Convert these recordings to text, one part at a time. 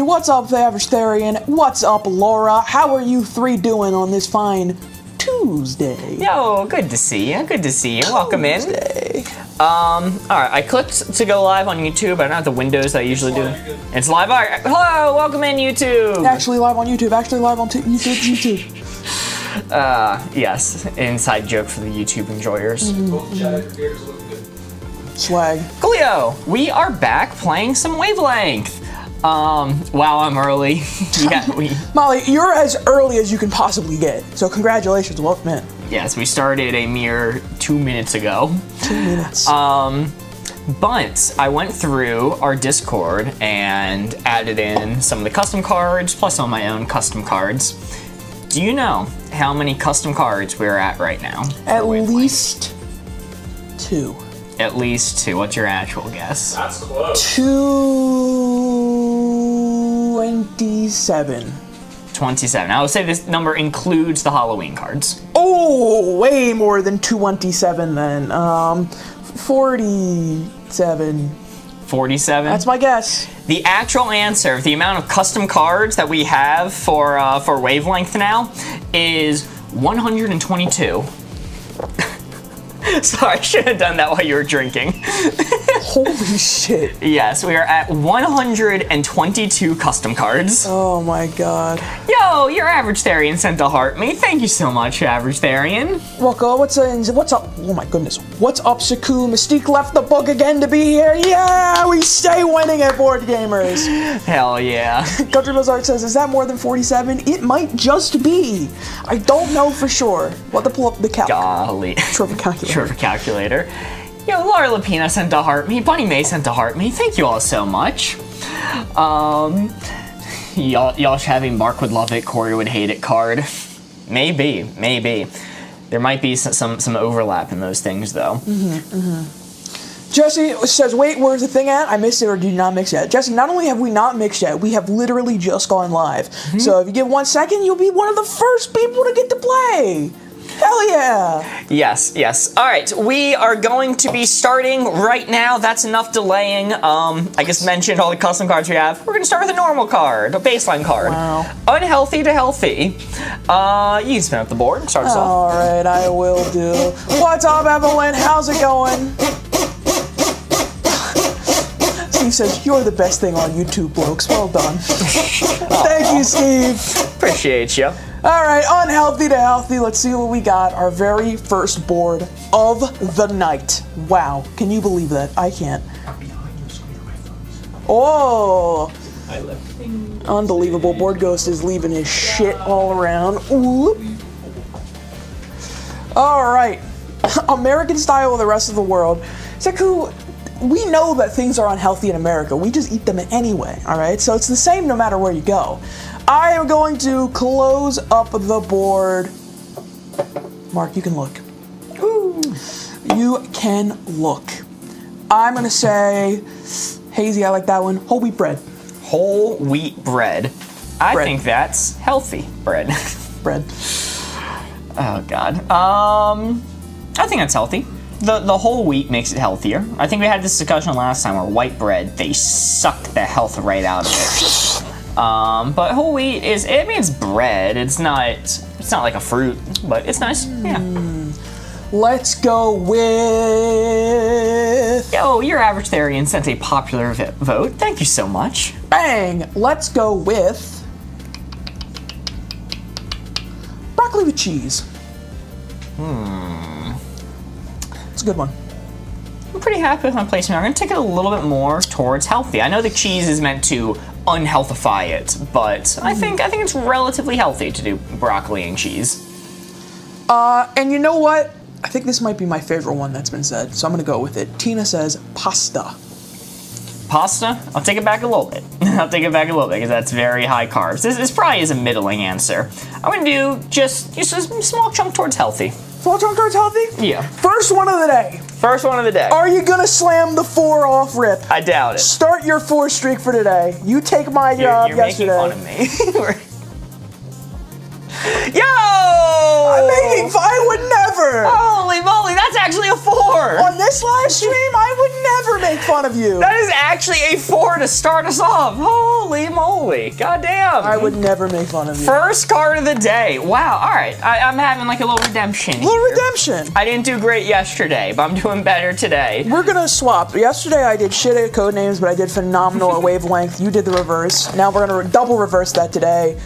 What's up, the Average Therian? What's up, Laura? How are you three doing on this fine Tuesday? Yo, good to see you. Good to see you. Welcome in. All right, I clicked to go live on YouTube. I don't have the windows that I usually do. It's live. All right, hello, welcome in YouTube. Actually live on YouTube. Actually live on YouTube. Yes, inside joke for the YouTube enjoyers. Swag. Coolio, we are back playing some Wavelength. Wow, I'm early. Molly, you're as early as you can possibly get. So congratulations, welcome in. Yes, we started a mere 2 minutes ago. 2 minutes. But I went through our Discord and added in some of the custom cards, plus some of my own custom cards. Do you know how many custom cards we're at right now? At least 2. At least 2. What's your actual guess? That's close. 27. 27. I would say this number includes the Halloween cards. Oh, way more than 227 then. 47. 47? That's my guess. The actual answer, the amount of custom cards that we have for Wavelength now is 122. Sorry, I should have done that while you were drinking. Holy shit. Yes, we are at 122 custom cards. Oh my god. Yo, your Average Therian sent a heart me. Thank you so much, Average Therian. Welcome. What's up? Oh my goodness. What's up, Saku? Mystique left the book again to be here. Yeah, we stay winning at Board Gamers. Hell yeah. Country Art says, is that more than 47? It might just be. I don't know for sure. We'll have to pull up the calc. Golly. Trophy calculator. Trophy calculator. Yo, Laura Lapina sent a heart me. Bunny May sent a heart me. Thank you all so much. Y'all should have a Mark would love it, Corey would hate it card. Maybe. There might be some overlap in those things though. Jesse says, wait, where's the thing at? I missed it or did you not mix yet? Jesse, not only have we not mixed yet, we have literally just gone live. So if you give 1 second, you'll be one of the first people to get to play. Hell yeah! Yes. All right, we are going to be starting right now. That's enough delaying. I just mentioned all the custom cards we have. We're gonna start with a normal card, a baseline card. Wow. Unhealthy to healthy. You can spin up the board and start us off. All right, I will do. What's up, Evelyn? How's it going? Steve says, you're the best thing on YouTube, blokes. Well done. Thank you, Steve. Appreciate you. All right, unhealthy to healthy. Let's see what we got. Our very first board of the night. Wow, can you believe that? I can't. Oh, unbelievable. Board Ghost is leaving his shit all around. Ooh. All right, American style with the rest of the world. Saku, we know that things are unhealthy in America. We just eat them anyway, all right? So it's the same no matter where you go. I am going to close up the board. Mark, you can look. Ooh. You can look. I'm going to say, hazy, I like that one. Whole wheat bread. Whole wheat bread. I think that's healthy bread. Bread. Oh, God. I think that's healthy. The whole wheat makes it healthier. I think we had this discussion last time where white bread, they suck the health right out of it. But whole wheat it's bread. It's not like a fruit, but it's nice. Yeah. Let's go with... Yo, your Average Therian sent a popular vote. Thank you so much. Bang! Let's go with... broccoli with cheese. It's a good one. I'm pretty happy with my placement. I'm going to take it a little bit more towards healthy. I know the cheese is meant to unhealthify it, but I think it's relatively healthy to do broccoli and cheese. And you know what? I think this might be my favorite one that's been said, so I'm gonna go with it. Tina says pasta. Pasta? I'll take it back a little bit. Because that's very high carbs. This probably is a middling answer. I'm gonna do just a small chunk towards healthy. Small chunk towards healthy? Yeah. First one of the day. First one of the day. Are you gonna slam the 4 off rip? I doubt it. Start your 4 streak for today. You take my job yesterday. You're making fun of me. Yo! I'm making fun. I would never. Holy moly, That's actually a 4. On this live stream, I would never make fun of you. That is actually a 4 to start us off. Holy moly. Goddamn. I would never make fun of you. First card of the day. Wow. All right. I'm having like a little redemption Little here. redemption. I didn't do great yesterday, but I'm doing better today. We're gonna swap. Yesterday I did shit at Codenames, but I did phenomenal at Wavelength. You did the reverse. Now we're gonna double reverse that today.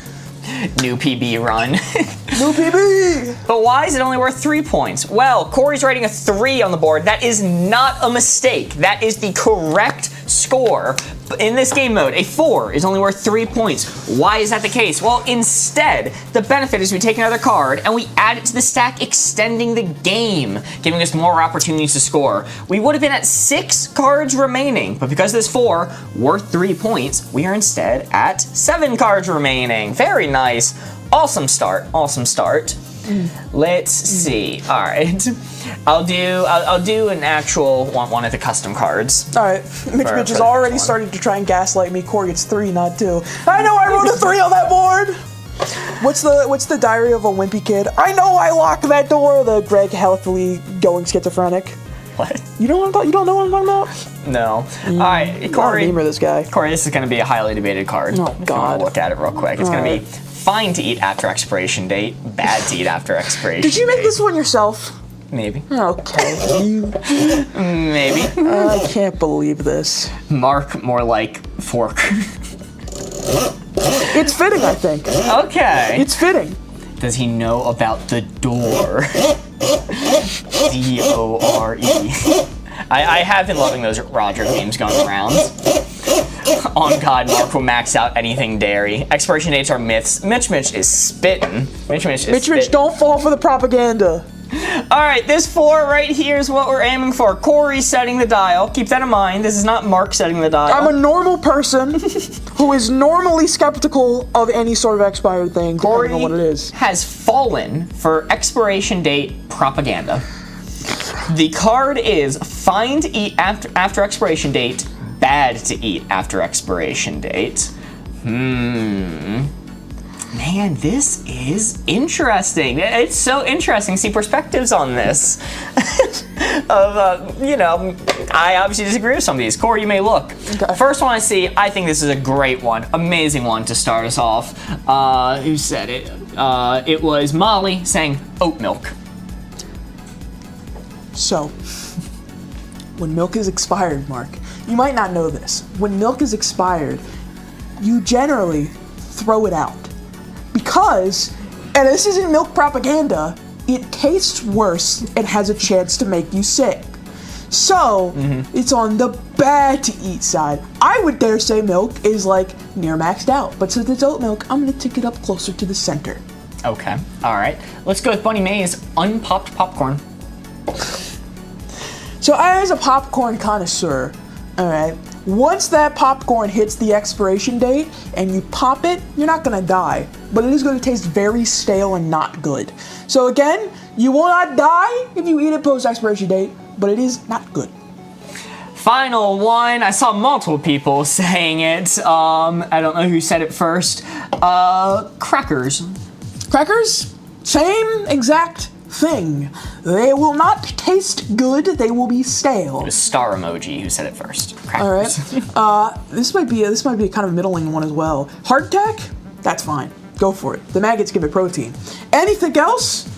New PB run. New PB! But why is it only worth 3 points? Well, Corey's writing a 3 on the board. That is not a mistake. That is the correct score. In this game mode, a 4 is only worth 3 points. Why is that the case? Well, instead, the benefit is we take another card and we add it to the stack, extending the game, giving us more opportunities to score. We would have been at 6 cards remaining, but because this 4 worth 3 points, we are instead at 7 cards remaining. Very nice. Awesome start. Awesome start. Let's see. All right, I'll do an actual one of the custom cards. All right, Mitch is already starting to try and gaslight me. Corey, it's 3, not 2. I know I wrote a 3 on that board. What's the Diary of a Wimpy Kid? I know I locked that door. The Greg healthily going schizophrenic. What? You know what I'm talking? You don't know what I'm talking about? No. All right, Corey. Remember this guy. Corey, this is going to be a highly debated card. Oh, If you God. want to look at it real quick, it's going All to be fine to eat after expiration date, bad to eat after expiration. Did you make date. this one yourself? Maybe. Okay. Maybe. I can't believe this. Mark, more like fork. It's fitting, I think. Okay. It's fitting. Does he know about the door? D-O-R-E. I have been loving those Roger games going around. On God, Mark will max out anything dairy. Expiration dates are myths. Mitch is spitting. Mitch, don't fall for the propaganda. All right, this 4 right here is what we're aiming for. Corey's setting the dial. Keep that in mind. This is not Mark setting the dial. I'm a normal person who is normally skeptical of any sort of expired thing, depending on what it is. Has fallen for expiration date propaganda. The card is fine to eat after expiration date, bad to eat after expiration date. Man, this is interesting. It's so interesting to see perspectives on this. I obviously disagree with some of these. Corey, you may look. Okay. First one I see, I think this is a great one. Amazing one to start us off. Who said it? It was Molly saying oat milk. So, when milk is expired, Mark, you might not know this. When milk is expired, you generally throw it out. Because, and this isn't milk propaganda, it tastes worse and has a chance to make you sick. So, it's on the bad to eat side. I would dare say milk is like near maxed out, but since it's oat milk, I'm gonna tick it up closer to the center. Okay, all right. Let's go with Bunny Mae's unpopped popcorn. So as a popcorn connoisseur, all right, once that popcorn hits the expiration date and you pop it, you're not gonna die, but it is gonna taste very stale and not good. So again, you will not die if you eat it post expiration date, but it is not good. Final one, I saw multiple people saying it. I don't know who said it first. Crackers. Crackers, same exact thing. They will not taste good, they will be stale. It was Star Emoji who said it first. Crackers. All right. This might be a kind of middling one as well. Hardtack? That's fine. Go for it. The maggots give it protein. Anything else?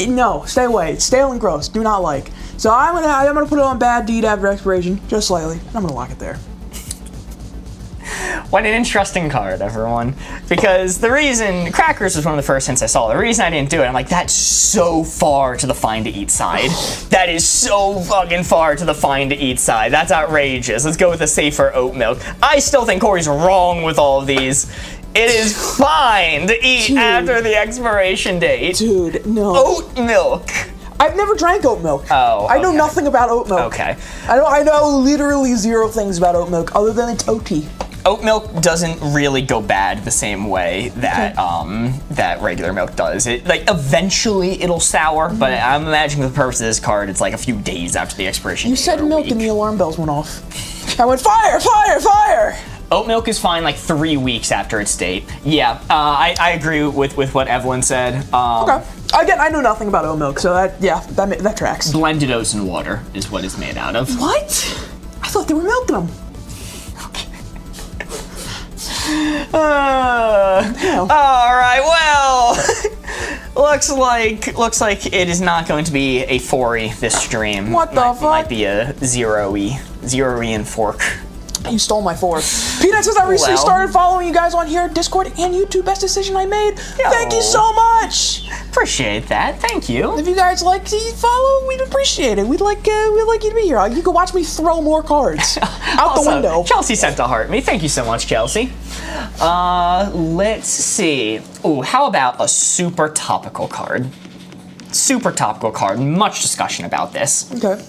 No, stay away. It's stale and gross. Do not like. So I'm gonna put it on bad deed after expiration, just slightly. I'm gonna lock it there. What an interesting card, everyone. Because the reason, Crackers was one of the first hints I saw. The reason I didn't do it, I'm like, that's so far to the fine to eat side. That is so fucking far to the fine to eat side. That's outrageous. Let's go with the safer oat milk. I still think Corey's wrong with all of these. It is fine to eat after the expiration date. Dude, no. Oat milk. I've never drank oat milk. Oh, I know okay. nothing about oat milk. Okay. I know literally zero things about oat milk other than it's oaty. Oat milk doesn't really go bad the same way that that regular milk does. It eventually it'll sour, but I'm imagining for the purpose of this card, it's like a few days after the expiration. You said milk and the alarm bells went off. I went fire, fire, fire. Oat milk is fine like 3 weeks after its date. Yeah, I agree with what Evelyn said. Okay. Again, I know nothing about oat milk, so that tracks. Blended oats and water is what it's made out of. What? I thought they were milking them. All right, well, looks like it is not going to be a 4-y this stream. What the fuck? Might be a 0-y and fork. You stole my 4. Peanut says I recently started following you guys on here, Discord and YouTube. Best decision I made. Thank you so much. Appreciate that. Thank you. If you guys like to follow, we'd appreciate it. We'd like you to be here. You can watch me throw more cards out the window. Chelsea sent to heart me. Thank you so much, Chelsea. Let's see. Ooh, how about a super topical card? Super topical card. Much discussion about this. Okay.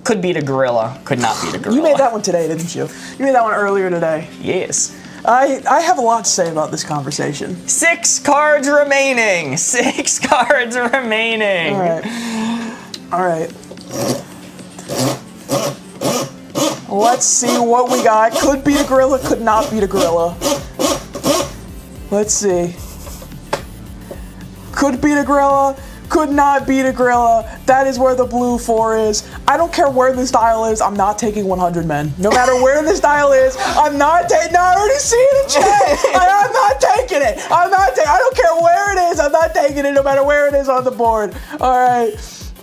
Could beat a gorilla, could not beat a gorilla. You made that one today, didn't you? You made that one earlier today. Yes. I have a lot to say about this conversation. 6 cards remaining. 6 cards remaining. All right. Let's see what we got. Could beat a gorilla, could not beat a gorilla. Let's see. Could beat a gorilla, could not beat a gorilla. That is where the blue 4 is. I don't care where this dial is. I'm not taking 100 men. No matter where this dial is, I'm not taking. I already see it in chat. I'm not taking it. I don't care where it is. I'm not taking it. No matter where it is on the board. All right.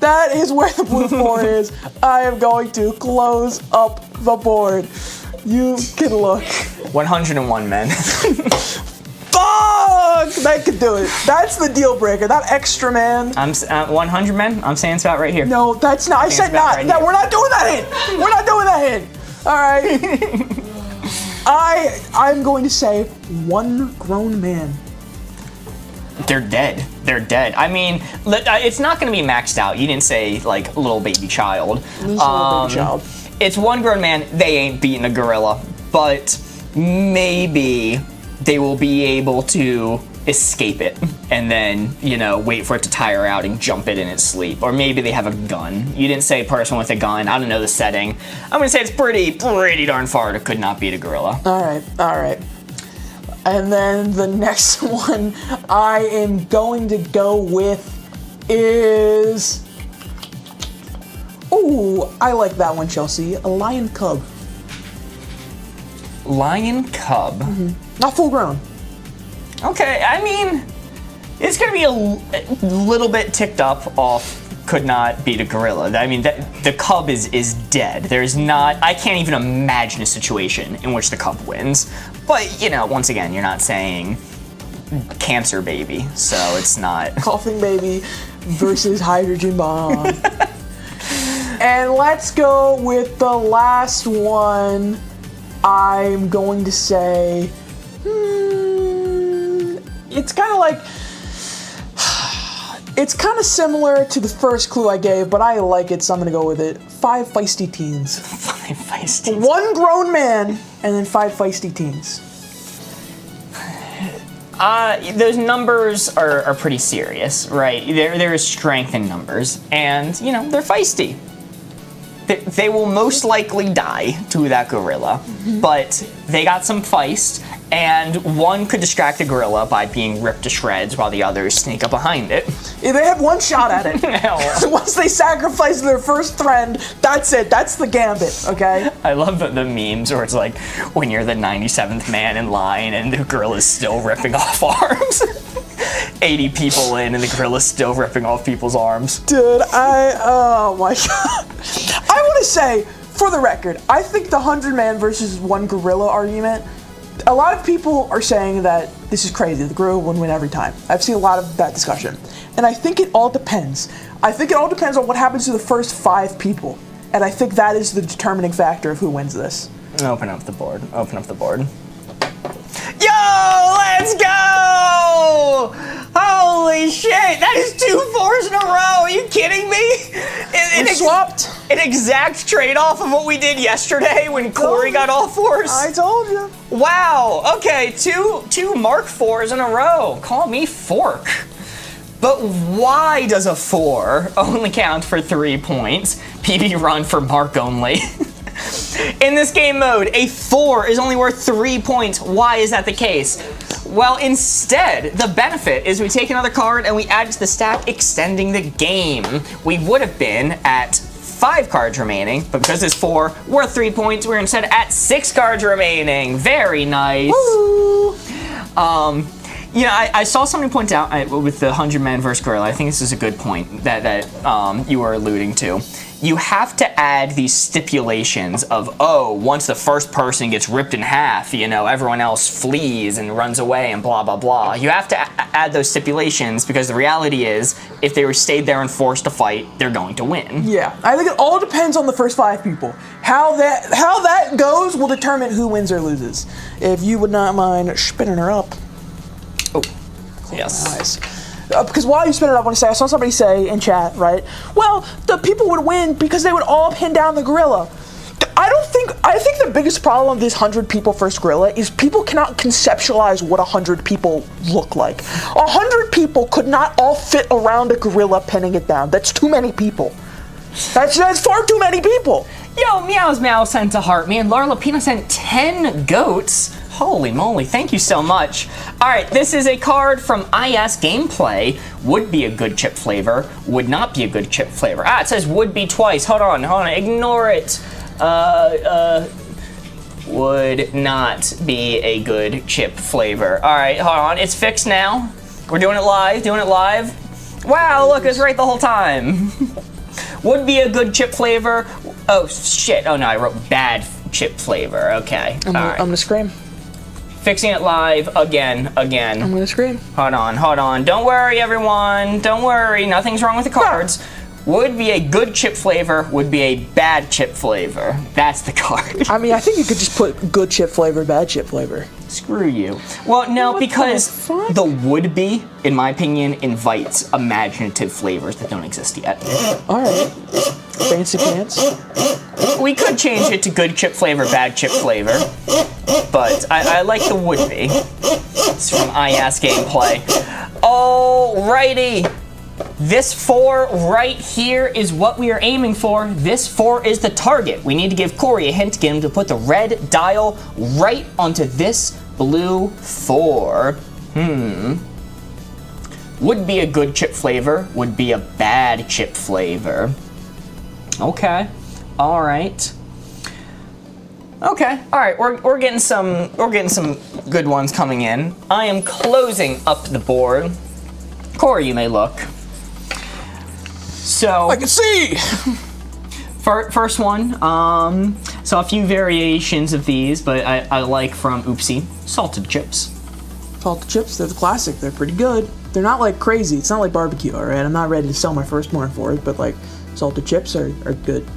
That is where the blue 4 is. I am going to close up the board. You can look. 101 men. Fuck! That could do it. That's the deal breaker. That extra man. I'm 100 men. I'm saying Scott right here. No, that's not. I said not. No, we're not doing that hint. We're not doing that hint. All right. I'm going to say 1 grown man. They're dead. They're dead. I mean, it's not going to be maxed out. You didn't say like little baby child. Little baby child. It's 1 grown man. They ain't beating a gorilla, but maybe they will be able to escape it and then, wait for it to tire out and jump it in its sleep. Or maybe they have a gun. You didn't say person with a gun. I don't know the setting. I'm gonna say it's pretty darn far to could not beat a gorilla. All right. And then the next one I am going to go with is... Ooh, I like that one, Chelsea. A lion cub. Lion cub? Mm-hmm. Not full grown. Okay, I mean, it's gonna be a little bit ticked up off could not beat a gorilla. I mean, the cub is dead. I can't even imagine a situation in which the cub wins. But, once again, you're not saying cancer baby, so it's not. Coughing baby versus hydrogen bomb. And let's go with the last one. I'm going to say, it's kind of like, it's kind of similar to the first clue I gave, but I like it, so I'm going to go with it. 5 feisty teens. 5 feisty teens. 1 grown man, and then 5 feisty teens. Those numbers are pretty serious, right? There is strength in numbers, and, they're feisty. They will most likely die to that gorilla, but they got some feist, and one could distract the gorilla by being ripped to shreds while the others sneak up behind it. Yeah, they have one shot at it. Once they sacrifice their first friend, that's it. That's the gambit, okay? I love the memes where it's like, when you're the 97th man in line and the gorilla's still ripping off arms. 80 people in and the gorilla's still ripping off people's arms. Dude, oh my god. I want to say, for the record, I think the 100 man versus 1 gorilla argument, a lot of people are saying that this is crazy, the gorilla would win every time. I've seen a lot of that discussion. And I think it all depends. I think it all depends on what happens to the first 5 people. And I think that is the determining factor of who wins this. Open up the board. Yo, let's go! Holy shit, that is 2 4s in a row. Are you kidding me? We swapped. An exact trade-off of what we did yesterday when Corey got all 4s. I told you. Wow, okay, two Mark 4s in a row. Call me fork. But why does a 4 only count for 3 points? PB run for Mark only. In this game mode, a 4 is only worth 3 points. Why is that the case? Well, instead, the benefit is we take another card and we add it to the stack, extending the game. We would have been at 5 cards remaining, but because it's 4 worth 3 points, we're instead at 6 cards remaining. Very nice. Woo! You know, I saw somebody point out with the 100 men versus gorilla. I think this is a good point that you were alluding to. You have to add these stipulations of, oh, once the first person gets ripped in half, you know, everyone else flees and runs away and blah, blah, blah. You have to add those stipulations because the reality is, if they were stayed there and forced to fight, they're going to win. Yeah, I think it all depends on the first 5 people. How that goes will determine who wins or loses. If you would not mind spinning her up. Oh, yes. Nice. Because while you spin it up, I saw somebody say in chat, right? Well, the people would win because they would all pin down the gorilla. I think the biggest problem of this 100 people first gorilla is people cannot conceptualize what 100 people look like. 100 people could not all fit around a gorilla pinning it down. That's too many people. That's far too many people. Yo, Meows Meow sent a heart. Me and Laura Lapina sent 10 goats. Holy moly, thank you so much. All right, this is a card from IS Gameplay. Would be a good chip flavor, would not be a good chip flavor. Ah, it says would be twice. Hold on, ignore it. Would not be a good chip flavor. All right, hold on, it's fixed now. We're doing it live, Wow, look, it's right the whole time. Would be a good chip flavor. Oh, shit, oh no, I wrote bad chip flavor, okay. I'm gonna scream. Fixing it live again. I'm gonna scream. Hold on. Don't worry, everyone. Don't worry. Nothing's wrong with the cards. Would be a good chip flavor, would be a bad chip flavor. That's the card. I mean, I think you could just put good chip flavor, bad chip flavor. Screw you. Well, no, because the would be, in my opinion, invites imaginative flavors that don't exist yet. All right. Fancy pants. We could change it to good chip flavor, bad chip flavor, but I like the would be. It's from IS Gameplay. Alrighty. This 4 right here is what we are aiming for. This 4 is the target. We need to give Corey a hint to get him to put the red dial right onto this blue 4. Would be a good chip flavor, would be a bad chip flavor. Okay. All right. Okay. All right. We're getting some good ones coming in. I am closing up the board. Corey, you may look. So I can see. First one. So a few variations of these, but I like from Oopsie salted chips. Salted chips, they're the classic. They're pretty good. They're not like crazy. It's not like barbecue, all right? I'm not ready to sell my firstborn for it, but like salted chips are good.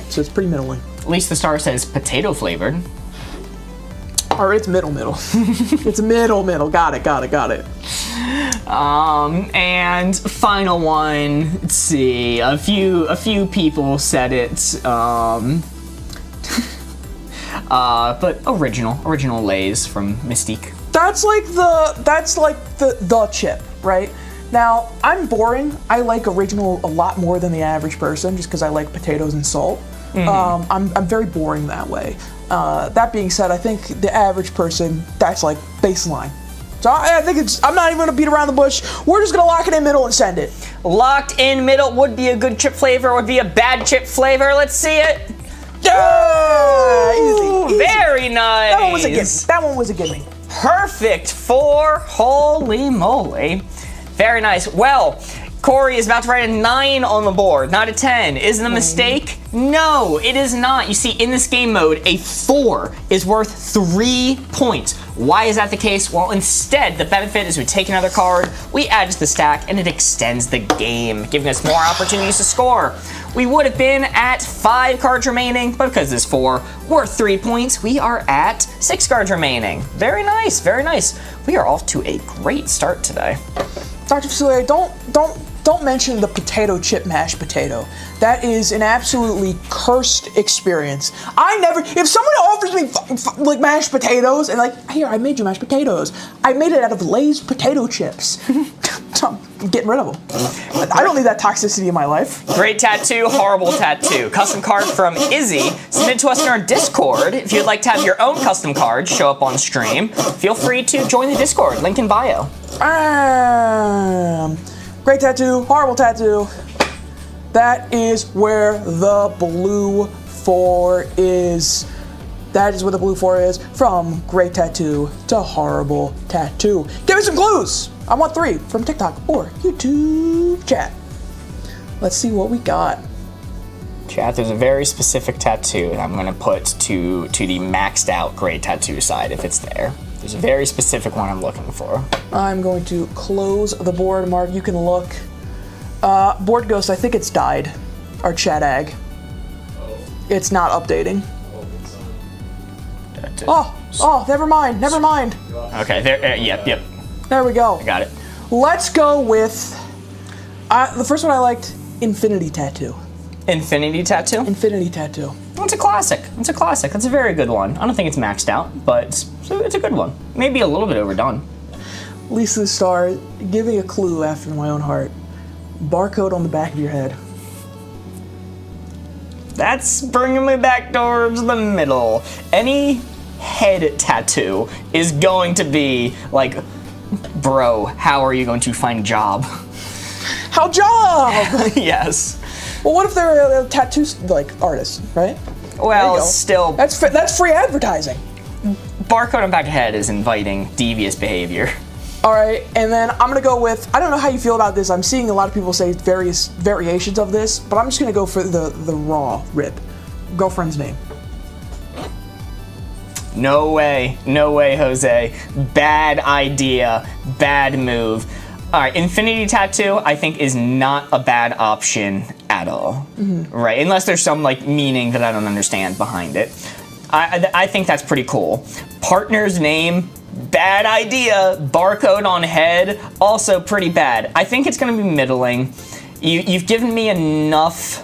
So it's pretty middling. At least the star says potato flavored. All right, it's middle. It's middle. Got it. And final one. Let's see. A few people said it. But original Lay's from Mystique. That's like the chip, right? Now, I'm boring. I like original a lot more than the average person just because I like potatoes and salt. I'm very boring that way. That being said, I think the average person, that's like baseline. So I think I'm not even gonna beat around the bush. We're just gonna lock it in middle and send it. Locked in middle would be a good chip flavor, would be a bad chip flavor. Let's see it. Yeah, easy. Very nice. That one was a gimme. Perfect for holy moly. Very nice. Well, Corey is about to write a 9 on the board, not a 10. Is it a mistake? No, it is not. You see, in this game mode, a 4 is worth 3 points. Why is that the case? Well, instead, the benefit is we take another card, we add it to the stack, and it extends the game, giving us more opportunities to score. We would have been at 5 cards remaining, but because this 4 worth 3 points, we are at 6 cards remaining. Very nice, very nice. We are off to a great start today. Dr. Facilier, don't mention the potato chip mashed potato. That is an absolutely cursed experience. If somebody offers me like mashed potatoes and like, here, I made you mashed potatoes. I made it out of Lay's potato chips. I'm getting rid of them. I don't need that toxicity in my life. Great tattoo, horrible tattoo. Custom card from Izzy. Submit to us in our Discord. If you'd like to have your own custom cards show up on stream, feel free to join the Discord. Link in bio. Great tattoo, horrible tattoo. That is where the blue 4 is. That is where the blue 4 is. From great tattoo to horrible tattoo. Give me some clues. I want 3 from TikTok or YouTube chat. Let's see what we got. Chat, there's a very specific tattoo that I'm going to put to the maxed out great tattoo side if it's there. There's a very specific one I'm looking for. I'm going to close the board, Mark. You can look. Board Ghost, I think it's died. Our chat ag. It's not updating. Oh, never mind. Okay, there, yep. There we go. I got it. Let's go with the first one I liked, Infinity Tattoo. Infinity Tattoo? Infinity Tattoo. It's a classic. That's a very good one. I don't think it's maxed out, but it's a good one. Maybe a little bit overdone. Lisa Star, give me a clue after my own heart. Barcode on the back of your head. That's bringing me back towards the middle. Any head tattoo is going to be like, bro, how are you going to find a job? How job? Yes. Well, what if they're a tattoo like artist, right? Well, still, that's free advertising. barcode on back of head is inviting devious behavior. All right, and then I'm gonna go with, I don't know how you feel about this. I'm seeing a lot of people say various variations of this, but I'm just gonna go for the raw rip. Girlfriend's name. No way, Jose. Bad idea, bad move. All right, Infinity Tattoo, I think, is not a bad option at all, right? Unless there's some like meaning that I don't understand behind it. I think that's pretty cool. Partner's name, bad idea. Barcode on head, also pretty bad. I think it's gonna be middling. You've given me enough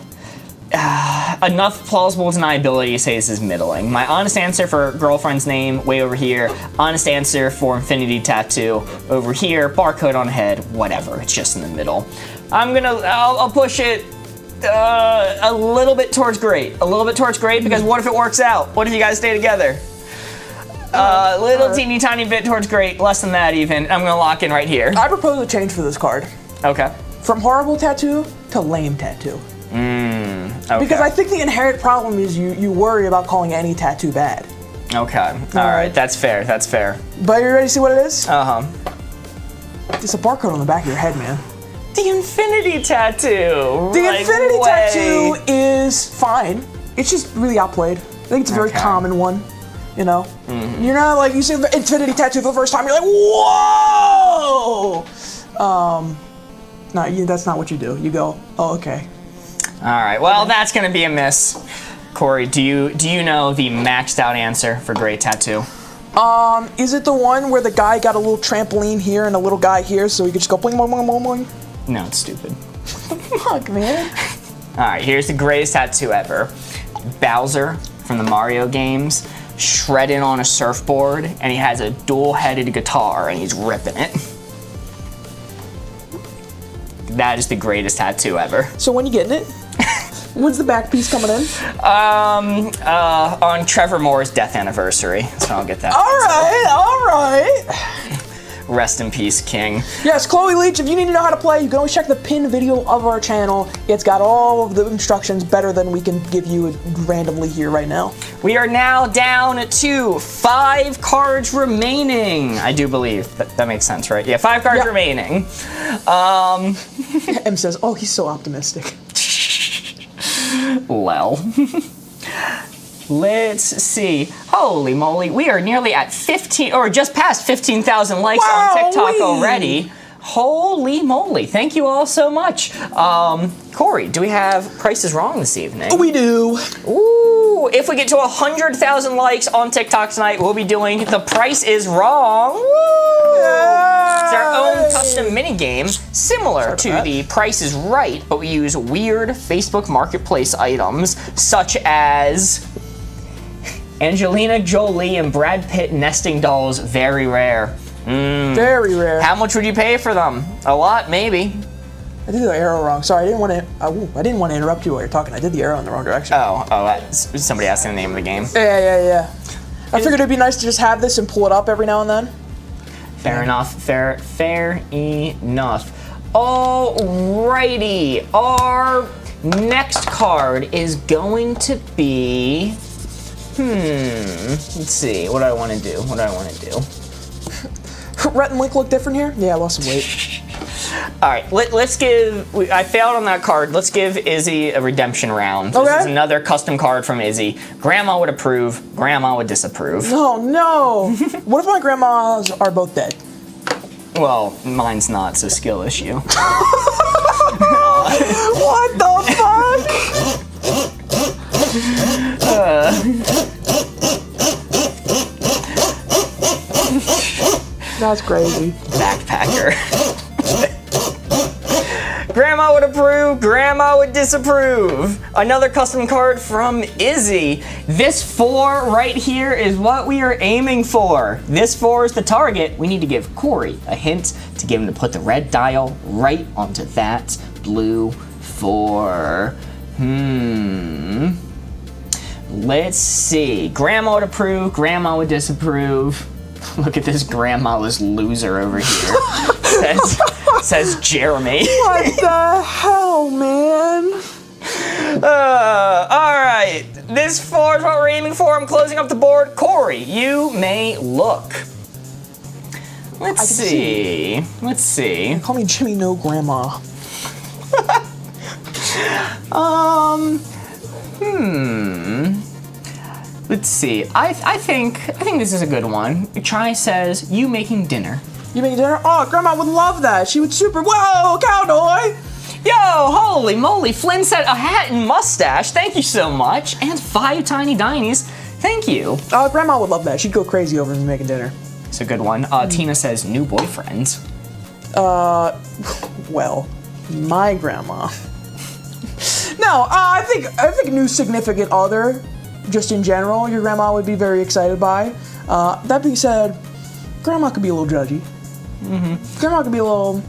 plausible deniability to say this is middling. My honest answer for girlfriend's name, way over here. Honest answer for Infinity Tattoo, over here. Barcode on head, whatever. It's just in the middle. I'll push it a little bit towards great. Because what if it works out? What if you guys stay together? Teeny tiny bit towards great, less than that even. I'm gonna lock in right here. I propose a change for this card. Okay. From horrible tattoo to lame tattoo. Okay. Because I think the inherent problem is you worry about calling any tattoo bad. Okay. All right. That's fair. But you ready to see what it is? Uh-huh. It's a barcode on the back of your head, man. The Infinity Tattoo. The Infinity Tattoo is fine. It's just really outplayed. I think it's a very common one. You know? You're not like, you see the Infinity Tattoo for the first time, you're like, whoa! No, that's not what you do. You go, oh, okay. All right, well, that's gonna be a miss. Corey, do you know the maxed out answer for great tattoo? Is it the one where the guy got a little trampoline here and a little guy here, so he could just go boing, boing, boing, boing, boing? No, it's stupid. Fuck, man. All right, here's the greatest tattoo ever. Bowser from the Mario games, shredding on a surfboard, and he has a dual-headed guitar, and he's ripping it. That is the greatest tattoo ever. So when you getting it? When's the back piece coming in? On Trevor Moore's death anniversary, so I'll get that. All right. Rest in peace, King. Yes, Chloe Leach, if you need to know how to play, you can always check the pinned video of our channel. It's got all of the instructions better than we can give you randomly here right now. We are now down to 5 cards remaining. I do believe that makes sense, right? Yeah, 5 cards remaining. M says, oh, he's so optimistic. Well. Let's see. Holy moly, we are nearly at 15, or just past 15,000 likes on TikTok already. Holy moly, thank you all so much. Corey, do we have Prices Wrong this evening? We do. Ooh, if we get to 100,000 likes on TikTok tonight, we'll be doing The Price is Wrong. Woo! Yeah. It's our own custom mini game, similar to The Price is Right, but we use weird Facebook Marketplace items, such as Angelina Jolie and Brad Pitt nesting dolls, very rare. Very rare. How much would you pay for them? A lot, maybe. I did the arrow wrong. Sorry, I didn't want to interrupt you while you're talking. I did the arrow in the wrong direction. Oh, that's somebody asking the name of the game. Yeah. I figured it'd be nice to just have this and pull it up every now and then. Fair enough. Fair enough. Alrighty. Our next card is going to be. Let's see. What do I want to do? Rhett and Link look different here? Yeah, I lost some weight. Alright, let's give. I failed on that card. Let's give Izzy a redemption round. Okay. This is another custom card from Izzy. Grandma would approve, Grandma would disapprove. Oh no! What if my grandmas are both dead? Well, mine's not, so skill issue. What the fuck? That's crazy. Backpacker. Grandma would approve, Grandma would disapprove. Another custom card from Izzy. This 4 right here is what we are aiming for. This 4 is the target. We need to give Corey a hint to get him to put the red dial right onto that blue 4. Let's see. Grandma would approve, Grandma would disapprove. Look at this grandma-less loser over here. says Jeremy. What the hell, man? Alright. This 4 is what we're aiming for. I'm closing up the board. Corey, you may look. Let's see. Call me Jimmy No Grandma. Let's see. I think this is a good one. Try says, you making dinner. You making dinner? Oh, Grandma would love that. She would super. Whoa, cowboy! Yo, holy moly. Flynn said a hat and mustache. Thank you so much. And 5 tiny dinies. Thank you. Grandma would love that. She'd go crazy over me making dinner. It's a good one. Tina says new boyfriend. Well, my grandma. No, I think new significant other, just in general, your grandma would be very excited by. That being said, Grandma could be a little judgy. Grandma could be a little.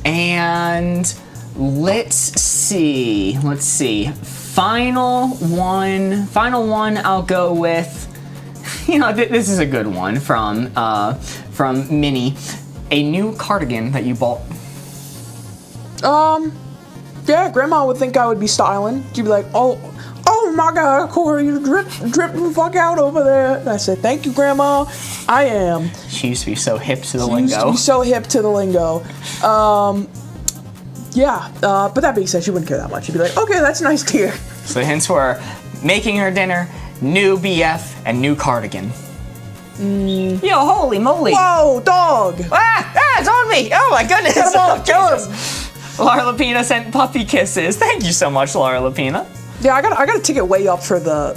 And let's see. Final one. I'll go with. This is a good one from Minnie. A new cardigan that you bought. Yeah, Grandma would think I would be styling. She'd be like, oh my God, Corey, you drip the fuck out over there. And I said, thank you, Grandma. I am. She used to be so hip to the lingo. But that being said, she wouldn't care that much. She'd be like, okay, that's nice to hear. So the hints were making her dinner, new BF, and new cardigan. Yo, holy moly. Whoa, dog. It's on me. Oh my goodness. Get him off, kill him. Laura Lapina sent puppy kisses. Thank you so much, Laura Lapina. Yeah, I got a ticket way up for the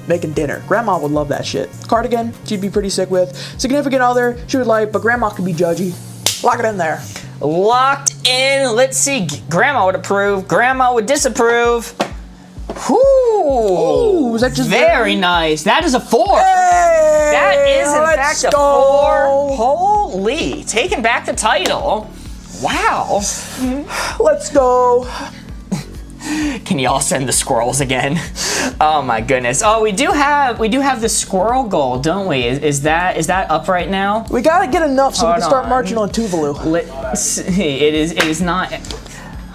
making dinner. Grandma would love that shit. Cardigan, she'd be pretty sick with. Significant other, she would like, but Grandma could be judgy. Lock it in there. Locked in. Let's see. Grandma would approve. Grandma would disapprove. Ooh, is that just very nice? That is a 4. Hey, that is in fact a 4. go. Holy, taking back the title. Wow. Let's go. Can y'all send the squirrels again? Oh my goodness. Oh, we do have the squirrel goal, don't we? Is that up right now? We gotta get enough so we can start marching on Tuvalu. Let's see. It is not.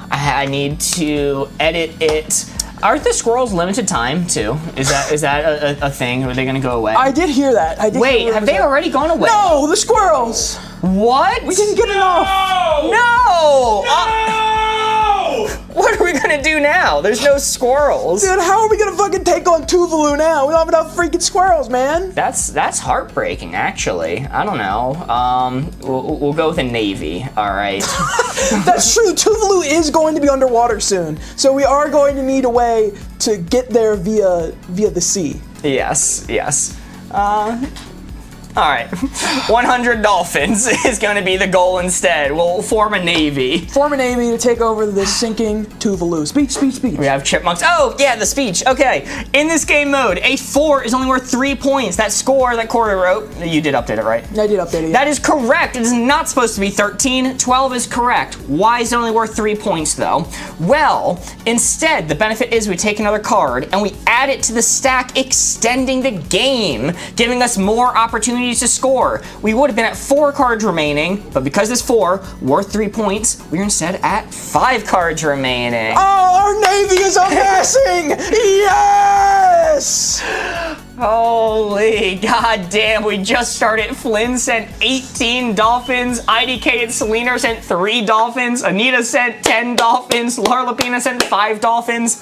I need to edit it. Aren't the squirrels limited time too? Is that a thing? Are they gonna go away? I did hear that. Wait, have they already gone away? No, the squirrels. What? We didn't get enough. No! What are we gonna do now? There's no squirrels. Dude, how are we gonna fucking take on Tuvalu now? We don't have enough freaking squirrels, man. That's heartbreaking, actually. I don't know. We'll go with a navy. All right. That's true. Tuvalu is going to be underwater soon, so we are going to need a way to get there via the sea. Yes. All right, 100 dolphins is going to be the goal instead. We'll form a navy. Form a navy to take over the sinking Tuvalu. Speech. We have chipmunks. Oh, yeah, the speech. Okay, in this game mode, a 4 is only worth 3 points. That score that Corey wrote, you did update it, right? I did update it. That is correct. It is not supposed to be 13. 12 is correct. Why is it only worth 3 points, though? Well, instead, the benefit is we take another card and we add it to the stack, extending the game, giving us more opportunities to score. We would have been at 4 cards remaining, but because this 4 worth 3 points, we're instead at 5 cards remaining. Oh, our navy is amassing! Yes! Holy goddamn, we just started. Flynn sent 18 dolphins. IDK and Selena sent 3 dolphins. Anita sent 10 dolphins. Laura Lapina sent 5 dolphins.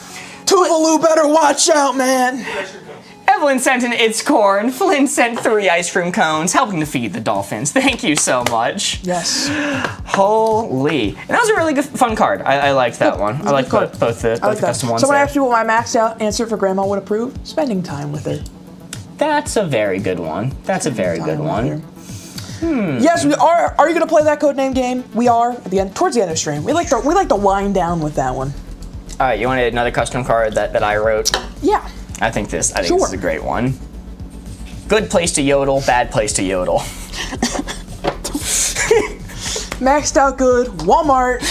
Tuvalu better watch out, man! Evelyn sent an It's Corn. Flynn sent 3 ice cream cones, helping to feed the dolphins. Thank you so much. Yes. Holy. And that was a really good, fun card. I liked that one. I like both the custom ones. Someone there. asked me what my maxed out answer for Grandma would approve. Spending time with her. That's a very good one. That's a very good one. Yes, we are. Are you gonna play that codename game? We are at the end, towards the end of the stream. We like to wind down with that one. All right, you wanted another custom card that I wrote? Yeah. I think this is a great one. Good place to yodel, bad place to yodel. Maxed out good. Walmart.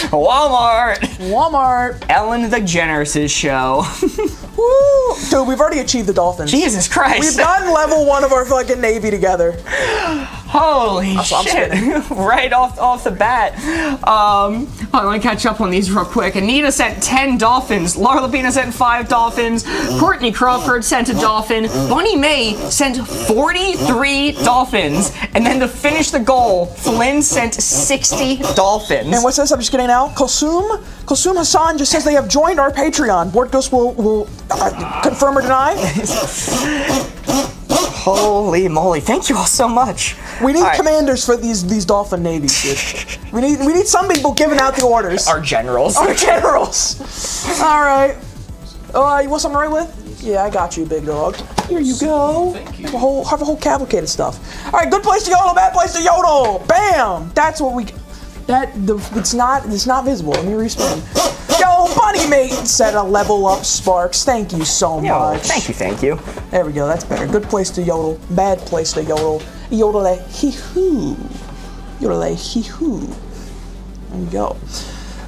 Ellen DeGeneres' show. Woo! Dude, we've already achieved the dolphins. Jesus Christ. We've gotten level 1 of our fucking navy together. Holy shit. Right off the bat. I want to catch up on these real quick. Anita sent 10 dolphins. Laura Lapina sent 5 dolphins. Courtney Crawford sent a dolphin. Bunny May sent 43 dolphins. And then to finish the goal, Flynn sent 60 dolphins. And what's this? I'm just getting out. Kulsum Hassan just says they have joined our Patreon. Board Ghost will confirm or deny. Holy moly! Thank you all so much. We need commanders for these dolphin navies, dude. we need some people giving out the orders. Our generals. All right. You want something to write with? Yeah, I got you, big dog. Here you go. Thank you. Have a whole cavalcade of stuff. All right, good place to yodel, bad place to yodel. Bam. That's what we. It's not visible. Let me respin. Yo, Bunny Mate said a level up Sparks. Thank you so much. Thank you. There we go. That's better. Good place to yodel. Bad place to yodel. Yodel hee hoo. Yodel hee hoo. There you go.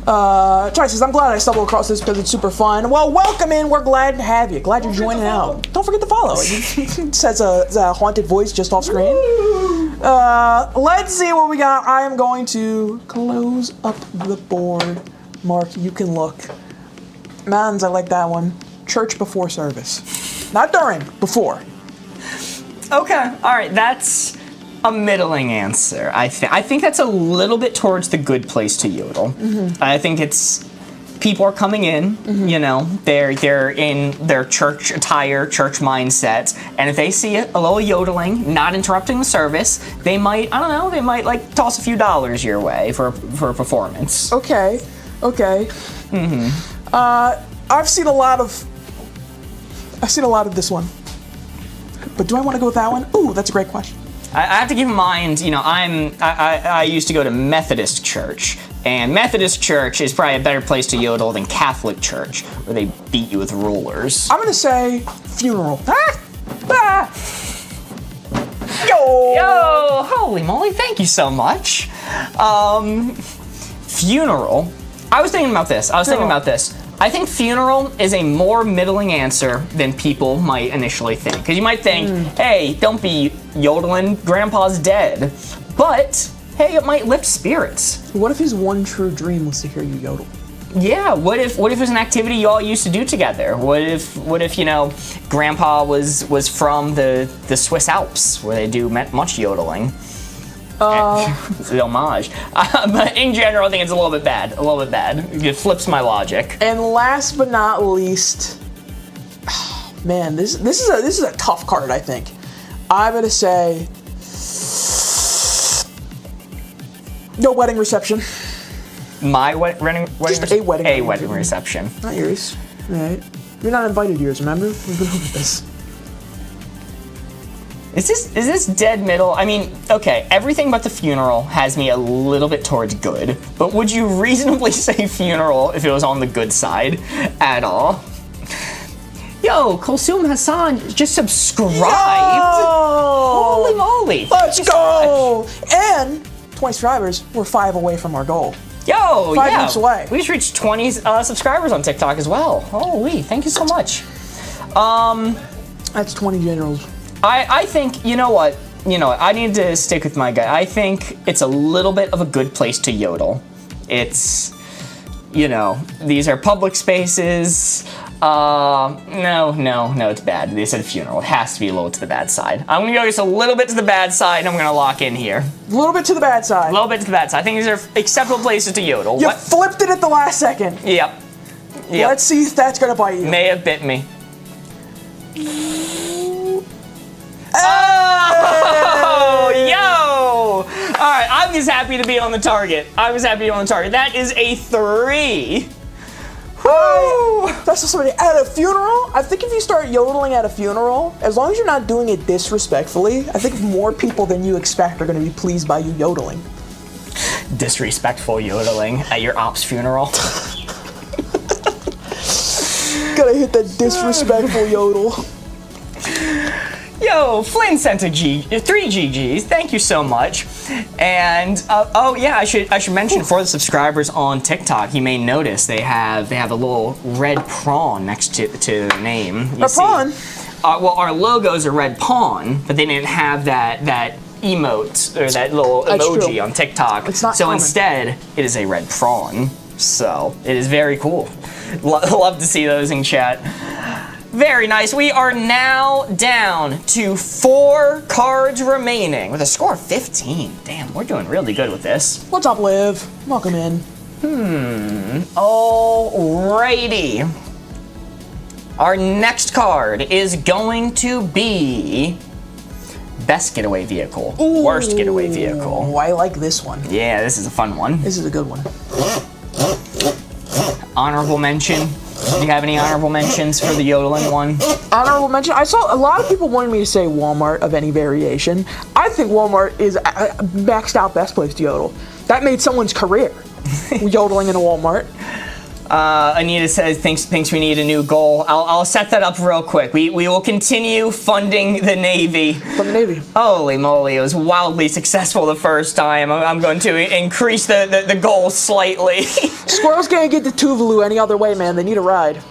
Charlie says, I'm glad I stumbled across this because it's super fun. Well, welcome in. We're glad to have you. Glad you're joining out. Don't forget to follow. It says a haunted voice just off screen. Let's see what we got. I am going to close up the board. Mark, you can look. Mans, I like that one. Church before service. Not during, before. Okay, all right, that's a middling answer. I think that's a little bit towards the good place to yodel. I think it's people are coming in, you know, they're in their church attire, church mindset, and if they see a little yodeling, not interrupting the service, they might, I don't know, they might like toss a few dollars your way for a performance. Okay. I've seen a lot of this one. But do I want to go with that one? Ooh, that's a great question. I have to keep in mind, you know, I used to go to Methodist church, and Methodist church is probably a better place to yodel than Catholic church, where they beat you with rulers. I'm gonna say funeral. Yo, holy moly, thank you so much. Funeral. I was thinking about this. I think funeral is a more middling answer than people might initially think. Because you might think, hey, don't be yodeling, Grandpa's dead. But, hey, it might lift spirits. What if his one true dream was to hear you yodel? Yeah, what if it was an activity you all used to do together? What if you know, Grandpa was from the Swiss Alps, where they do much yodeling? It's an homage. But in general, I think it's a little bit bad. It flips my logic. And last but not least, man, this is a tough card, I think. I'm gonna say no wedding reception. My wedding Just a wedding reception. Not yours. All right. You're not invited to yours, remember? We've been over this. Is this dead middle? I mean, okay, everything but the funeral has me a little bit towards good, but would you reasonably say funeral if it was on the good side at all? Yo, Kulsum Hassan just subscribed. Yo! Holy moly! Let's go! And 20 subscribers. We're 5 away from our goal. Yo, 5 weeks away. We just reached 20 subscribers on TikTok as well. Holy, thank you so much. That's 20 generals. I think, you know what, I need to stick with my guy. I think it's a little bit of a good place to yodel. It's, these are public spaces. No, it's bad. They said funeral. It has to be a little to the bad side. I'm gonna go just a little bit to the bad side, and I'm gonna lock in here. A little bit to the bad side. A little bit to the bad side. I think these are acceptable places to yodel. You flipped it at the last second. Yep. Let's see if that's gonna bite you. May have bit me. Oh, yo! All right, I'm just happy to be on the target. That is a 3. Woo! That's just somebody at a funeral. I think if you start yodeling at a funeral, as long as you're not doing it disrespectfully, I think more people than you expect are going to be pleased by you yodeling. Disrespectful yodeling at your op's funeral. Gotta hit that disrespectful yodel. Yo, Flynn sent 3 GGs. Thank you so much. And oh yeah, I should mention for the subscribers on TikTok, you may notice they have a little red prawn next to their name. A prawn? Well, our logo's a red pawn, but they didn't have that emote or that little emoji on TikTok. It's not so common. instead, it is a red prawn. So it is very cool. Love to see those in chat. Very nice. We are now down to 4 cards remaining with a score of 15. Damn, we're doing really good with this. What's up, Liv? Welcome in. Alrighty. Our next card is going to be best getaway vehicle, worst getaway vehicle. Oh, I like this one. Yeah, this is a fun one. This is a good one. Honorable mention. Do you have any honorable mentions for the yodeling one? Honorable mention. I saw a lot of people wanted me to say Walmart of any variation. I think Walmart is a maxed out best place to yodel. That made someone's career. Yodeling in a Walmart. Anita says thinks we need a new goal. I'll set that up real quick. We will continue funding the Navy. From the Navy. Holy moly, it was wildly successful the first time. I'm going to increase the goal slightly. Squirrels can't get to Tuvalu any other way, man. They need a ride.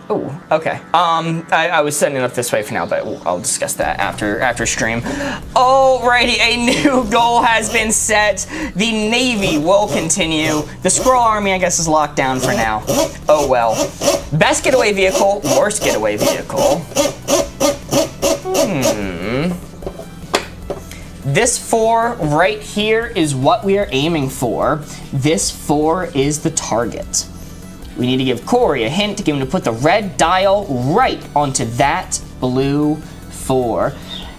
Oh, okay. I was setting it up this way for now, but I'll discuss that after stream. Alrighty, a new goal has been set. The Navy will continue. The Squirrel Army, I guess, is locked down for now. Oh well. Best getaway vehicle, worst getaway vehicle. This 4 right here is what we are aiming for. This 4 is the target. We need to give Corey a hint to get him to put the red dial right onto that blue 4.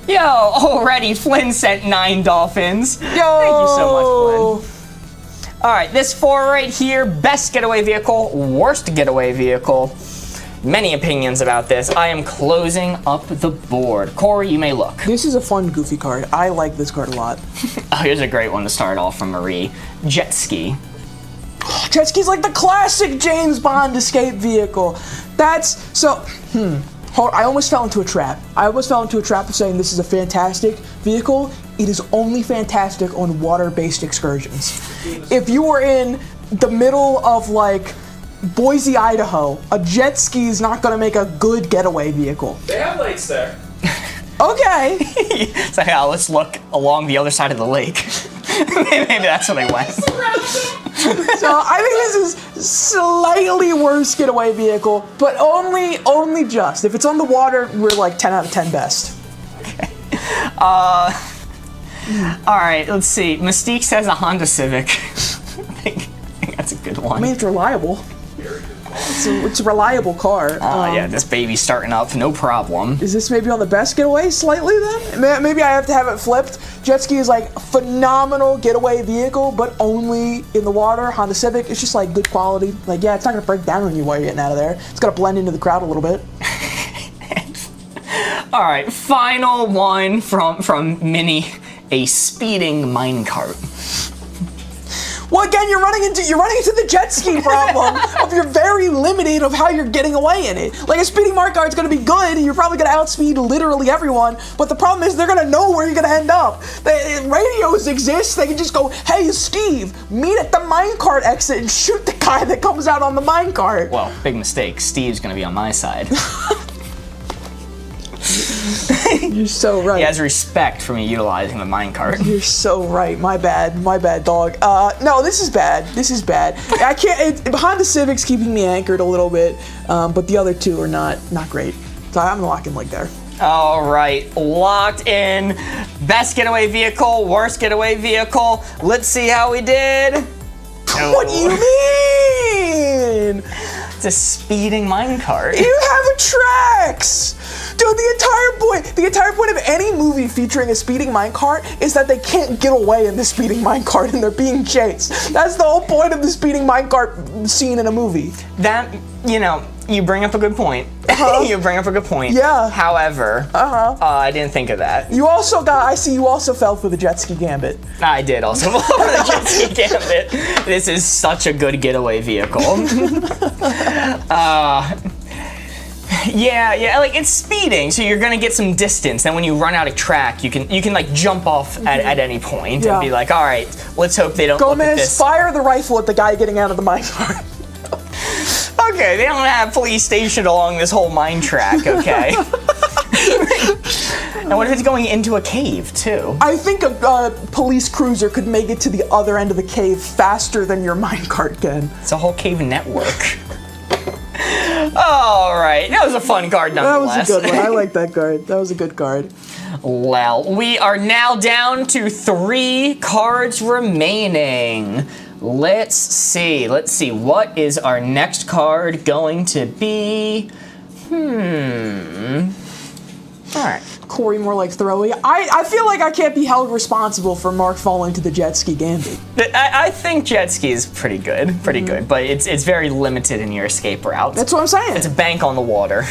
Yo, already Flynn sent 9 dolphins. Yo! Thank you so much, Flynn. All right, this 4 right here, best getaway vehicle, worst getaway vehicle. Many opinions about this. I am closing up the board. Corey, you may look. This is a fun, goofy card. I like this card a lot. Oh, here's a great one to start off from Marie. Jet ski. Jet ski's like the classic James Bond escape vehicle. That's so. I almost fell into a trap. of saying this is a fantastic vehicle. It is only fantastic on water-based excursions. If you were in the middle of like Boise, Idaho, a jet ski is not going to make a good getaway vehicle. They have lakes there. Okay. So yeah, let's look along the other side of the lake. Maybe that's where they went. So I think this is slightly worse getaway vehicle, but only just. If it's on the water, we're like 10 out of 10 best. Okay. All right, let's see. Mystique says a Honda Civic. I think that's a good one. I mean, it's reliable. It's a reliable car. Yeah, this baby's starting up, no problem. Is this maybe on the best getaway slightly then? Maybe I have to have it flipped. Jet ski is like a phenomenal getaway vehicle, but only in the water. Honda Civic, it's just like good quality. Like, yeah, it's not gonna break down on you while you're getting out of there. It's gonna blend into the crowd a little bit. All right, final one from Minnie, a speeding minecart. Well, again, you're running into the jet ski problem of you're very limited of how you're getting away in it. Like a speeding minecart's gonna be good, and you're probably gonna outspeed literally everyone. But the problem is they're gonna know where you're gonna end up. Radios exist. They can just go, "Hey, Steve, meet at the minecart exit and shoot the guy that comes out on the minecart." Well, big mistake. Steve's gonna be on my side. You're so right. He has respect for me utilizing the minecart. You're so right. My bad, dog. No, this is bad. This is bad. I can't. Behind the Civic's keeping me anchored a little bit, but the other two are not great. So I'm gonna lock in like there. All right, locked in. Best getaway vehicle, worst getaway vehicle. Let's see how we did. What do you mean? It's a speeding minecart. You have a tracks! Dude, the entire point of any movie featuring a speeding minecart is that they can't get away in the speeding minecart and they're being chased. That's the whole point of the speeding minecart scene in a movie. That, you bring up a good point. You bring up a good point. Yeah. However, I didn't think of that. I see you also fell for the jet ski gambit. I did also fall for the jet ski gambit. This is such a good getaway vehicle. Yeah, like it's speeding, so you're gonna get some distance. And when you run out of track, you can like jump off at any point and be like, all right, let's hope they don't look at this. Fire the rifle at the guy getting out of the minecart. Okay, they don't have police stationed along this whole mine track, okay? And what if it's going into a cave, too? I think a police cruiser could make it to the other end of the cave faster than your minecart can. It's a whole cave network. All right, that was a fun card nonetheless. That was a good one. I like that card. That was a good card. Well, we are now down to 3 cards remaining. Let's see. What is our next card going to be? All right. Corey more like throwy. I feel like I can't be held responsible for Mark falling to the jet ski gambit. I think jet ski is pretty good, but it's very limited in your escape route. That's what I'm saying. It's a bank on the water,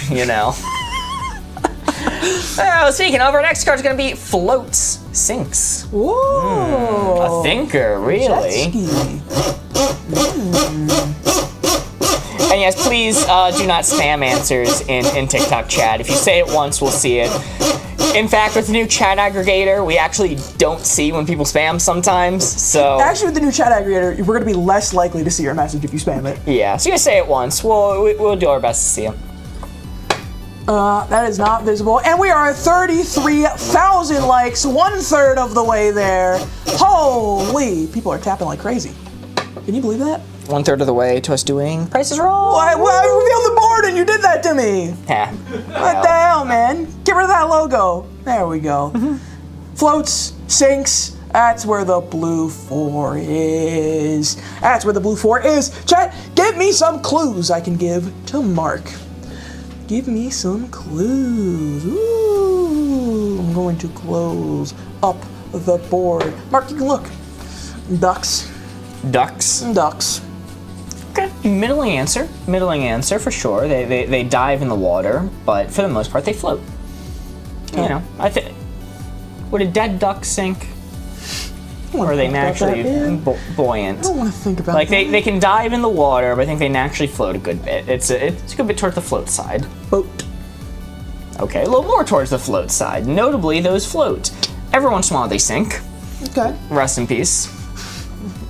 Speaking of, our next card is going to be floats, sinks. Whoa. A thinker, really. Jet ski. And yes, please do not spam answers in TikTok chat. If you say it once, we'll see it. In fact, with the new chat aggregator, we actually don't see when people spam sometimes, so... Actually, with the new chat aggregator, we're going to be less likely to see your message if you spam it. Yeah, so you say it once. We'll do our best to see it. That is not visible. And we are at 33,000 likes, 1/3 of the way there. Holy, people are tapping like crazy. Can you believe that? 1/3 of the way to us doing Price is Wrong. Well, I revealed the board and you did that to me. Yeah. What the hell, man? Get rid of that logo. There we go. Floats, sinks. That's where the blue 4 is. That's where the blue 4 is. Chat, give me some clues I can give to Mark. Give me some clues. Ooh, I'm going to close up the board. Mark, you can look. Ducks. Ducks? Ducks. Okay. Middling answer for sure. They dive in the water, but for the most part they float. Okay. I think. Would a dead duck sink? Or are they naturally buoyant? I don't want to think about like that. they can dive in the water, but I think they naturally float a good bit. It's a good bit towards the float side. Boat. Okay, a little more towards the float side. Notably, those float. Every once in a while they sink. Okay. Rest in peace.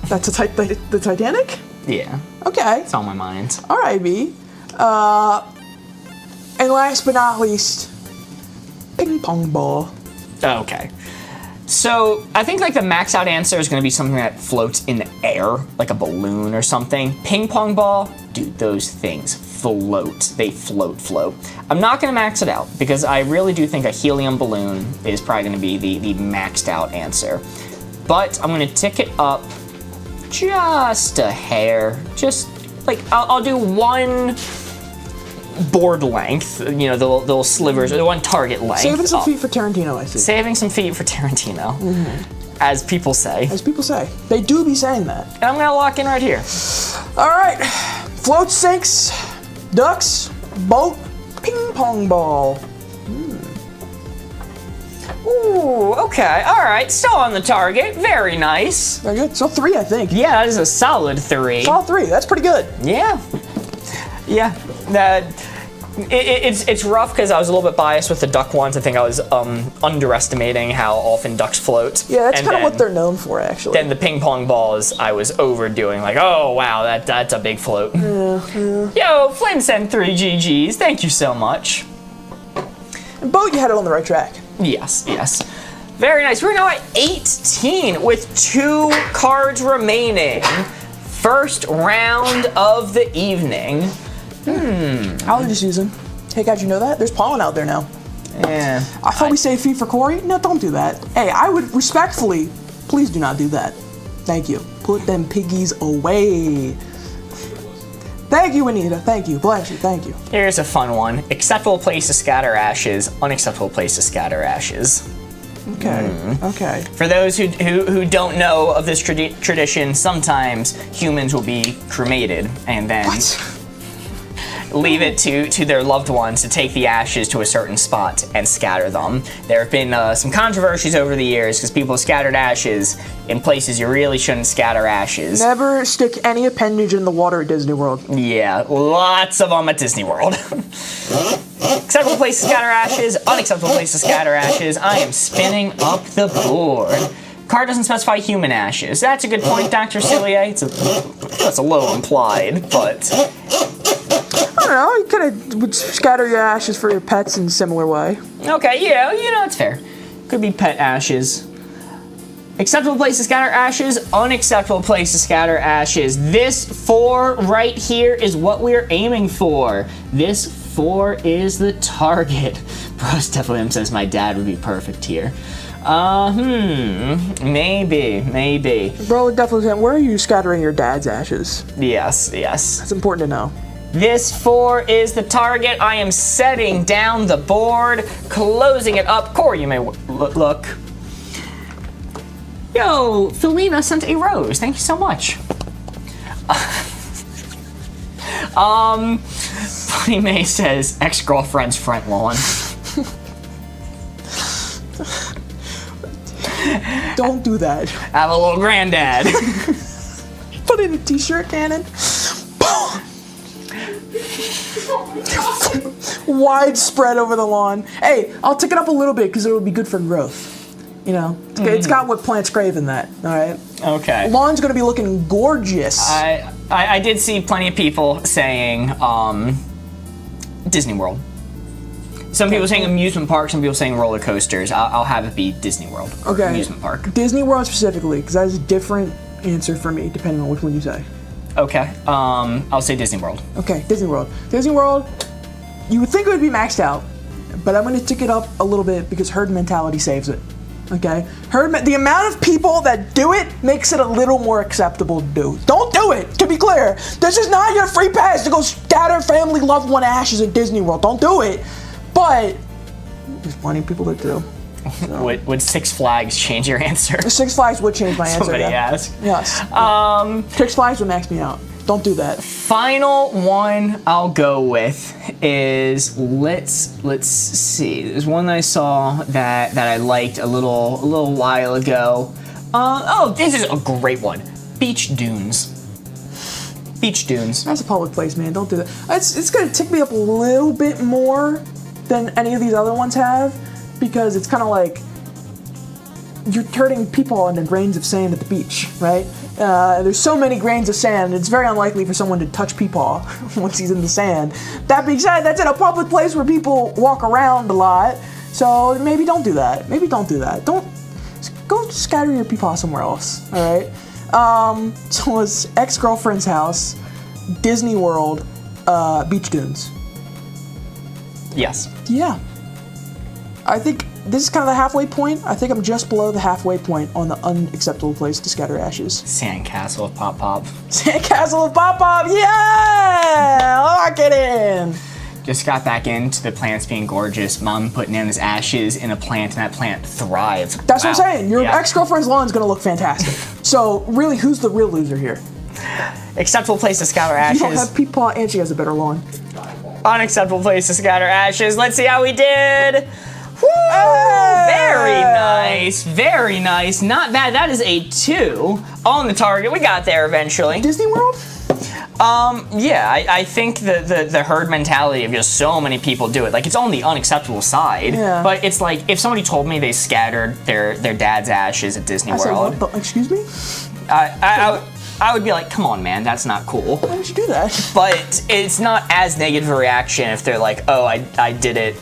That's the Titanic? Yeah. Okay. It's on my mind. All right, B. And last but not least, ping pong ball. Okay. So I think like the max out answer is going to be something that floats in the air, like a balloon or something. Ping pong ball, dude, those things float. They float. I'm not going to max it out because I really do think a helium balloon is probably going to be the maxed out answer. But I'm going to tick it up just a hair. Just like I'll do one board length, the little slivers, or the one target length. Saving some feet for Tarantino, I see. Saving some feet for Tarantino, as people say. As people say. They do be saying that. And I'm gonna lock in right here. All right. Float, sinks, ducks, boat, ping pong ball. Ooh, okay, all right, still on the target. Very nice. Very good. So 3, I think. Yeah, that is a solid 3. Solid 3. That's pretty good. Yeah. Yeah. It's rough because I was a little bit biased with the duck ones. I think I was underestimating how often ducks float. Yeah, that's kind of what they're known for, actually. Then the ping pong balls, I was overdoing. Like, oh wow, that's a big float. Yeah. Yo, Flynn sent 3 GGs. Thank you so much. And Boat, you had it on the right track. Yes, yes. Very nice. We're now at 18 with 2 cards remaining. First round of the evening. Allergy season. Hey guys, you know that? There's pollen out there now. Yeah. I thought we saved feet for Corey. No, don't do that. Hey, I would respectfully, please do not do that. Thank you. Put them piggies away. Thank you, Anita. Thank you. Bless you. Thank you. Here's a fun one. Acceptable place to scatter ashes. Unacceptable place to scatter ashes. Okay. Okay. For those who don't know of this tradition, sometimes humans will be cremated and then leave it to their loved ones to take the ashes to a certain spot and scatter them. There have been some controversies over the years because people have scattered ashes in places you really shouldn't scatter ashes. Never stick any appendage in the water at Disney World. Yeah, lots of them at Disney World. Acceptable place to scatter ashes, unacceptable place to scatter ashes. I am spinning up the board. Card doesn't specify human ashes. That's a good point, Dr. Cillier. That's a little implied, but... I don't know, you kind of would scatter your ashes for your pets in a similar way. Okay, yeah, you know, it's fair. Could be pet ashes. Acceptable place to scatter ashes, unacceptable place to scatter ashes. This 4 right here is what we're aiming for. This 4 is the target. Bros definitely says my dad would be perfect here. Maybe. Bro, definitely saying, where are you scattering your dad's ashes? Yes. It's important to know. This 4 is the target. I am setting down the board, closing it up. Corey, you may look. Yo, Felina sent a rose. Thank you so much. Funny May says, ex-girlfriend's front lawn. Don't do that. Have a little granddad. Put it in a t-shirt cannon. Widespread over the lawn. Hey, I'll tick it up a little bit because it will be good for growth. You know, it's got what plants crave in that. All right. Okay. Lawn's gonna be looking gorgeous. I did see plenty of people saying Disney World. Some people saying amusement park, some people saying roller coasters. I'll have it be Disney World or amusement park. Disney World specifically, because that is a different answer for me depending on which one you say. Okay. I'll say Disney World. Okay, Disney World. Disney World, you would think it would be maxed out, but I'm gonna tick it up a little bit because herd mentality saves it. Okay? The amount of people that do it makes it a little more acceptable to do. Don't do it, to be clear. This is not your free pass to go scatter family loved one ashes at Disney World. Don't do it. But there's plenty of people that do. So. Would Six Flags change your answer? Six Flags would change my answer. Somebody asked. Yes. Six Flags would max me out. Don't do that. Final one I'll go with is let's see. There's one that I saw that I liked a little while ago. This is a great one. Beach dunes. Beach dunes. That's a public place, man. Don't do that. It's gonna tick me up a little bit more than any of these other ones have, because it's kind of like you're turning people into grains of sand at the beach, right? There's so many grains of sand, it's very unlikely for someone to touch Peepaw once he's in the sand. That being said, that's in a public place where people walk around a lot, so maybe don't do that. Don't go scatter your Peepaw somewhere else, all right? So it's ex-girlfriend's house, Disney World, beach dunes. Yes. Yeah. I think this is kind of the halfway point. I think I'm just below the halfway point on the unacceptable place to scatter ashes. Sandcastle of Pop Pop. Sandcastle of Pop Pop, yeah! Lock it in! Just got back into the plants being gorgeous. Mom put Nana's ashes in a plant, and that plant thrived. That's what I'm saying. Your ex-girlfriend's lawn is going to look fantastic. So, really, who's the real loser here? Acceptable place to scatter ashes. You don't have Peepaw, and she has a better lawn. Unacceptable place to scatter ashes. Let's see how we did. Very nice, very nice. Not bad. That is a 2 on the target. We got there eventually. Disney World? Yeah, I think the herd mentality of just so many people do it. Like, it's on the unacceptable side. Yeah. But it's like, if somebody told me they scattered their dad's ashes at Disney World. What the, excuse me? I would be like, come on, man, that's not cool. Why would you do that? But it's not as negative a reaction if they're like, oh, I did it,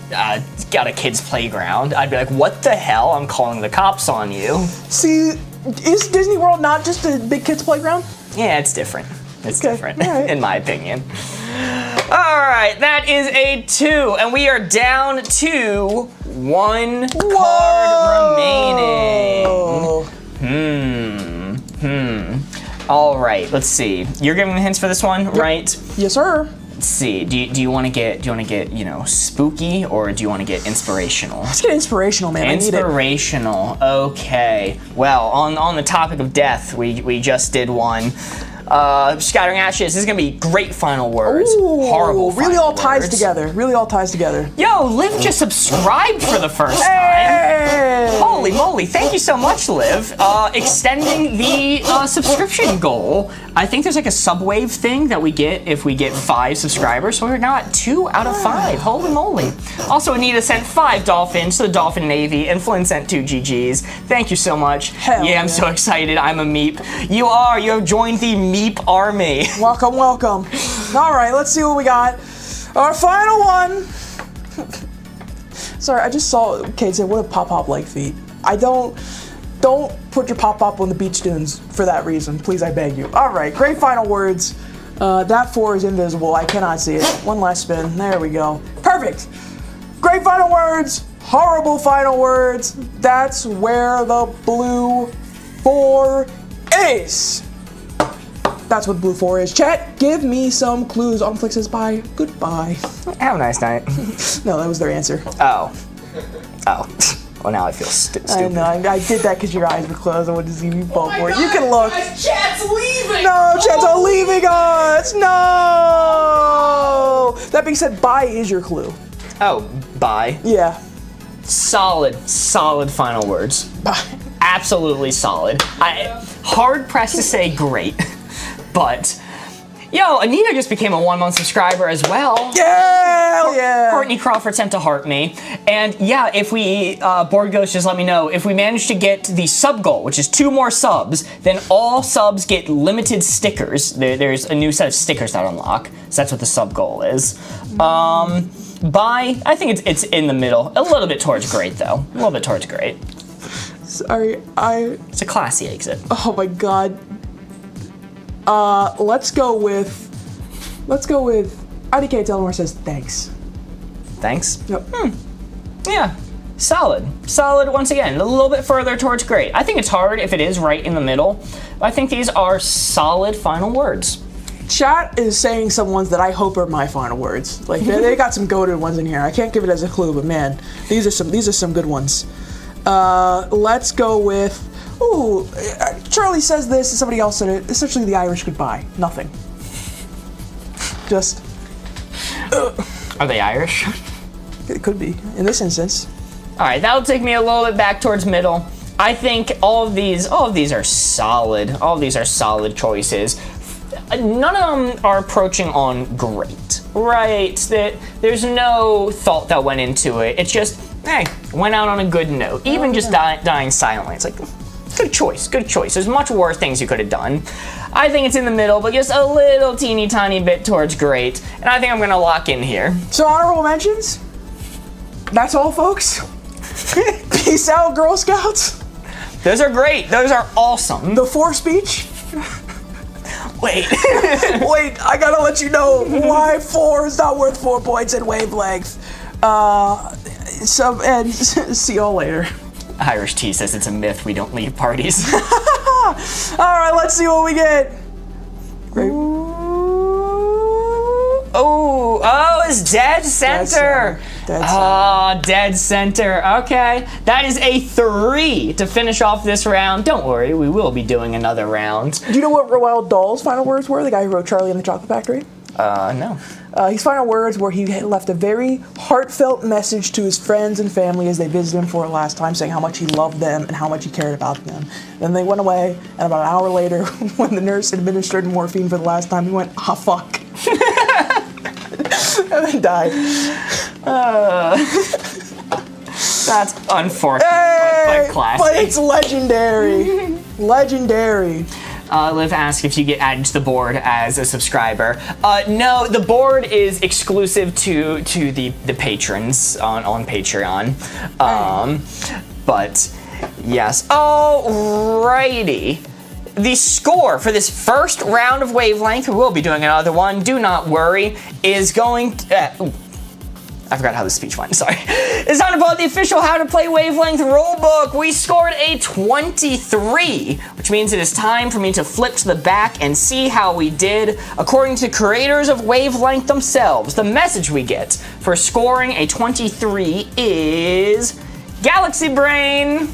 got a kid's playground. I'd be like, what the hell? I'm calling the cops on you. See, is Disney World not just a big kids playground? Yeah, it's different. It's Okay, different, alright. in my opinion. All right, that is a 2, and we are down to 1 card remaining. All right, let's see. You're giving the hints for this one, right? Yes, sir. Let's see. Do you want to get spooky, or do you want to get inspirational? Let's get inspirational, man. I need it. Inspirational. Okay. Well, on the topic of death, we just did one. Scattering ashes. This is gonna be great final words. Ooh, Horrible. Really final all ties words. together. Really all ties together. Yo, Liv just subscribed for the first time. Hey! Holy moly, thank you so much, Liv. Extending the subscription goal. I think there's like a subwave thing that we get if we get 5 subscribers, so we're now at 2 out of 5. Holy moly. Also, Anita sent 5 dolphins to the Dolphin Navy, and Flynn sent 2 GGs. Thank you so much. Hell yeah, I'm yeah. so excited. I'm a Meep. You have joined the Meep army. Welcome, welcome. All right, let's see what we got. Our final one. Sorry, I just saw Kate say, what a pop-pop like feet. Don't put your pop-pop on the beach dunes for that reason. Please, I beg you. All right, great final words. That 4 is invisible. I cannot see it. One last spin. There we go. Perfect. Great final words. Horrible final words. That's where the blue 4 is. That's what blue 4 is. Chat, give me some clues. Onflix says bye. Goodbye. Have a nice night. No, that was their answer. Oh. Well, now I feel stupid. I know. I did that because your eyes were closed. I wanted to see you fall for it. You can look. Chat's leaving! No, chat's all leaving us. No. That being said, bye is your clue. Oh, bye. Yeah. Solid final words. Bye. Absolutely solid. Hard pressed to say great, but yo, Anita just became a 1-month subscriber as well. Yeah. Courtney Crawford sent to heart me, and yeah, if we Board Ghost, just let me know if we manage to get the sub goal, which is 2 more subs. Then all subs get limited stickers. There's a new set of stickers that unlock. So that's what the sub goal is. Bye. I think it's in the middle, a little bit towards great though. A little bit towards great. Sorry, It's a classy exit. Oh my god. Let's go with IDK Delmore says thanks. Thanks. Yep. Yeah. Solid once again. A little bit further towards great. I think it's hard if it is right in the middle. I think these are solid final words. Chat is saying some ones that I hope are my final words. Like they got some goated ones in here. I can't give it as a clue, but man, these are some good ones. Let's go with. Ooh, Charlie says this, and somebody else said it. Essentially, the Irish goodbye. Nothing. Just. Are they Irish? It could be in this instance. All right, that'll take me a little bit back towards middle. I think all of these are solid. All of these are solid choices. None of them are approaching on great, right? There's no thought that went into it. It's just, hey, went out on a good note. Even just dying silently. It's like, good choice. There's much worse things you could have done. I think it's in the middle, but just a little teeny tiny bit towards great. And I think I'm gonna lock in here. So honorable mentions. That's all, folks. Peace out, Girl Scouts. Those are great. Those are awesome. The 4 speech. Wait. Wait, I gotta let you know why 4 is not worth 4 points in wavelength. And see y'all later. Irish T says it's a myth we don't leave parties. Alright, let's see what we get. Great. Oh, it's dead center. Dead center. Okay. That is a 3 to finish off this round. Don't worry, we will be doing another round. Do you know what Roald Dahl's final words were? The guy who wrote Charlie and the Chocolate Factory? No. His final words were he left a very heartfelt message to his friends and family as they visited him for the last time, saying how much he loved them and how much he cared about them. Then they went away, and about an hour later, when the nurse administered morphine for the last time, he went, "Ah, fuck." And then died. That's unfortunate, but classic. But it's legendary. Legendary. Liv asks if you get added to the board as a subscriber. No, the board is exclusive to the patrons on Patreon. But yes. Alrighty. The score for this first round of Wavelength, we will be doing another one, do not worry, is going to... I forgot how the speech went, sorry. It's time to pull out the official How to Play Wavelength rulebook. We scored a 23, which means it is time for me to flip to the back and see how we did. According to creators of Wavelength themselves, the message we get for scoring a 23 is Galaxy Brain.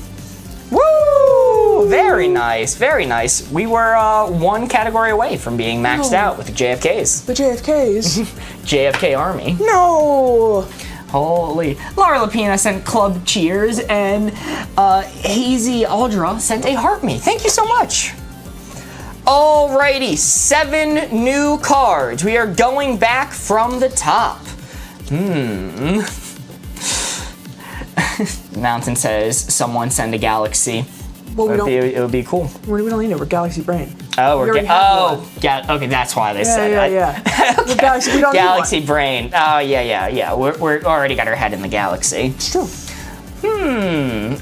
Woo! Very nice, very nice. We were one category away from being maxed out with the JFKs. The JFKs? JFK Army. No! Holy. Laura Lapina sent club cheers, and Hazy Aldra sent a heart me. Thank you so much. Alrighty, 7 new cards. We are going back from the top. Mountain says, someone send a galaxy. Well, it would be cool. We don't need it. We're Galaxy Brain. Oh, okay, that's why they said that. Yeah. Okay. Galaxy, we don't Galaxy need one. Brain. Oh, yeah. We're already got our head in the galaxy. It's true.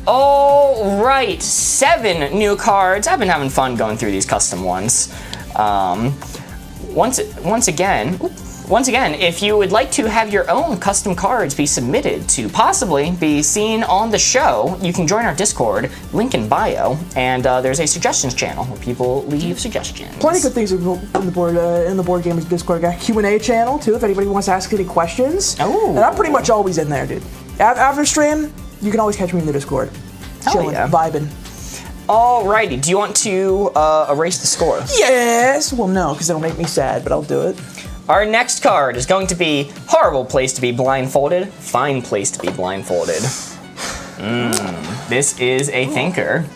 All right, 7 new cards. I've been having fun going through these custom ones. Once again, if you would like to have your own custom cards be submitted to possibly be seen on the show, you can join our Discord, link in bio, and there's a suggestions channel where people leave suggestions. Plenty of good things in the BoardGamers Discord. Got a Q&A channel too, if anybody wants to ask any questions. Oh. And I'm pretty much always in there, dude. After stream, you can always catch me in the Discord, chilling, vibing. Alrighty, do you want to erase the score? Yes. Well, no, because it'll make me sad, but I'll do it. Our next card is going to be Horrible Place to be Blindfolded, Fine Place to be Blindfolded. This is a thinker.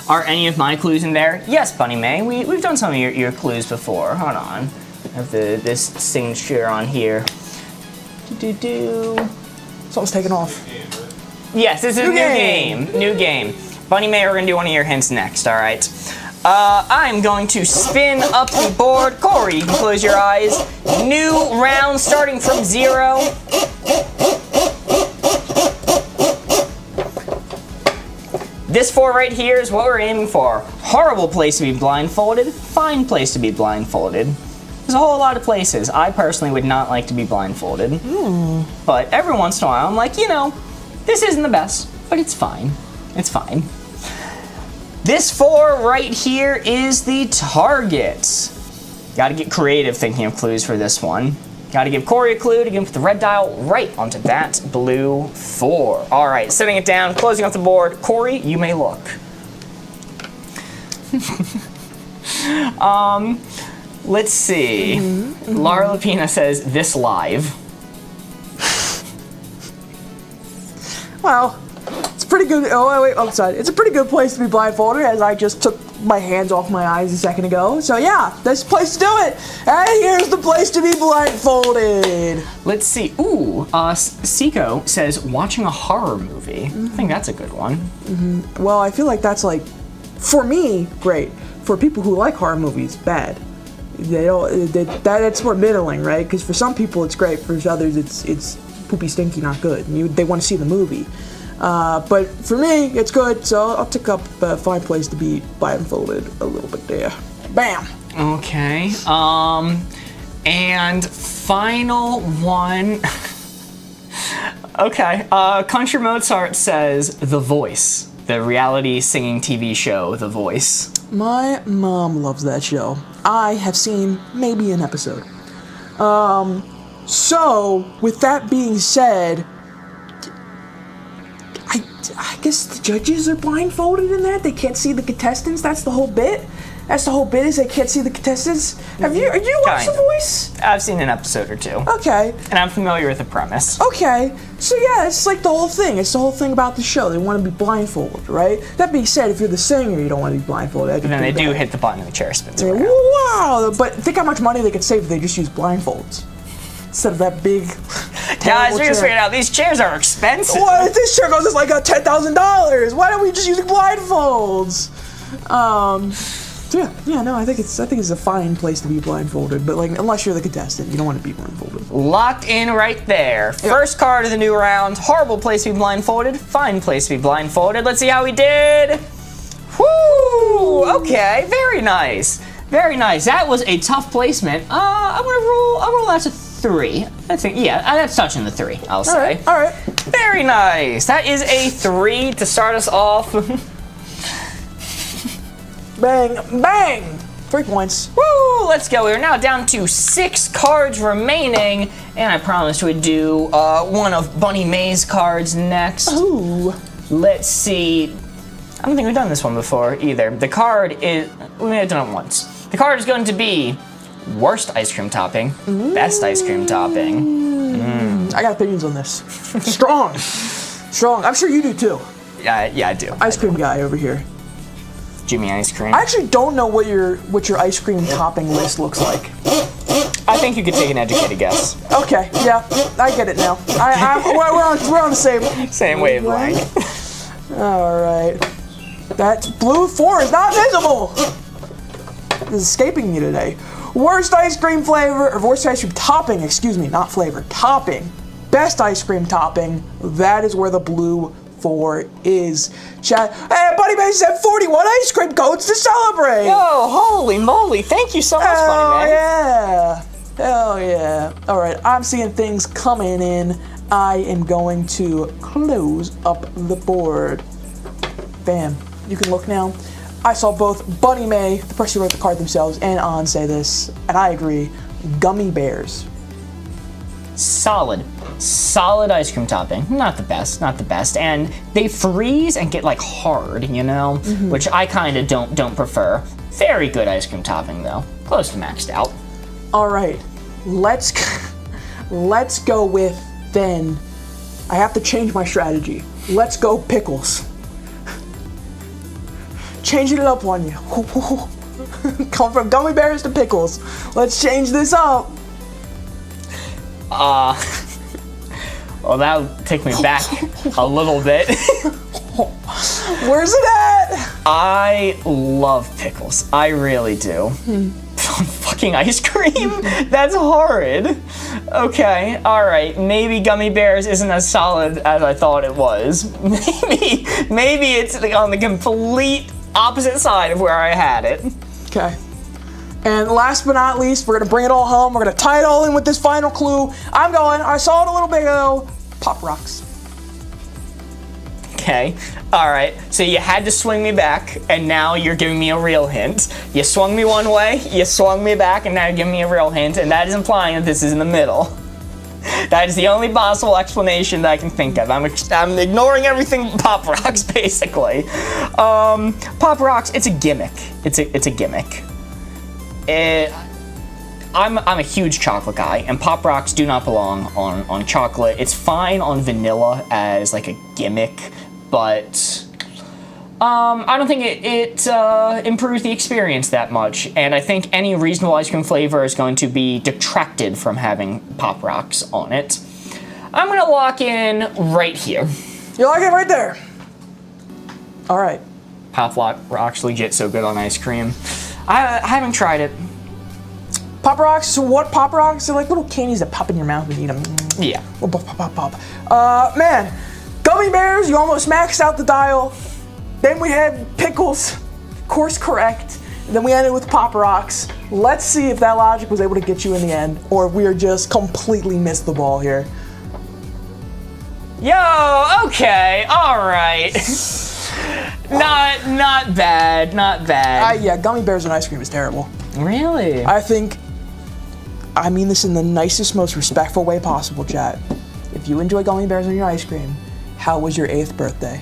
Are any of my clues in there? Yes, Bunny May. We've done some of your clues before. Hold on. I have this signature on here. Something's taking off. Yes, this is a new game. Bunny May, we're going to do one of your hints next, all right? I'm going to spin up the board. Corey, you can close your eyes. New round starting from 0. This 4 right here is what we're aiming for. Horrible place to be blindfolded, fine place to be blindfolded. There's a whole lot of places. I personally would not like to be blindfolded. But every once in a while, I'm like, this isn't the best, but it's fine. It's fine. This 4 right here is the target. Gotta get creative thinking of clues for this one. Gotta give Corey a clue to give him the red dial right onto that blue 4. All right, setting it down, closing off the board. Corey, you may look. Let's see. Lara Lapina says, this live. Well, it's pretty good. Oh, wait, outside. It's a pretty good place to be blindfolded, as I just took my hands off my eyes a second ago. So yeah, this place to do it. And here's the place to be blindfolded. Let's see. Ooh, Siko says watching a horror movie. I think that's a good one. Well, I feel like that's like, for me, great. For people who like horror movies, bad. They don't. That's more middling, right? Because for some people it's great. For others, it's poopy, stinky, not good. They want to see the movie. But for me, it's good, so I'll take up a fine place to be blindfolded a little bit there. Bam! Okay, and final one. Okay, Country Mozart says The Voice, the reality singing TV show, The Voice. My mom loves that show. I have seen maybe an episode. So, with that being said, I guess the judges are blindfolded in that. They can't see the contestants. That's the whole bit. That's the whole bit, is they can't see the contestants? Are you watched The Kinda. Voice? I've seen an episode or two. Okay. And I'm familiar with the premise. Okay. So yeah, it's like the whole thing. It's the whole thing about the show. They want to be blindfolded, right? That being said, if you're the singer, you don't want to be blindfolded. And then they do hit the button and the chair spins around. Wow! But think how much money they could save if they just use blindfolds. Instead of that big... Guys, we just chair. figured out these chairs are expensive. What? This chair goes like $10,000. Why don't we just use blindfolds? No, I think it's a fine place to be blindfolded, but like unless you're the contestant, you don't want to be blindfolded. Locked in right there. First card of the new round. Horrible place to be blindfolded. Fine place to be blindfolded. Let's see how we did. Woo! Okay, very nice. Very nice. That was a tough placement. I'll roll that to 3. I think, yeah, that's touching the 3, I'll say. All right. Very nice. That is a 3 to start us off. Bang, bang! 3 points. Woo! Let's go. We're now down to 6 cards remaining, and I promised we'd do one of Bunny May's cards next. Ooh. Let's see. I don't think we've done this one before either. The card is, we may have done it once. The card is going to be worst ice cream topping, best ice cream topping. I got opinions on this. Strong. I'm sure you do too. Yeah, I do. Ice cream guy over here. Jimmy Ice Cream. I actually don't know what your ice cream topping list looks like. I think you could take an educated guess. Okay, yeah, I get it now. We're on the Same wavelength. All right. That blue 4 is not visible. This is escaping me today. Worst ice cream flavor, or worst ice cream topping, excuse me, not flavor, topping. Best ice cream topping, that is where the blue 4 is. Chat. Hey, Bunny May said 41 ice cream cones to celebrate. Yo, holy moly. Thank you so much, Bunny May. Yeah. Hell yeah. All right, I'm seeing things coming in. I am going to close up the board. Bam. You can look now. I saw both Bunny May, the person who wrote the card themselves, and An say this, and I agree. Gummy bears. Solid ice cream topping. Not the best. And they freeze and get like hard, you know, which I kind of don't prefer. Very good ice cream topping though. Close to maxed out. All right, let's go with then. I have to change my strategy. Let's go pickles. Changing it up on you. Come from gummy bears to pickles. Let's change this up. Well, that'll take me back a little bit. Where's it at? I love pickles. I really do. Fucking ice cream? That's horrid. Okay, alright. Maybe gummy bears isn't as solid as I thought it was. Maybe it's like on the complete opposite side of where I had it. Okay. And last but not least, we're gonna bring it all home. We're gonna tie it all in with this final clue. I saw it a little bit ago. Pop rocks. Okay, alright. So you had to swing me back, and now you're giving me a real hint. You swung me one way, you swung me back, and now you're giving me a real hint, and that is implying that this is in the middle. That is the only possible explanation that I can think of. I'm ignoring everything Pop Rocks, basically. Pop Rocks, it's a gimmick. It's a gimmick. I'm a huge chocolate guy, and Pop Rocks do not belong on chocolate. It's fine on vanilla as like a gimmick, but I don't think it improves the experience that much, and I think any reasonable ice cream flavor is going to be detracted from having Pop Rocks on it. I'm gonna lock in right here. You like it right there? All right. Pop Rocks legit so good on ice cream. I haven't tried it. Pop Rocks, so what Pop Rocks? They're like little candies that pop in your mouth when you eat them. Yeah. Pop, pop, pop, pop. Man, gummy bears, you almost maxed out the dial. Then we had pickles, course correct. And then we ended with Pop Rocks. Let's see if that logic was able to get you in the end, or if we are just completely missed the ball here. Yo, okay, all right. Not bad, not bad. Yeah, gummy bears and ice cream is terrible. Really? I mean this in the nicest, most respectful way possible, chat. If you enjoy gummy bears on your ice cream, how was your 8th birthday?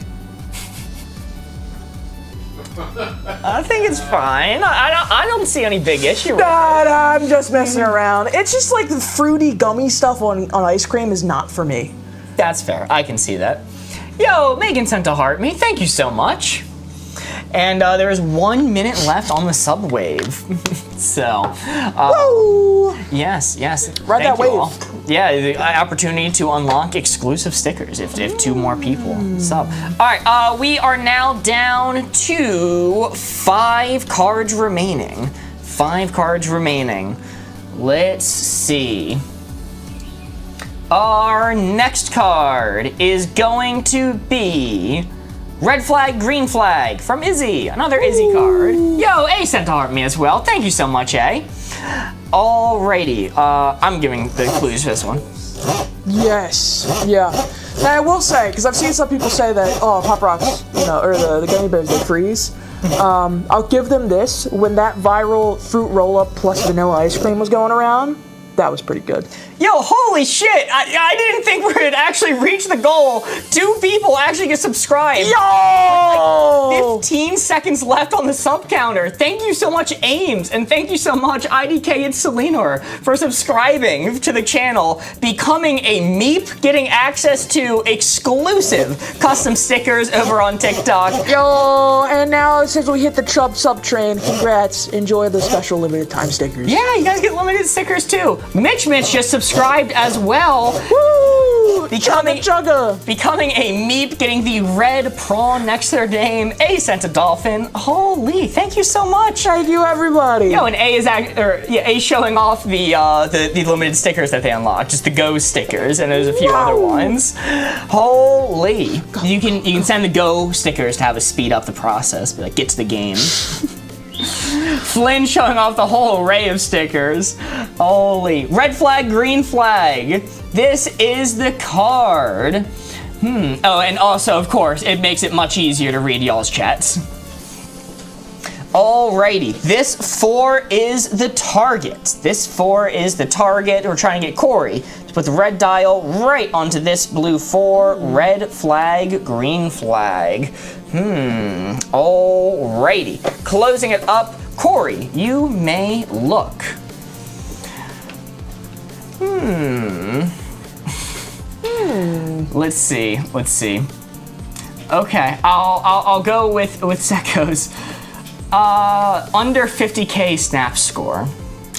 I think it's fine. I don't see any big issue with it. Nah, I'm just messing around. It's just like the fruity, gummy stuff on ice cream is not for me. That's fair. I can see that. Yo, Megan sent a heart me. Thank you so much. And there is 1 minute left on the subwave. So, Woo! yes. Ride that Thank you wave. all. Yeah, the opportunity to unlock exclusive stickers if 2 more people sub. All right, we are now down to 5 cards remaining. 5 cards remaining. Let's see. Our next card is going to be red flag, green flag from Izzy. Another Izzy card. Yo, A sent to heart me as well. Thank you so much, A. Alrighty, I'm giving the clues for this one. Yes. Yeah. Now I will say, because I've seen some people say that, oh, Pop Rocks, or the gummy bears, they freeze. I'll give them this. When that viral fruit roll-up plus vanilla ice cream was going around, that was pretty good. Yo, holy shit! I didn't think we would actually reach the goal. 2 people actually get subscribed. Yo! 15 seconds left on the sub counter. Thank you so much, Ames, and thank you so much, IDK and Selenor, for subscribing to the channel, becoming a meep, getting access to exclusive custom stickers over on TikTok. Yo, and now since we hit the Chubb sub train, congrats. Enjoy the special limited time stickers. Yeah, you guys get limited stickers too. Mitch just subscribed as well. Woo! Becoming Chugga. Becoming a meep, getting the red prawn next to their name. A sent a dolphin. Holy, thank you so much. Thank you, everybody. Yo, and A is A showing off the limited stickers that they unlocked, just the Go stickers, and there's a few other ones. Holy, you can send the Go stickers to have us speed up the process, but like get to the game. Flynn showing off the whole array of stickers. Holy. Red flag, green flag. This is the card. Oh, and also, of course, it makes it much easier to read y'all's chats. Alrighty, this 4 is the target. This 4 is the target. We're trying to get Corey to put the red dial right onto this blue 4. Red flag, green flag. Alrighty. Closing it up, Corey, you may look. Let's see. Okay, I'll go with Sekko's. Under 50k snap score.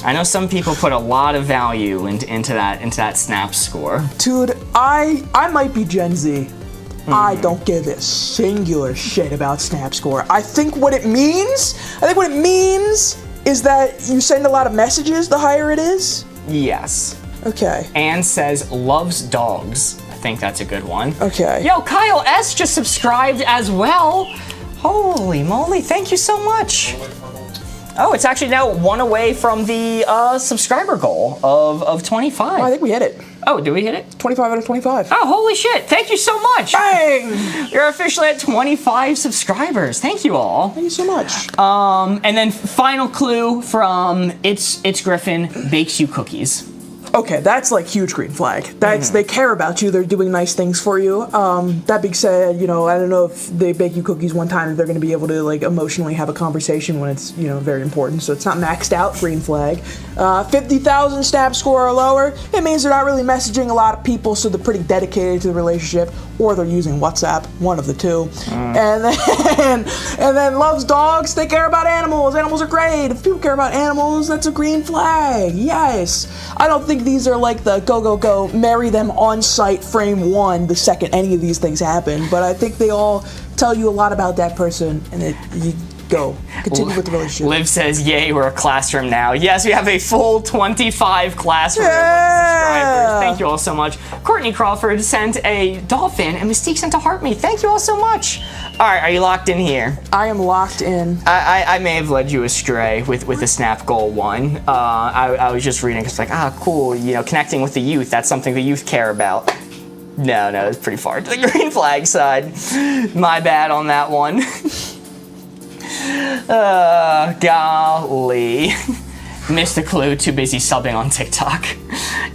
I know some people put a lot of value into that snap score. Dude, I might be Gen Z. I don't give a singular shit about snap score. I think what it means is that you send a lot of messages the higher it is. Yes. Okay. Anne says loves dogs. I think that's a good one. Okay. Yo, Kyle S just subscribed as well. Holy moly, thank you so much. Oh, it's actually now 1 away from the subscriber goal of 25. Oh, I think we hit it. Oh, did we hit it? 25 out of 25. Oh, holy shit. Thank you so much. Bang! You're officially at 25 subscribers. Thank you all. Thank you so much. And then final clue from It's Griffin, bakes you cookies. Okay, that's like huge green flag. That's they care about you. They're doing nice things for you. That being said, I don't know if they bake you cookies one time if they're going to be able to like emotionally have a conversation when it's very important. So it's not maxed out. Green flag. 50,000 snap score or lower. It means they're not really messaging a lot of people, so they're pretty dedicated to the relationship, or they're using WhatsApp. One of the two. And then loves dogs. They care about animals. Animals are great. If people care about animals, that's a green flag. Yes. I don't think these are like the go, marry them on site frame 1 the second any of these things happen, but I think they all tell you a lot about that person, and you continue with the relationship. Liv says, yay, we're a classroom now. Yes, we have a full 25 classroom Yeah! subscribers. Thank you all so much. Courtney Crawford sent a dolphin, and Mystique sent a heart me. Thank you all so much. All right, are you locked in here? I am locked in. I may have led you astray with the snap goal 1. I was just reading, it's like, cool, connecting with the youth, that's something the youth care about. No, it's pretty far to the green flag side. My bad on that one. Golly. Missed the clue, too busy subbing on TikTok.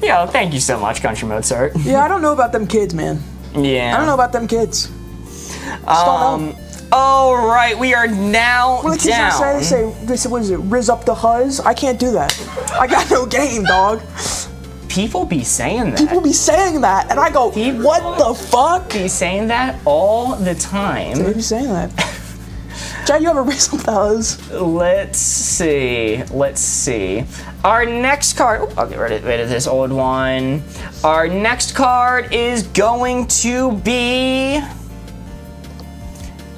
Yo, thank you so much, Country Mozart. Yeah, I don't know about them kids, man. Yeah. I don't know about them kids. All right, we are now What do the down. kids they say, what is it, Riz up the huzz? I can't do that. I got no game, dog. People be saying that. People be saying that, and I go, what the fuck? Be saying that all the time. They be saying that. Chad, you ever Riz up the huzz? Let's see. Our next card. I'll get rid of this old one. Our next card is going to be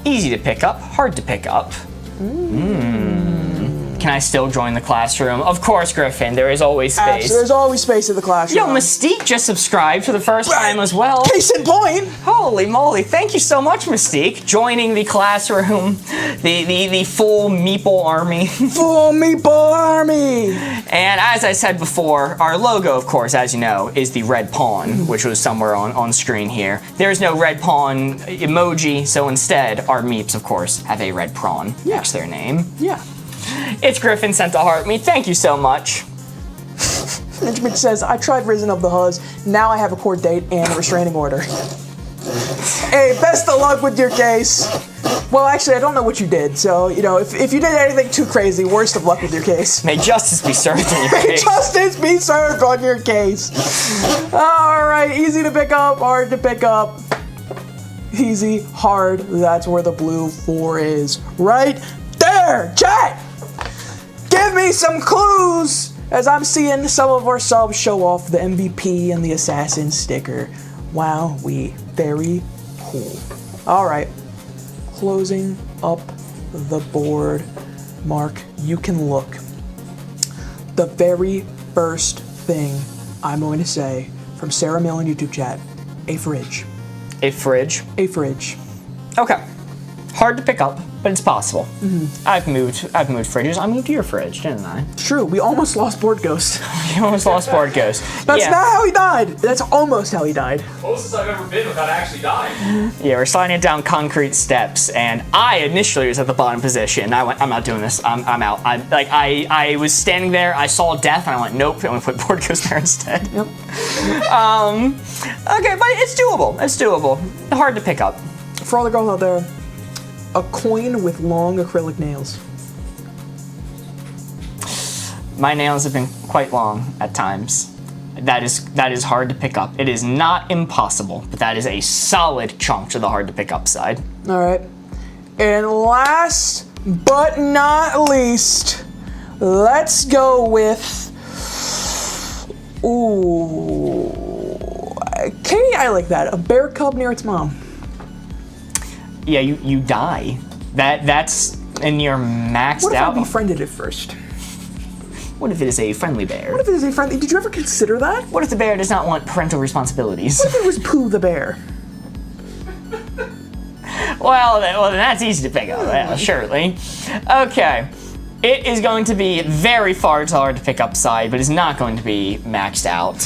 easy to pick up, hard to pick up. Can I still join the classroom? Of course, Griffin. There is always space. There's always space in the classroom. Yo, Mystique just subscribed for the first time as well. Case in point. Holy moly! Thank you so much, Mystique, joining the classroom, the full Meeple army. Full Meeple army. And as I said before, our logo, of course, as you know, is the red pawn, which was somewhere on screen here. There's no red pawn emoji, so instead, our Meeps, of course, have a red prawn next to their name. Yeah. It's Griffin sent to heart me. Thank you so much. Benjamin says, I tried Risen of the Huzz. Now I have a court date and a restraining order. Hey, best of luck with your case. Well, actually, I don't know what you did. So, you know, if you did anything too crazy, worst of luck with your case. May justice be served on your May case. justice be served on your case. All right, easy to pick up, hard to pick up. Easy, hard, that's where the blue 4 is. Right there, chat! Give me some clues as I'm seeing some of our subs show off the MVP and the Assassin sticker. Wow, very cool. All right, closing up the board. Mark, you can look. The very first thing I'm going to say from Sarah Mill in YouTube chat, a fridge. A fridge. A fridge. Okay. Hard to pick up, but it's possible. I've moved fridges. I moved your fridge, didn't I? True, we almost lost Board Ghost. You almost lost Board Ghost. That's not how he died. That's almost how he died. Closest I've ever been without actually dying. Yeah, we're sliding down concrete steps, and I initially was at the bottom position. I went, I'm not doing this. I'm out. I was standing there. I saw death, and I went, nope. I'm gonna put Board Ghost there instead. Yep. Okay, but it's doable. It's doable. Hard to pick up. For all the girls out there, a coin with long acrylic nails. My nails have been quite long at times. That is hard to pick up. It is not impossible, but that is a solid chunk to the hard to pick up side. All right. And last but not least, let's go with. Ooh. Katie, I like that. A bear cub near its mom. Yeah, you die. That's and you're maxed What if out. I befriended it first? What if it is a friendly bear? What if it is a friendly? Did you ever consider that? What if the bear does not want parental responsibilities? What if it was Pooh the bear? Well, then that's easy to pick up, yeah, surely. Okay. It is going to be very far to hard to pick up side, but it's not going to be maxed out.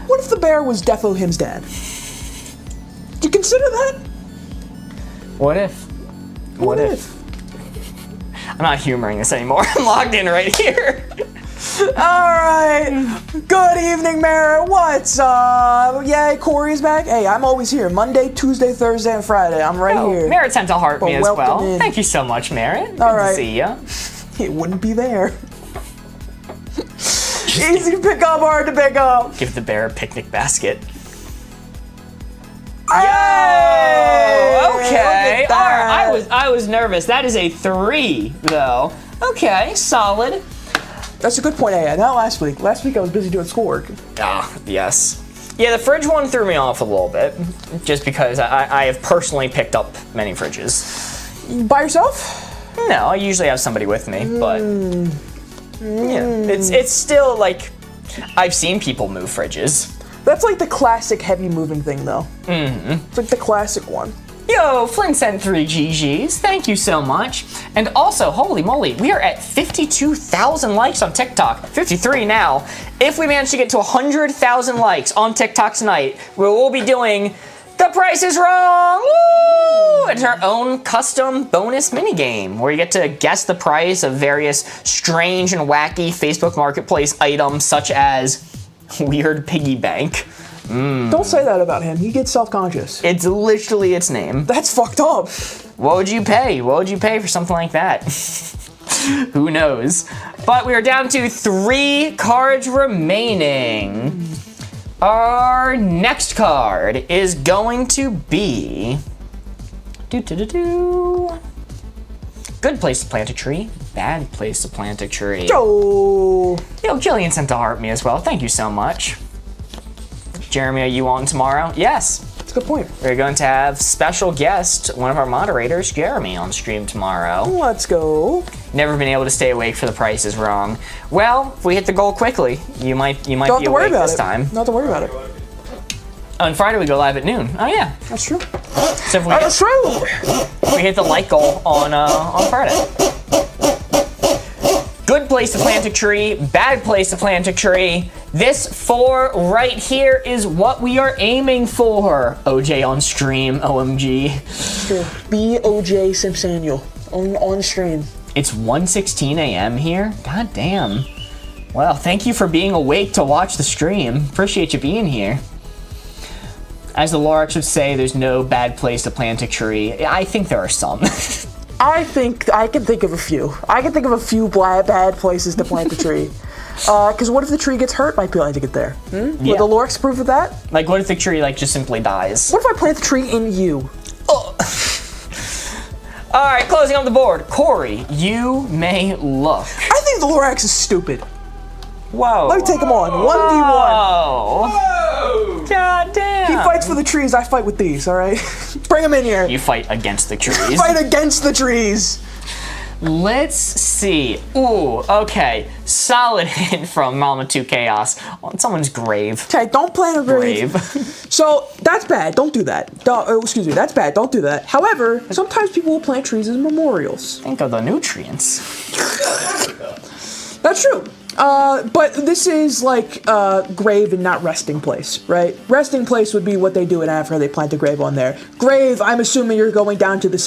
What if the bear was Defo Him's dad? Did you consider that? What if? What if? I'm not humoring this anymore. I'm logged in right here. All right. Good evening, Merritt. What's up? Yay, Corey's back. Hey, I'm always here. Monday, Tuesday, Thursday, and Friday. I'm right here. Merritt sent to heart me as welcome well. in. Thank you so much, Merritt. All Good right. to see ya. It wouldn't be there. Easy to pick up, hard to pick up. Give the bear a picnic basket. Hey! Okay. Look at All right. that. I was nervous. That is a 3, though. Okay, solid. That's a good point, Aya. Not last week. Last week I was busy doing schoolwork. Ah, yes. Yeah, the fridge one threw me off a little bit, just because I have personally picked up many fridges. By yourself? No, I usually have somebody with me, but yeah, it's still like I've seen people move fridges. That's like the classic heavy moving thing, though. Mm-hmm. It's like the classic one. Yo, Flynn sent 3 GGs. Thank you so much. And also, holy moly, we are at 52,000 likes on TikTok. 53 now. If we manage to get to 100,000 likes on TikTok tonight, we will be doing The Price is Wrong! Woo! It's our own custom bonus minigame where you get to guess the price of various strange and wacky Facebook Marketplace items such as weird piggy bank. Don't say that about him. He gets self-conscious. It's literally its name. That's fucked up. What would you pay? What would you pay for something like that? Who knows? But we are down to 3 cards remaining. Our next card is going to be... Good place to plant a tree. Bad place to plant a tree. Yo. Jillian sent to heart me as well. Thank you so much. Jeremy, are you on tomorrow? Yes. That's a good point. We're going to have special guest, one of our moderators, Jeremy, on stream tomorrow. Let's go. Never been able to stay awake for The Price is Wrong. Well, if we hit the goal quickly, you might be awake this time. Don't have to worry about it. On Friday we go live at noon. Oh yeah, That's true. so That's true. if we hit the like goal on Friday. Good place to plant a tree, bad place to plant a tree. This 4 right here is what we are aiming for. OJ on stream, OMG. True. BOJ Simpsonial on stream. It's 1:16 a.m. here. God damn. Well, thank you for being awake to watch the stream. Appreciate you being here. As the Lorax would say, there's no bad place to plant a tree. I think there are some. I think I can think of a few. I can think of a few bad places to plant a tree. Because what if the tree gets hurt by planting it there? Yeah. Would the Lorax approve of that? Like, what if the tree, like, just simply dies? What if I plant the tree in you? Oh. All right, closing on the board. Corey, you may look. I think the Lorax is stupid. Whoa. Let me take him on. 1v1. Whoa. Whoa! God damn. He fights for the trees, I fight with these, alright? Bring him in here. You fight against the trees. Fight against the trees. Let's see. Ooh, okay. Solid hit from Mama 2 Chaos on someone's grave. Okay, don't plant a grave. So, that's bad. Don't do that. Excuse me, that's bad. Don't do that. However, sometimes people will plant trees as memorials. Think of the nutrients. That's true. But this is like grave and not resting place, right? Resting place would be what they do in Africa. They plant a grave on there. Grave, I'm assuming you're going down to the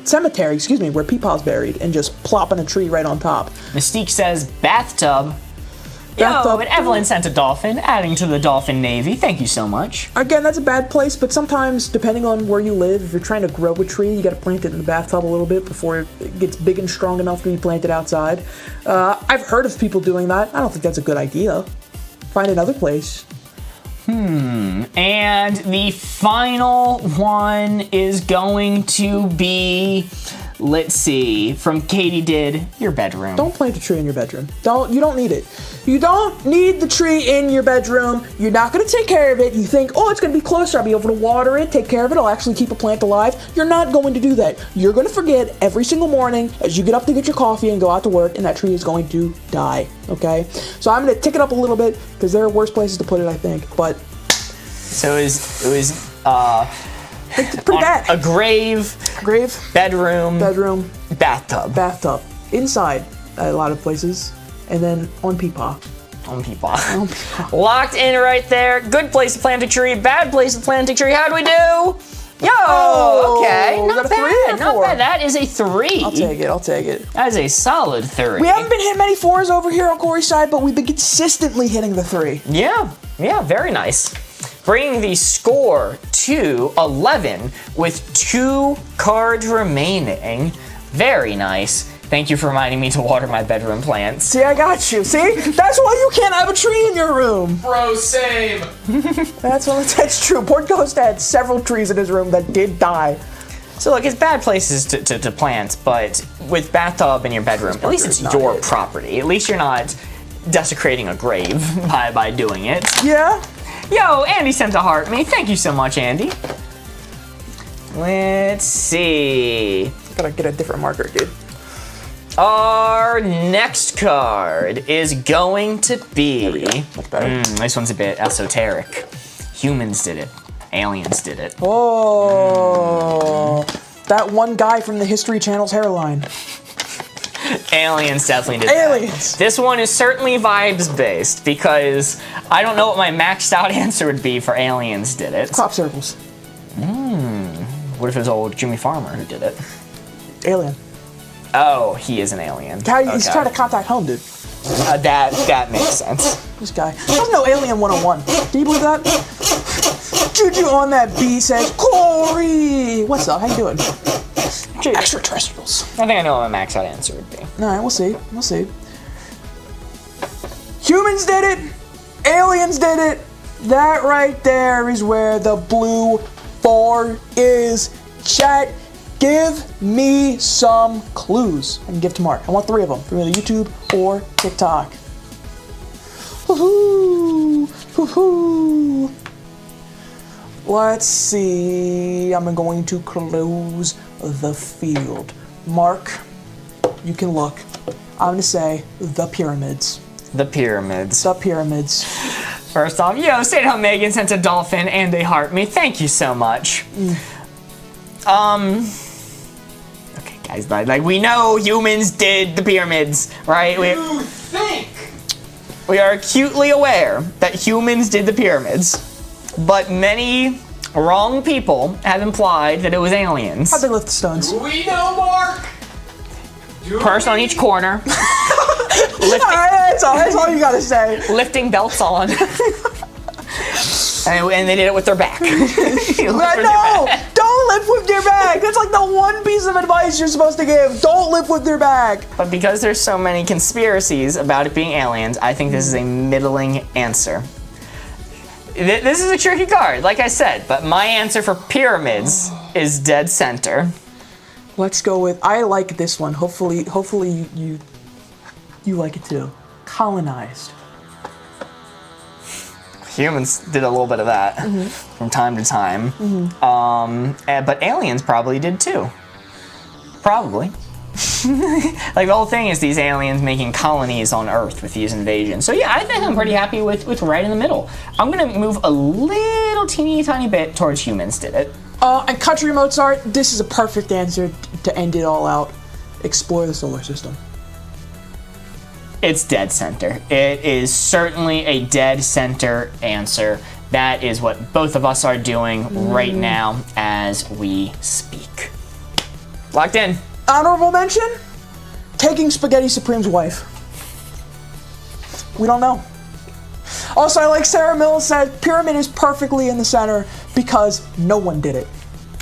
cemetery, excuse me, where Peepaw's buried, and just plopping a tree right on top. Mystique says bathtub. Yo, and Evelyn sent a dolphin, adding to the dolphin navy. Thank you so much. Again, that's a bad place, but sometimes, depending on where you live, if you're trying to grow a tree, you gotta plant it in the bathtub a little bit before it gets big and strong enough to be planted outside. I've heard of people doing that. I don't think that's a good idea. Find another place. And the final one is going to be, let's see, from Katie Did, your bedroom. Don't plant a tree in your bedroom. You don't need it. You don't need the tree in your bedroom. You're not gonna take care of it. You think, oh, it's gonna be closer. I'll be able to water it, take care of it. I'll actually keep a plant alive. You're not going to do that. You're gonna forget every single morning as you get up to get your coffee and go out to work, and that tree is going to die, okay? So I'm gonna tick it up a little bit because there are worse places to put it, I think, but. So it was pretty bad. A grave, bedroom, bathtub. Inside a lot of places, and then on Peepaw. On Peepaw. Locked in right there. Good place to plant a tree, bad place to plant a tree. How'd we do? Yo, okay, not bad, not bad. That is a 3. I'll take it. That is a solid 3. We haven't been hitting many 4s over here on Corey's side, but we've been consistently hitting the 3. Yeah, very nice. Bringing the score to 11 with 2 cards remaining. Very nice. Thank you for reminding me to water my bedroom plants. See, I got you. See? That's why you can't have a tree in your room. Bro, same. That's true. Port Ghost had several trees in his room that did die. So look, it's bad places to plant, but with bathtub in your bedroom, at least it's your property. At least you're not desecrating a grave by doing it. Yeah. Yo, Andy sent a heart me. Thank you so much, Andy. Let's see. Gotta get a different marker, dude. Our next card is going to be... Much better. This one's a bit esoteric. Humans did it. Aliens did it. Oh. That one guy from the History Channel's hairline. Aliens definitely did Aliens. that. This one is certainly vibes based because I don't know what my maxed out answer would be for aliens did it. Crop circles. What if it was old Jimmy Farmer who did it? Alien. Oh, he is an alien. He's trying to contact home, dude. That makes sense. This guy. There's no Alien 101. Can you believe that? Juju on that beat says, Corey! What's up? How you doing? Extraterrestrials. I think I know what my max out answer would be. Alright, we'll see. We'll see. Humans did it! Aliens did it! That right there is where the blue 4 is. Chat, give me some clues. I can give to Mark. I want 3 of them. From either YouTube or TikTok. Woohoo! Woohoo! Let's see. I'm going to close the field. Mark, you can look. I'm gonna say the pyramids. The pyramids. The pyramids. First off, yo, stayed home Megan sent a dolphin and they heart me. Thank you so much. Okay, guys, like we know humans did the pyramids, right? You think? We are acutely aware that humans did the pyramids, but many wrong people have implied that it was aliens. How'd they lift the stones? Do we know, Mark? Person on each corner. That's all you gotta say. Lifting belts on. and they did it with their back. No, don't lift with your back. That's like the one piece of advice you're supposed to give. Don't lift with your back. But because there's so many conspiracies about it being aliens, I think this is a middling answer. This is a tricky card, like I said, but my answer for pyramids is dead center. Let's go with, I like this one. Hopefully you like it too. Colonized. Humans did a little bit of that from time to time. But aliens probably did too. Probably. Like the whole thing is these aliens making colonies on Earth with these invasions. So yeah, I think I'm pretty happy with right in the middle. I'm gonna move a little teeny tiny bit towards humans did it. And Country Mozart, this is a perfect answer to end it all out. Explore the solar system. It's dead center. It is certainly a dead center answer. That is what both of us are doing right now as we speak. Locked in. Honorable mention? Taking Spaghetti Supreme's wife. We don't know. Also, I like Sarah Mills said, pyramid is perfectly in the center because no one did it.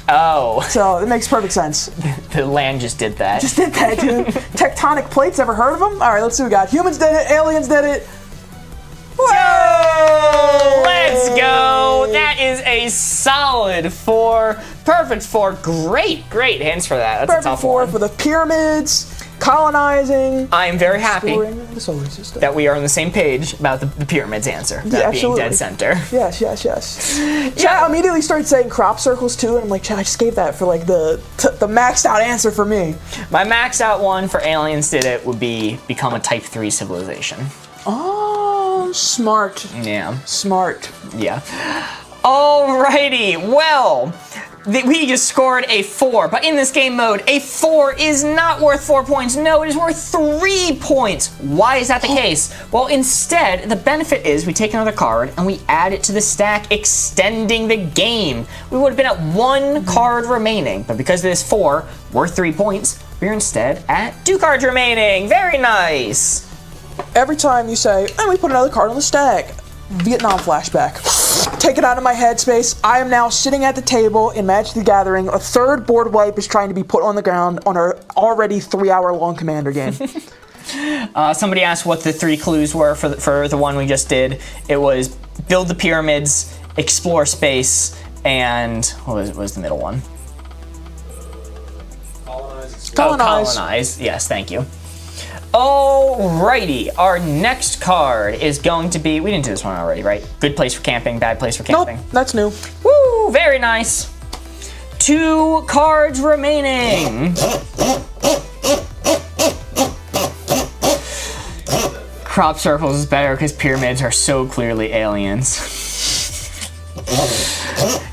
Oh. So it makes perfect sense. The land just did that. Just did that, dude. Tectonic plates, ever heard of them? All right, let's see what we got. Humans did it, aliens did it. Whoa! Let's go. That is a solid 4. Perfect 4. Great hands for that. That's Perfect a tough 4 one. for the pyramids, colonizing. I am very happy Exploring the solar system. that we are on the same page about the pyramids answer. That being absolutely. dead center. Yes. Chat immediately started saying crop circles too, and I'm like, chat, I just gave that for like the maxed out answer for me. My maxed out one for aliens did it would be become a type 3 civilization. Oh, smart. Yeah. Smart. Yeah. Alrighty, well, we just scored a 4, but in this game mode, a 4 is not worth 4 points. No, it is worth 3 points. Why is that the case? Well, instead, the benefit is we take another card and we add it to the stack, extending the game. We would have been at 1 card remaining, but because of this 4, worth 3 points, we're instead at 2 cards remaining. Very nice. Every time you say, and we put another card on the stack, Vietnam flashback. Take it out of my headspace. I am now sitting at the table in Magic the Gathering. A third board wipe is trying to be put on the ground on our already 3-hour-long Commander game. Somebody asked what the 3 clues were for the one we just did. It was build the pyramids, explore space, and what was the middle one? Colonize. Colonize. Yes, thank you. Alrighty, our next card is going to be, we didn't do this one already, right? Good place for camping, bad place for camping. Nope, that's new. Woo, very nice. 2 cards remaining. Crop circles is better because pyramids are so clearly aliens.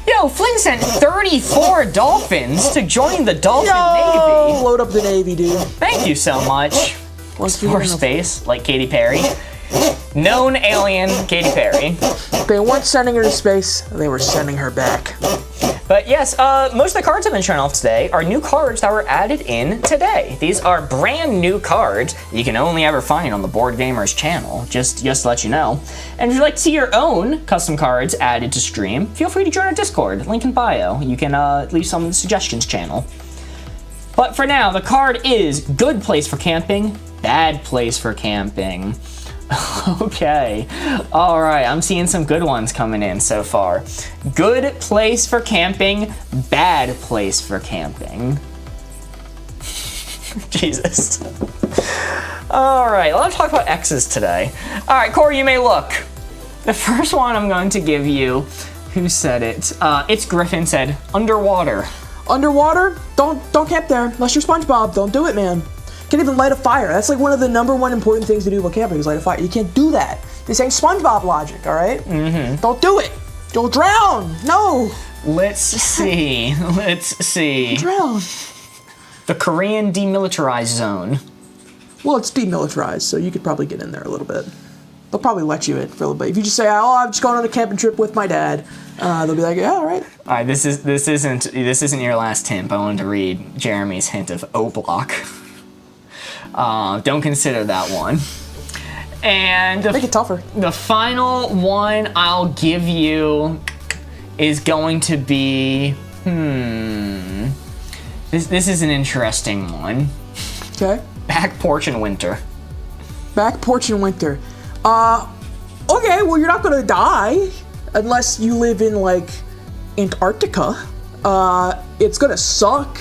Yo, Flynn sent 34 dolphins to join the Dolphin Navy. Load up the Navy, dude. Thank you so much. Explore space, like Katy Perry. Known alien, Katy Perry. They weren't sending her to space, they were sending her back. But yes, most of the cards have been shown off today are new cards that were added in today. These are brand new cards you can only ever find on the Boardgamers channel, just to let you know. And if you'd like to see your own custom cards added to stream, feel free to join our Discord, link in bio. You can leave some in the suggestions channel. But for now, the card is good place for camping, bad place for camping. Okay, all right, I'm seeing some good ones coming in so far. Good place for camping, bad place for camping. Jesus. All right, let's talk about X's today. All right, Corey, you may look. The first one I'm going to give you, who said it? It's Griffin said, underwater. Underwater? Don't camp there. Unless you're SpongeBob, don't do it, man. Can't even light a fire. That's like one of the #1 important things to do while camping is light a fire. You can't do that. This ain't SpongeBob logic, all right? Mm-hmm. Don't do it. You'll drown. No. Let's see. Drown. The Korean demilitarized zone. Well, it's demilitarized, so you could probably get in there a little bit. They'll probably let you in for a little bit. If you just say, "Oh, I'm just going on a camping trip with my dad," they'll be like, "Yeah, all right." All right, this isn't your last hint. I wanted to read Jeremy's hint of O block. Don't consider that one. And make it tougher. The final one I'll give you is going to be This is an interesting one. Okay. Back porch in winter. Back porch in winter. Okay, well, you're not gonna die unless you live in, like, Antarctica. It's gonna suck.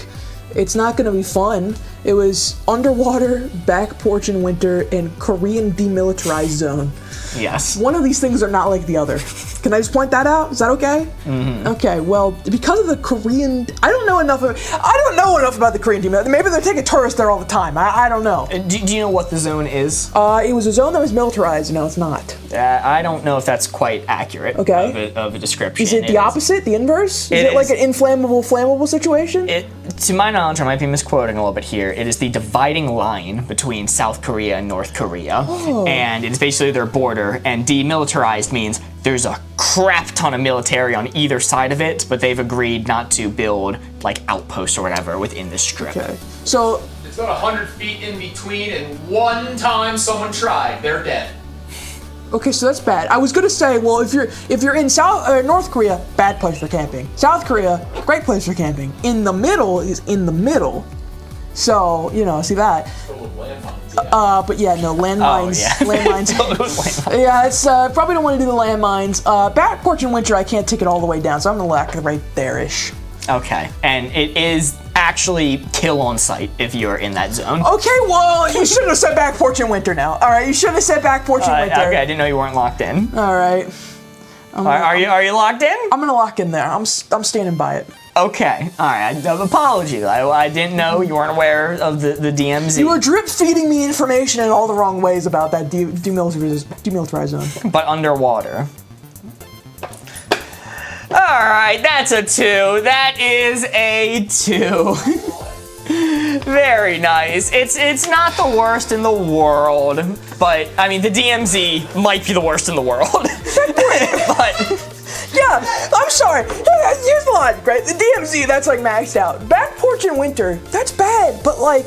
It's not gonna be fun. It was underwater, back porch in winter, and Korean demilitarized zone. Yes. One of these things are not like the other. Can I just point that out? Is that okay? Mm-hmm. Okay, well, because of the Korean... I don't know enough about the Korean demilitarized. Maybe they're taking tourists there all the time. I don't know. Do you know what the zone is? It was a zone that was militarized. No, it's not. I don't know if that's quite accurate of a description. Is it the opposite, the inverse? Is it like an inflammable, flammable situation? To my knowledge, I might be misquoting a little bit here, it is the dividing line between South Korea and North Korea. Oh. And it's basically their border, and demilitarized means there's a crap ton of military on either side of it, but they've agreed not to build like outposts or whatever within the strip. Okay. So it's about 100 feet in between, and one time someone tried, they're dead. Okay, so that's bad. I was gonna say, well, if you're in North Korea, bad place for camping. South Korea, great place for camping. In the middle is in the middle. So, see that. But yeah, no, landmines. Oh, yeah. Landmines. Yeah, it's probably don't want to do the landmines. Back porch in winter, I can't take it all the way down, so I'm gonna lack right there-ish. Okay, and it is actually kill on sight if you're in that zone. Okay, well, you shouldn't have said back porch in winter now. All right, you should have said back porch in winter. Okay, I didn't know you weren't locked in. All right. Are you locked in? I'm gonna lock in there. I'm standing by it. Okay, all right. Apologies. I didn't know you weren't aware of the DMZ. You were drip feeding me information in all the wrong ways about that demilitarized zone. But underwater. All right, that's a 2. That is a 2. Very nice. It's not the worst in the world, but I mean the DMZ might be the worst in the world. But yeah, I'm sorry. Here's the logic, right? The DMZ, that's like maxed out. Back porch in winter, that's bad, but like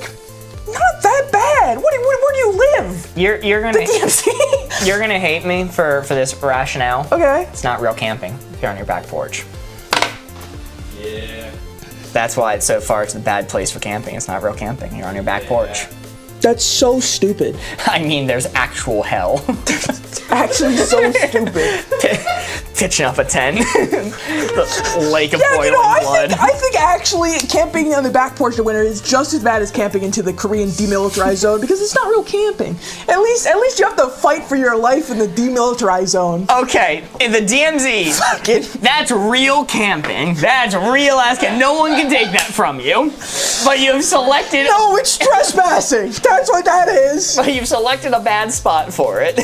not that bad. Where do you live? You're gonna the DMZ. You're gonna hate me for this rationale. Okay. It's not real camping if you're on your back porch. Yeah. That's why it's so far it's the bad place for camping. It's not real camping. You're on your back porch. That's so stupid. I mean, there's actual hell. Actually so stupid. Pitching up a tent. The lake of boiling blood. I think actually camping on the back porch in winter is just as bad as camping into the Korean demilitarized zone because it's not real camping. At least you have to fight for your life in the demilitarized zone. Okay, in the DMZ, that's real camping. That's real ass camping. No one can take that from you. But you've selected... No, it's trespassing. That's what that is. But you've selected a bad spot for it.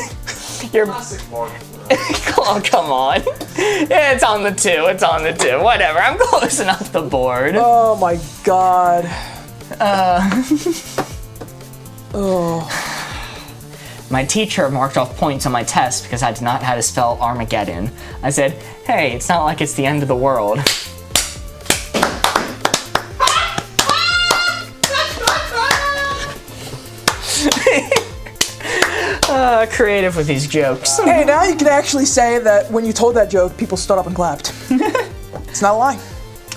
You're... Oh, come on. It's on the 2. It's on the 2. Whatever. I'm close enough to board. Oh my god. My teacher marked off points on my test because I did not know how to spell Armageddon. I said, hey, it's not like it's the end of the world. Creative with these jokes. Hey, now you can actually say that when you told that joke, people stood up and clapped. It's not a lie.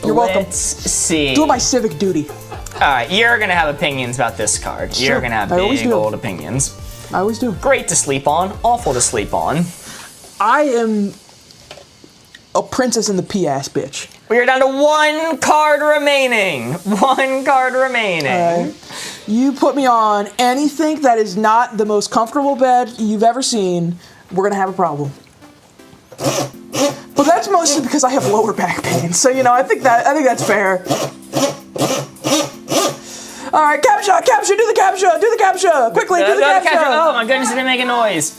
You're welcome. Let's see. Do my civic duty. All right, you're gonna have opinions about this card. Sure, You're gonna have I always big do. old opinions. I always do. Great to sleep on, awful to sleep on. I am a princess in the pee-ass bitch. We are down to 1 card remaining. 1 card remaining. You put me on anything that is not the most comfortable bed you've ever seen, we're gonna have a problem. But that's mostly because I have lower back pain. So I think that's fair. All right, captcha, do the captcha, quickly, do the captcha. Oh my goodness, it didn't make a noise.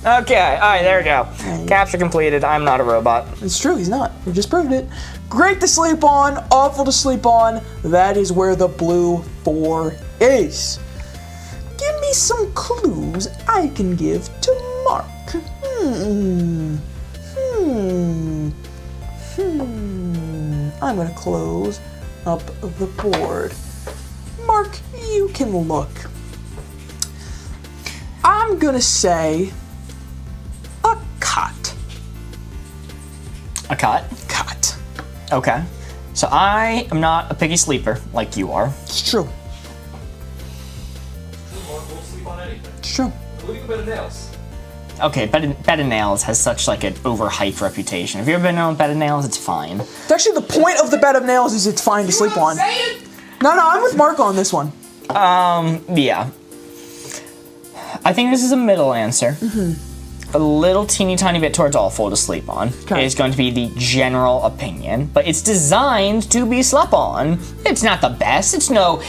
Okay, all right, there we go. Capture completed. I'm not a robot. It's true, he's not. We just proved it. Great to sleep on, awful to sleep on. That is where the blue 4 is. Give me some clues I can give to Mark. I'm gonna close up the board. Mark, you can look. I'm gonna say a cot. A cot? Cot. Okay. So I am not a picky sleeper like you are. It's true. We'll sleep on anything. It's true. Including a bed of nails. Okay, Bed of Nails has such like an overhyped reputation. Have you ever been on Bed of Nails? It's fine. It's actually the point of the bed of nails is it's fine to sleep on. Say it! No, I'm with Mark on this one. Yeah. I think this is a middle answer. A little teeny tiny bit towards awful to sleep on. Okay. Is going to be the general opinion, but it's designed to be slept on. It's not the best. It's no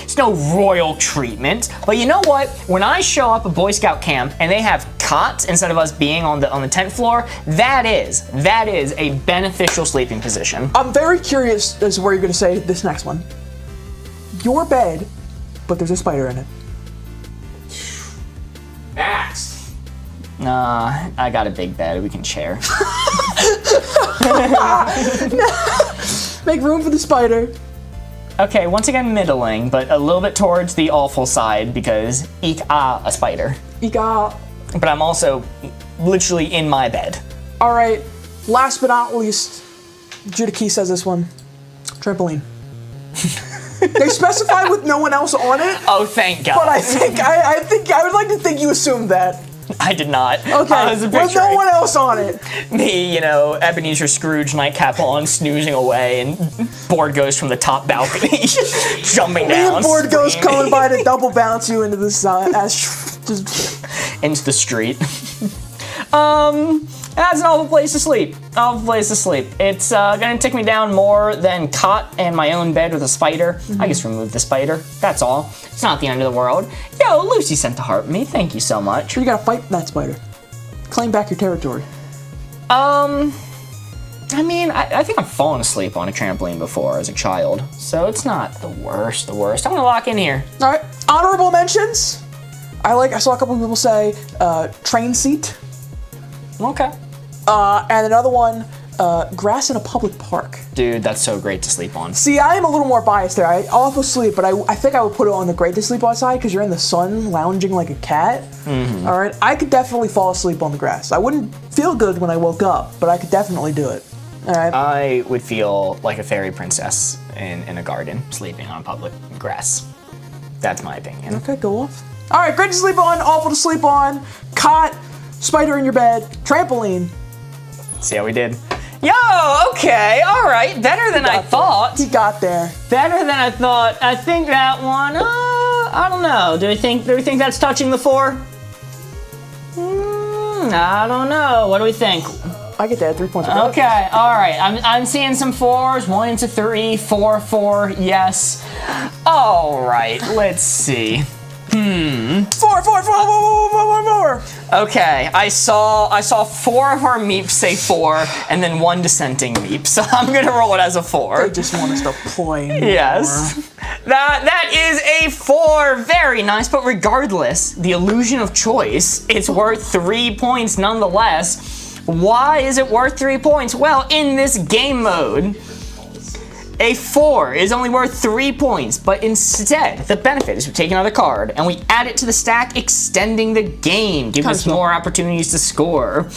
royal treatment. But you know what? When I show up at Boy Scout camp and they have cots instead of us being on the tent floor, that is a beneficial sleeping position. I'm very curious as to where you're going to say this next one. Your bed, but there's a spider in it. Max. I got a big bed. We can share. Make room for the spider. Okay, once again middling, but a little bit towards the awful side because a spider. Ika. But I'm also literally in my bed. All right. Last but not least, Judah Key says this one. Trampoline. They specify with no one else on it, Oh, thank God. but I think I would like to think you assumed that. I did not. Okay. I was With picturing no one else on it. me, Ebenezer Scrooge nightcap on, snoozing away, and Board goes from the top balcony, jumping down. Me and Board goes screaming coming by to double bounce you into the sun. Just into the street. That's an awful place to sleep. Awful place to sleep. It's gonna take me down more than cot and my own bed with a spider. I just removed the spider. That's all. It's not the end of the world. Yo, Lucy sent to heart me. Thank you so much. you gotta fight that spider. Claim back your territory. I mean, I think I've fallen asleep on a trampoline before as a child, so it's not the worst. I'm gonna lock in here. All right. Honorable mentions. I saw a couple of people say train seat. Okay. And another one, grass in a public park. Dude, that's so great to sleep on. See, I am a little more biased there. I also sleep, but I think I would put it on the great to sleep outside because you're in the sun lounging like a cat. All right, I could definitely fall asleep on the grass. I wouldn't feel good when I woke up, but I could definitely do it. All right. I would feel like a fairy princess in a garden sleeping on public grass. That's my opinion. Okay, go off. All right, great to sleep on, awful to sleep on, cot, spider in your bed, trampoline. See how we did? Yo, okay, all right, better than I thought. He got there. Better than I thought. I think that one. I don't know. Do we think that's touching the 4? I don't know. What do we think? I get that 3 points. Okay, all right. I'm seeing some 4s. 1 into 3, 4, 4. Yes. All right. Let's see. 4. Okay, I saw 4 of our meeps say 4, and then 1 dissenting meep. So I'm gonna roll it as a 4. I just want us to play more. Yes. That is a 4. Very nice. But regardless, the illusion of choice, it's worth 3 points nonetheless. Why is it worth 3 points? Well, in this game mode, A 4 is only worth 3 points, but instead, the benefit is we take another card and we add it to the stack, extending the game, giving us more opportunities to score.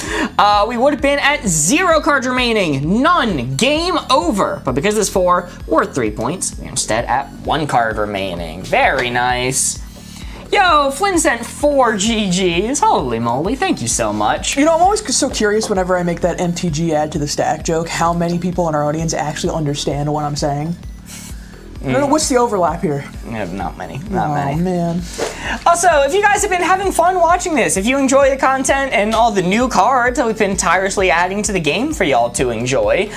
We would have been at 0 cards remaining, none, game over. But because it's 4, worth 3 points, we're instead at 1 card remaining. Very nice. Yo, Flynn sent 4 GGs. Holy moly, thank you so much. You know, I'm always so curious whenever I make that MTG add to the stack joke, how many people in our audience actually understand what I'm saying. I don't know, what's the overlap here? Not many, not many. Oh, man. Also, if you guys have been having fun watching this, if you enjoy the content and all the new cards that we've been tirelessly adding to the game for y'all to enjoy,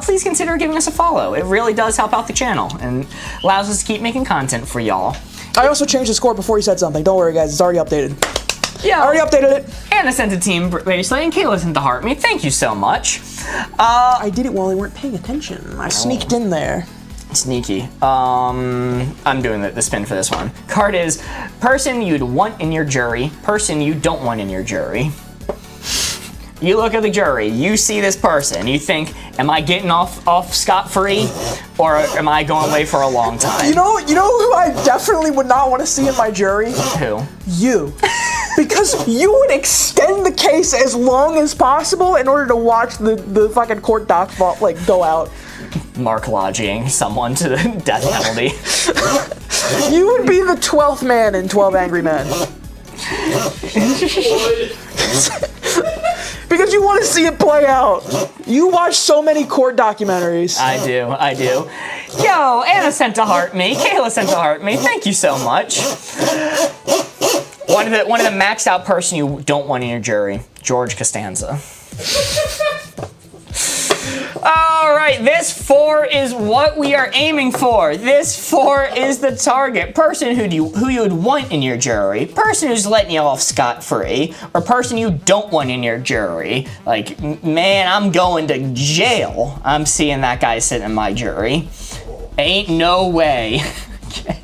please consider giving us a follow. It really does help out the channel and allows us to keep making content for y'all. I also changed the score before you said something. Don't worry, guys. It's already updated. Yeah. I already updated it. Anna sent a team bracelet and Kayla sent the heart me. Thank you so much. I did it while they weren't paying attention. I sneaked in there. Sneaky. I'm doing the spin for this one. Card is person you'd want in your jury, person you don't want in your jury. You look at the jury, you see this person, you think, am I getting off scot-free, or am I going away for a long time? You know who I definitely would not want to see in my jury? Who? You. Because you would extend the case as long as possible in order to watch the fucking court doc go out. Mark lodging someone to the death penalty. You would be the 12th man in 12 Angry Men. Because you want to see it play out. You watch so many court documentaries. I do. Yo, Anna sent to heart me. Kayla sent to heart me. Thank you so much. One of the maxed out person you don't want in your jury, George Costanza. All right, this 4 is what we are aiming for. This 4 is the target. Person who you would want in your jury, person who's letting you off scot-free, or person you don't want in your jury. Like, man, I'm going to jail. I'm seeing that guy sitting in my jury. Ain't no way. Okay.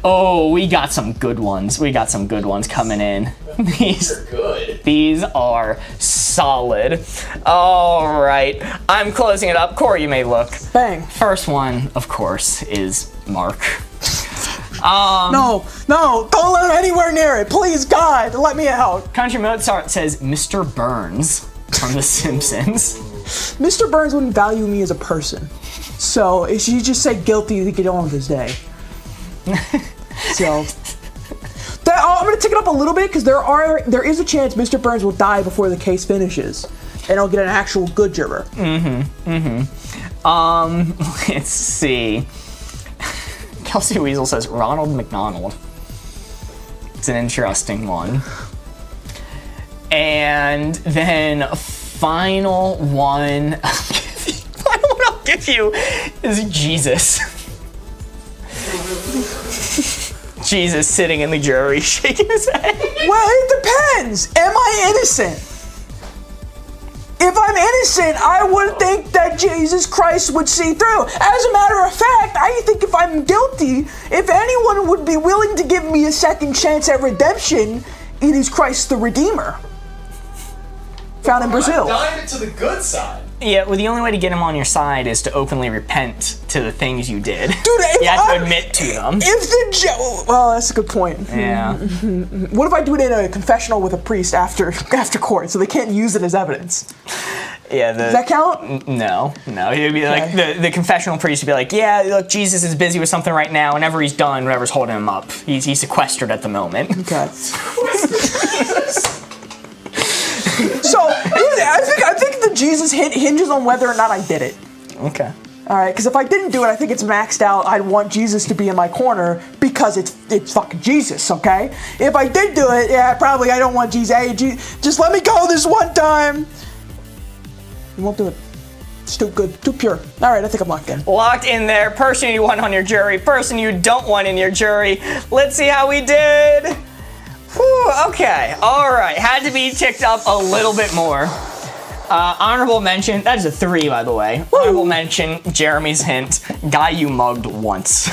Oh, we got some good ones. We got some good ones coming in. These are solid. All right, I'm closing it up. Corey, you may look. Bang. First one, of course, is Mark. No, don't let him anywhere near it. Please, God, let me out. Country Mozart says Mr. Burns from The Simpsons. Mr. Burns wouldn't value me as a person. So if you just say guilty to get on with his day. So I'm gonna take it up a little bit because there is a chance Mr. Burns will die before the case finishes, and I'll get an actual good juror. Let's see. Kelsey Weasel says Ronald McDonald. It's an interesting one. And then final one I'll give you is Jesus. Jesus sitting in the jury, shaking his head. Well, it depends. Am I innocent? If I'm innocent, I would think that Jesus Christ would see through. As a matter of fact, I think if I'm guilty, if anyone would be willing to give me a second chance at redemption, it is Christ the Redeemer. Found in Brazil. Dive it to the good side. Yeah, well, the only way to get him on your side is to openly repent to the things you did. Dude, if you have to admit to them. Well, that's a good point. Yeah. What if I do it in a confessional with a priest after court, so they can't use it as evidence? Yeah. Does that count? No. He'd be like the confessional priest would be like, yeah, look, Jesus is busy with something right now. Whenever he's done, whatever's holding him up, he's sequestered at the moment. Okay. So I think the Jesus hint hinges on whether or not I did it. Okay. All right, because if I didn't do it, I think it's maxed out. I'd want Jesus to be in my corner because it's fucking Jesus, okay? If I did do it, yeah, probably I don't want Jesus. Hey, just let me go this one time. You won't do it. It's too good, too pure. All right, I think I'm locked in. Locked in there. Person you want on your jury. Person you don't want in your jury. Let's see how we did. Whew, okay, all right. Had to be ticked up a little bit more. Honorable mention, that is a 3, by the way. Woo. Honorable mention, Jeremy's hint, guy you mugged once.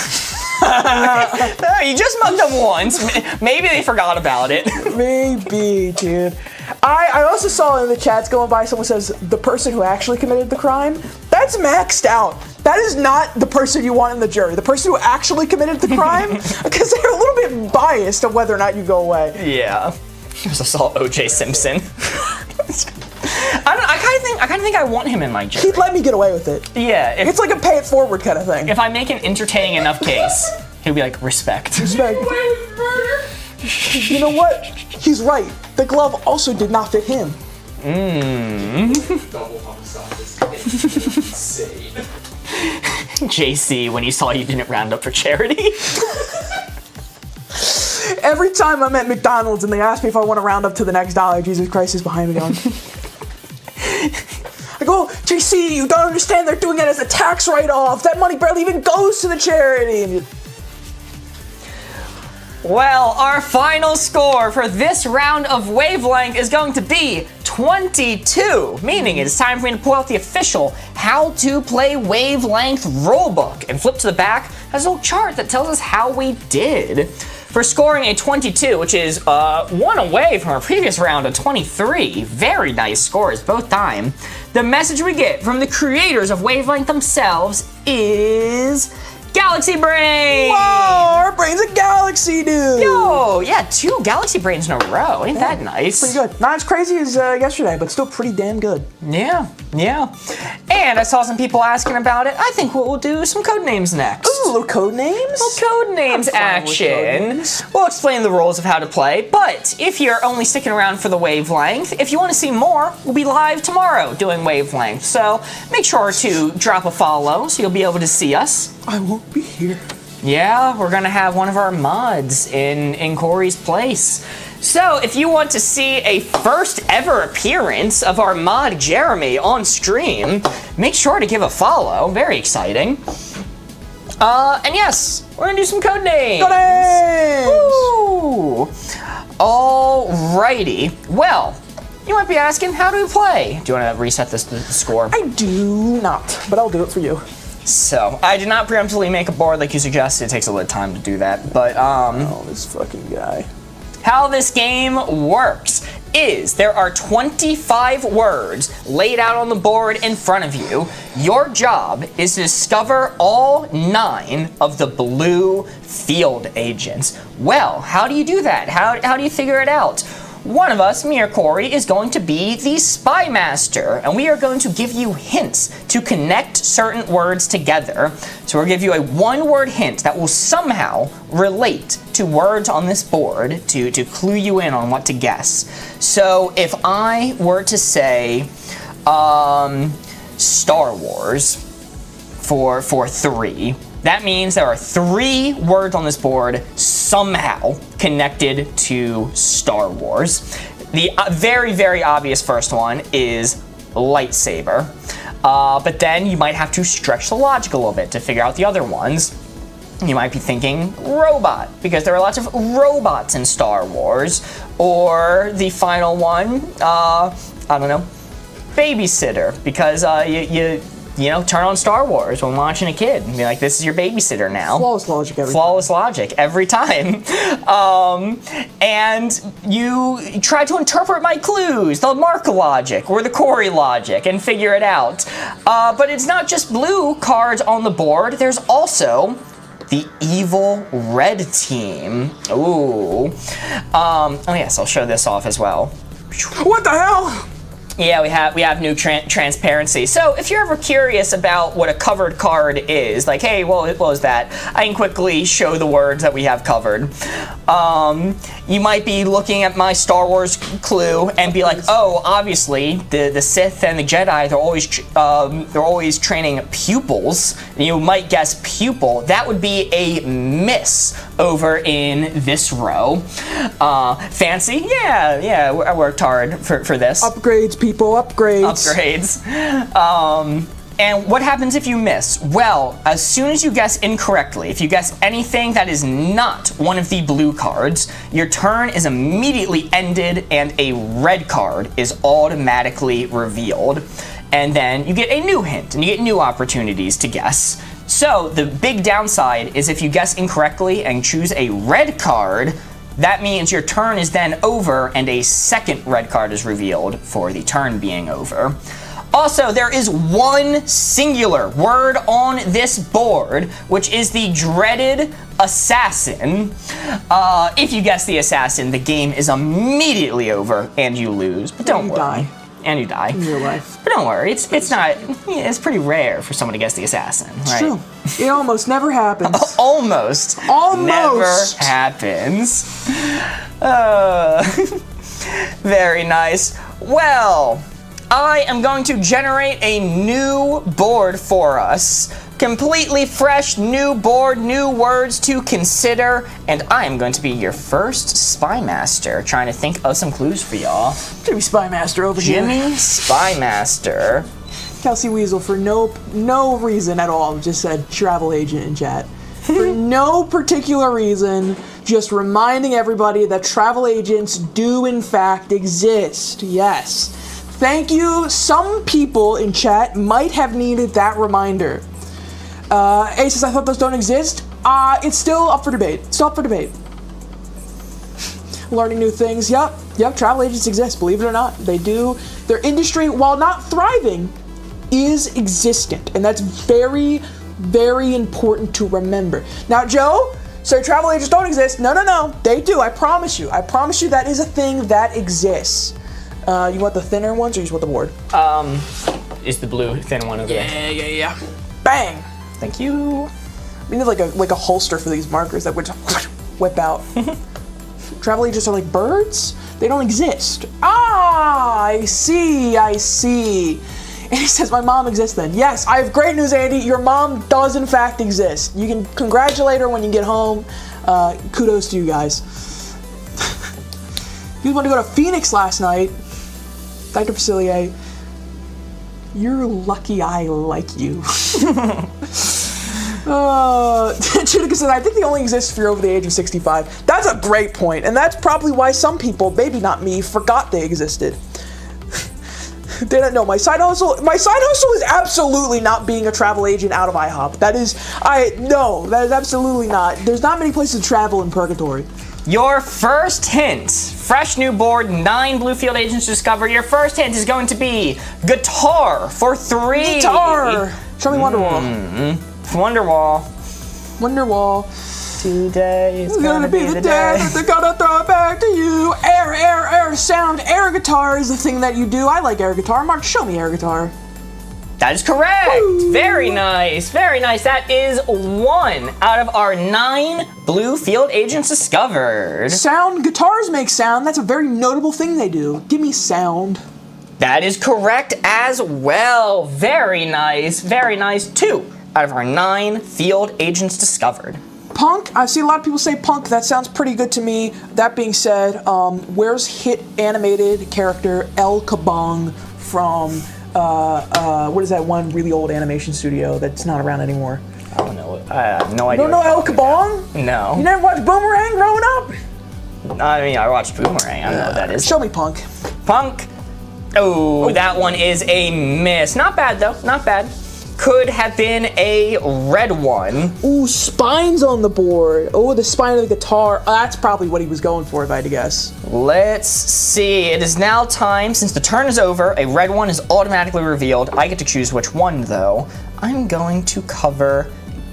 You just mugged them once. Maybe they forgot about it. Maybe, dude. I also saw in the chats going by, someone says, the person who actually committed the crime, that's maxed out. That is not the person you want in the jury. The person who actually committed the crime, because they're a little bit biased of whether or not you go away. Yeah. I just saw O.J. Simpson. I kind of think I want him in my jury. He'd let me get away with it. Yeah. It's like a pay it forward kind of thing. If I make an entertaining enough case, he'll be like, respect. Respect. You know what? He's right. The glove also did not fit him. Double homicide is insane. JC, when he saw you didn't round up for charity. Every time I'm at McDonald's and they ask me if I want to round up to the next dollar, Jesus Christ is behind me going. I go, JC, you don't understand. They're doing it as a tax write-off. That money barely even goes to the charity. And Well, our final score for this round of Wavelength is going to be 22, meaning it's time for me to pull out the official How to Play Wavelength rulebook and flip to the back. There's a little chart that tells us how we did. For scoring a 22, which is one away from our previous round of 23, very nice scores both time, the message we get from the creators of Wavelength themselves is Galaxy Brain! whoa, our brain's a galaxy, dude. Yo, yeah, 2 Galaxy Brains in a row. Ain't that nice? Pretty good. Not as crazy as yesterday, but still pretty damn good. Yeah. And I saw some people asking about it. I think we'll do some code names next. Ooh, little code names? Code names I'm fine with action. code names. We'll explain the rules of how to play, but if you're only sticking around for the Wavelength, if you want to see more, we'll be live tomorrow doing Wavelength. So make sure to drop a follow so you'll be able to see us. I won't be here. Yeah, we're gonna have one of our mods in Corey's place. So if you want to see a first ever appearance of our mod Jeremy on stream, make sure to give a follow. Very exciting. And yes, we're gonna do some code names. Code names! Woo! Alrighty. Well, you might be asking, how do we play? Do you want to reset the score? I do not, but I'll do it for you. So, I did not preemptively make a board like you suggested. It takes a little time to do that. But, Oh, this fucking guy. how this game works is there are 25 words laid out on the board in front of you. Your job is to discover all 9 of the blue field agents. Well, how do you do that? How do you figure it out? One of us, me or Corey, is going to be the Spy Master, and we are going to give you hints to connect certain words together. So we'll give you a 1-word hint that will somehow relate to words on this board to clue you in on what to guess. So if I were to say Star Wars for 3, that means there are 3 words on this board somehow connected to Star Wars. The very, very obvious first one is lightsaber. But then you might have to stretch the logic a little bit to figure out the other ones. You might be thinking robot, because there are lots of robots in Star Wars. Or the final one, I don't know, babysitter, because you know, turn on Star Wars when watching a kid and be like, this is your babysitter now. Flawless logic every time. Flawless logic every time. And you try to interpret my clues, the Mark logic or the Corey logic, and figure it out. But it's not just blue cards on the board. There's also the evil red team. Ooh. Oh yes, I'll show this off as well. What the hell? Yeah, we have new transparency. So if you're ever curious about what a covered card is, like, hey, what was that? I can quickly show the words that we have covered. You might be looking at my Star Wars clue and be like, oh, obviously the Sith and the Jedi, they're always training pupils. You might guess pupil. That would be a miss over in this row. Fancy? Yeah, I worked hard for this. Upgrades, people, upgrades. And what happens if you miss? Well, as soon as you guess incorrectly, if you guess anything that is not one of the blue cards, your turn is immediately ended and a red card is automatically revealed. And then you get a new hint and you get new opportunities to guess. So the big downside is if you guess incorrectly and choose a red card, that means your turn is then over and a second red card is revealed for the turn being over. Also, there is one singular word on this board, which is the dreaded assassin. If you guess the assassin, the game is immediately over and you lose. But don't worry. Die. And you die. In real life. But don't worry, it's not. It's pretty rare for someone to guess the assassin, right? True. It almost never happens. Almost. Almost. Never happens. Very nice. Well, I am going to generate a new board for us. Completely fresh, new board, new words to consider, and I am going to be your first spy master, trying to think of some clues for y'all. Jimmy Spy Master over here. Jimmy Spy Master. Kelsey Weasel, for no reason at all, just said travel agent in chat. For no particular reason, just reminding everybody that travel agents do in fact exist. Yes. Thank you. Some people in chat might have needed that reminder. Aces, I thought those don't exist. It's still up for debate. Learning new things. Yep, travel agents exist, believe it or not. They do. Their industry, while not thriving, is existent. And that's very, very important to remember. Now, Joe, so travel agents don't exist. No. They do, I promise you. I promise you that is a thing that exists. You want the thinner ones or you just want the board? Is the blue thin one over there? Yeah. Bang! Thank you. We need like a holster for these markers that would just whip out. Travel agents are like birds? They don't exist. I see. And he says, my mom exists then. Yes, I have great news, Andy. Your mom does in fact exist. You can congratulate her when you get home. Kudos to you guys. You wanted to go to Phoenix last night. Dr. Facilier. You're lucky I like you. Chunica says, I think they only exist if you're over the age of 65. That's a great point, and that's probably why some people, maybe not me, forgot they existed. They don't know. My side hustle is absolutely not being a travel agent out of IHOP. That is absolutely not. There's not many places to travel in Purgatory. Your first hint, fresh new board, 9 blue field agents discovered. Your first hint is going to be guitar for 3. Guitar! Show me Wonderwall. Wonderwall. Today is gonna be the day that they're gonna throw it back to you. Air sound. Air guitar is the thing that you do. I like air guitar. Mark, show me air guitar. That is correct. Woo. Very nice. That is 1 out of our 9 blue field agents discovered. Sound. Guitars make sound. That's a very notable thing they do. Give me sound. That is correct as well. Very nice. 2 out of our 9 field agents discovered. Punk. I see a lot of people say punk. That sounds pretty good to me. That being said, where's hit animated character El Kabong from what is that one really old animation studio that's not around anymore? I don't know. I have no idea. You don't know El Kabong? No. You never watched Boomerang growing up? I mean, I watched Boomerang. I don't know what that is. Show me Punk. Punk. Oh, that one is a miss. Not bad, though. Not bad. Could have been a red one. Ooh, spines on the board. Oh, the spine of the guitar. That's probably what he was going for, if I had to guess. Let's see. It is now time. Since the turn is over, a red one is automatically revealed. I get to choose which one, though. I'm going to cover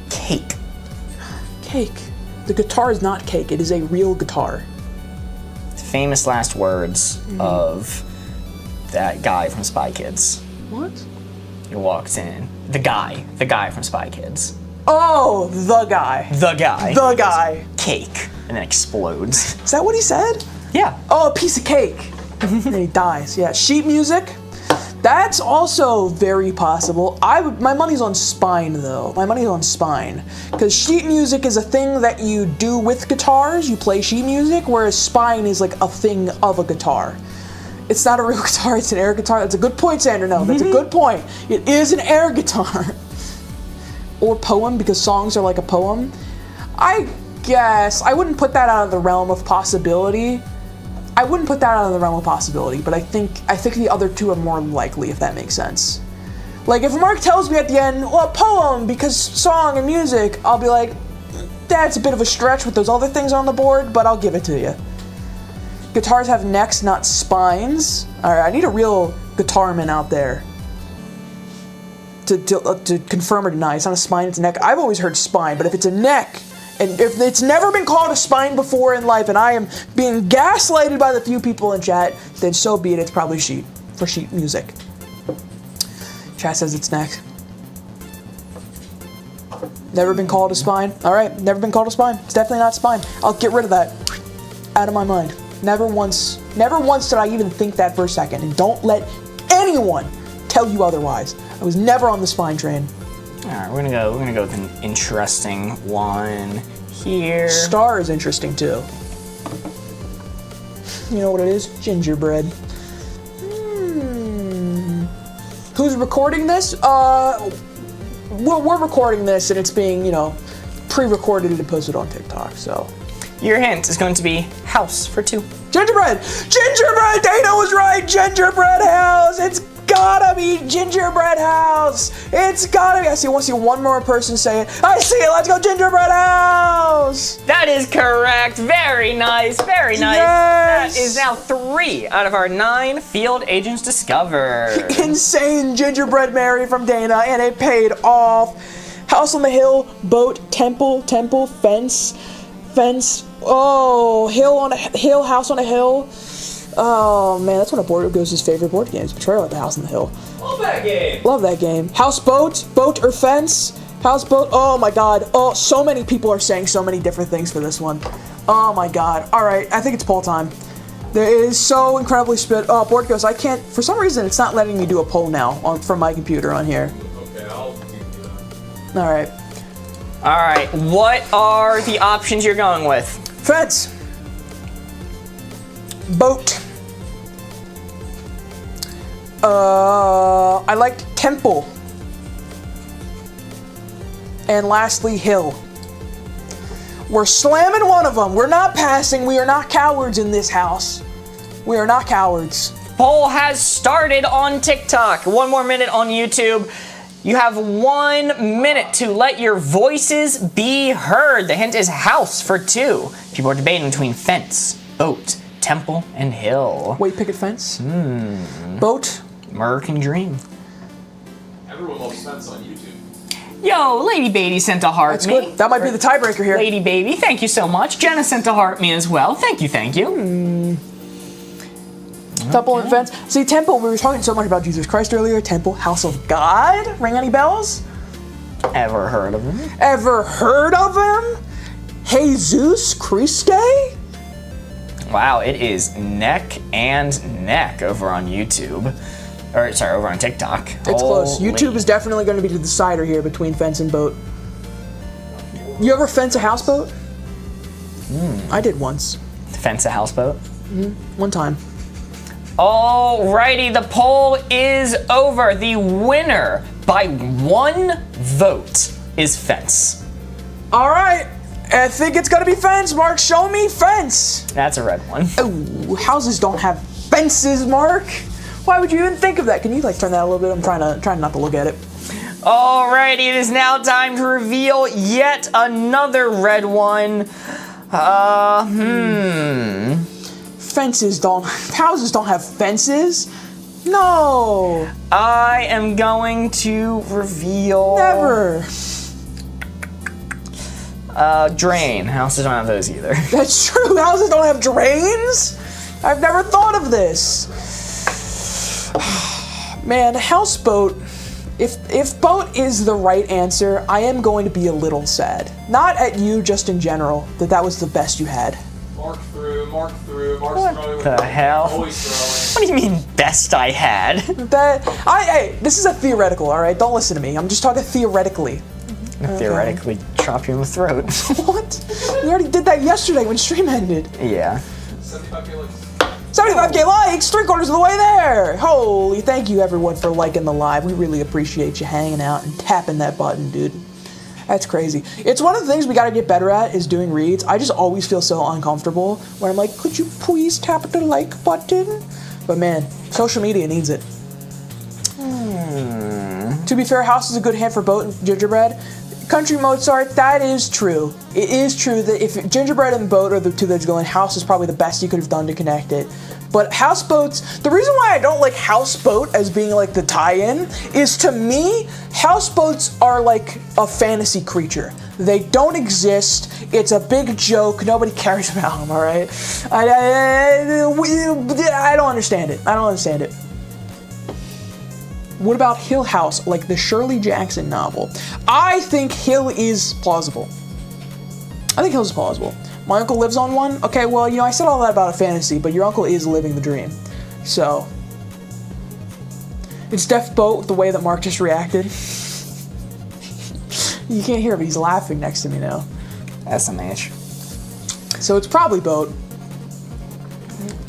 cake. Cake. The guitar is not cake. It is a real guitar. Famous last words of that guy from Spy Kids. What? He walks in. The guy from Spy Kids. Oh, the guy. The guy. The guy. Cake. And then explodes. Is that what he said? Yeah. Oh, a piece of cake. And he dies. Yeah, sheet music. That's also very possible. My money's on spine, though. My money's on spine. Because sheet music is a thing that you do with guitars. You play sheet music, whereas spine is like a thing of a guitar. It's not a real guitar, it's an air guitar. That's a good point, Sandra. No, that's a good point. It is an air guitar. Or poem, because songs are like a poem. I guess I wouldn't put that out of the realm of possibility. But I think the other two are more likely, if that makes sense. Like, if Mark tells me at the end, well, poem, because song and music, I'll be like, that's a bit of a stretch with those other things on the board, but I'll give it to you. Guitars have necks, not spines. All right, I need a real guitarman out there. to confirm or deny. It's not a spine, it's a neck. I've always heard spine, but if it's a neck, and if it's never been called a spine before in life, and I am being gaslighted by the few people in chat, then so be it. It's probably sheet, for sheet music. Chat says it's neck. Never been called a spine. All right, never been called a spine. It's definitely not spine. I'll get rid of that out of my mind. Never once did I even think that for a second. And don't let anyone tell you otherwise. I was never on the spine train. All right, we're gonna go with an interesting one here. Star is interesting too. You know what it is? Gingerbread. Who's recording this? We're recording this and it's being, pre-recorded and posted on TikTok, so. Your hint is going to be house for 2. Gingerbread! Gingerbread! Dana was right! Gingerbread house! It's gotta be gingerbread house! It's gotta be! I want to see one more person say it. I see it! Let's go gingerbread house! That is correct! Very nice! Very nice! Yes! That is now 3 out of our 9 field agents discovered. Insane gingerbread Mary from Dana, and it paid off. House on the hill, boat, temple, fence. Oh, hill, house on a hill. Oh man, that's one of BOARDGAMES' favorite board games. Betrayal at the House on the Hill. Love that game. Love that game. House, boat or fence. House, boat. Oh my god. Oh, so many people are saying so many different things for this one. Oh my god. All right, I think it's poll time. There is so incredibly spit. Oh, BOARDGAMES, I can't. For some reason, it's not letting me do a poll now from my computer on here. Okay, I'll do that. All right. All right, what are the options you're going with? Fence. Boat. I liked temple. And lastly, hill. We're slamming one of them. We're not passing. We are not cowards in this house. We are not cowards. Poll has started on TikTok. 1 more minute on YouTube. You have 1 minute to let your voices be heard. The hint is house for 2. People are debating between fence, boat, temple, and hill. Wait, picket fence. Boat. American dream. Everyone loves fence on YouTube. Yo, Lady Baby sent a heart That's me. good. That might be the tiebreaker here. Lady Baby, thank you so much. Jenna sent a heart me as well. Thank you, thank you. Temple and fence. See, temple, we were talking so much about Jesus Christ earlier. Temple, house of God. Ring any bells? Ever heard of him? Ever heard of him? Jesus Christe? Wow, it is neck and neck over on YouTube. Or, sorry, over on TikTok. It's close. YouTube is definitely going to be the decider here between fence and boat. You ever fence a houseboat? I did once. Fence a houseboat? One time. Alrighty, the poll is over. The winner by 1 vote is fence. All right. I think it's going to be fence, Mark. Show me fence. That's a red one. Oh, houses don't have fences, Mark. Why would you even think of that? Can you turn that a little bit? I'm trying not to look at it. Alrighty, it is now time to reveal yet another red one. Houses don't have fences. No. I am going to reveal... Never. Drain. Houses don't have those either. That's true. Houses don't have drains. I've never thought of this. Man, houseboat. If boat is the right answer, I am going to be a little sad. Not at you, just in general, that was the best you had. Mark through, Mark's throwing. What the hell? Always throwing. What do you mean, best I had? Hey, this is a theoretical, all right? Don't listen to me. I'm just talking theoretically. Theoretically, chop you in the throat. What? We already did that yesterday when stream ended. Yeah. 75K likes. 75K likes, 3/4 of the way there. Holy, thank you everyone for liking the live. We really appreciate you hanging out and tapping that button, dude. That's crazy. It's one of the things we gotta get better at is doing reads. I just always feel so uncomfortable when I'm like, could you please tap the like button? But man, social media needs it. To be fair, house is a good hand for boat and gingerbread. Country Mozart, that is true. It is true that if gingerbread and boat are the two that's going, house is probably the best you could have done to connect it. But houseboats, the reason why I don't like houseboat as being like the tie-in is, to me, houseboats are like a fantasy creature. They don't exist. It's a big joke. Nobody cares about them, all right? I don't understand it. I don't understand it. What about Hill House, like the Shirley Jackson novel? I think Hill is plausible. I think Hill is plausible. My uncle lives on one. Okay, well, you know, I said all that about a fantasy, but your uncle is living the dream. So, it's Def Boat with the way that Mark just reacted. You can't hear him, he's laughing next to me now. SMH. So it's probably boat.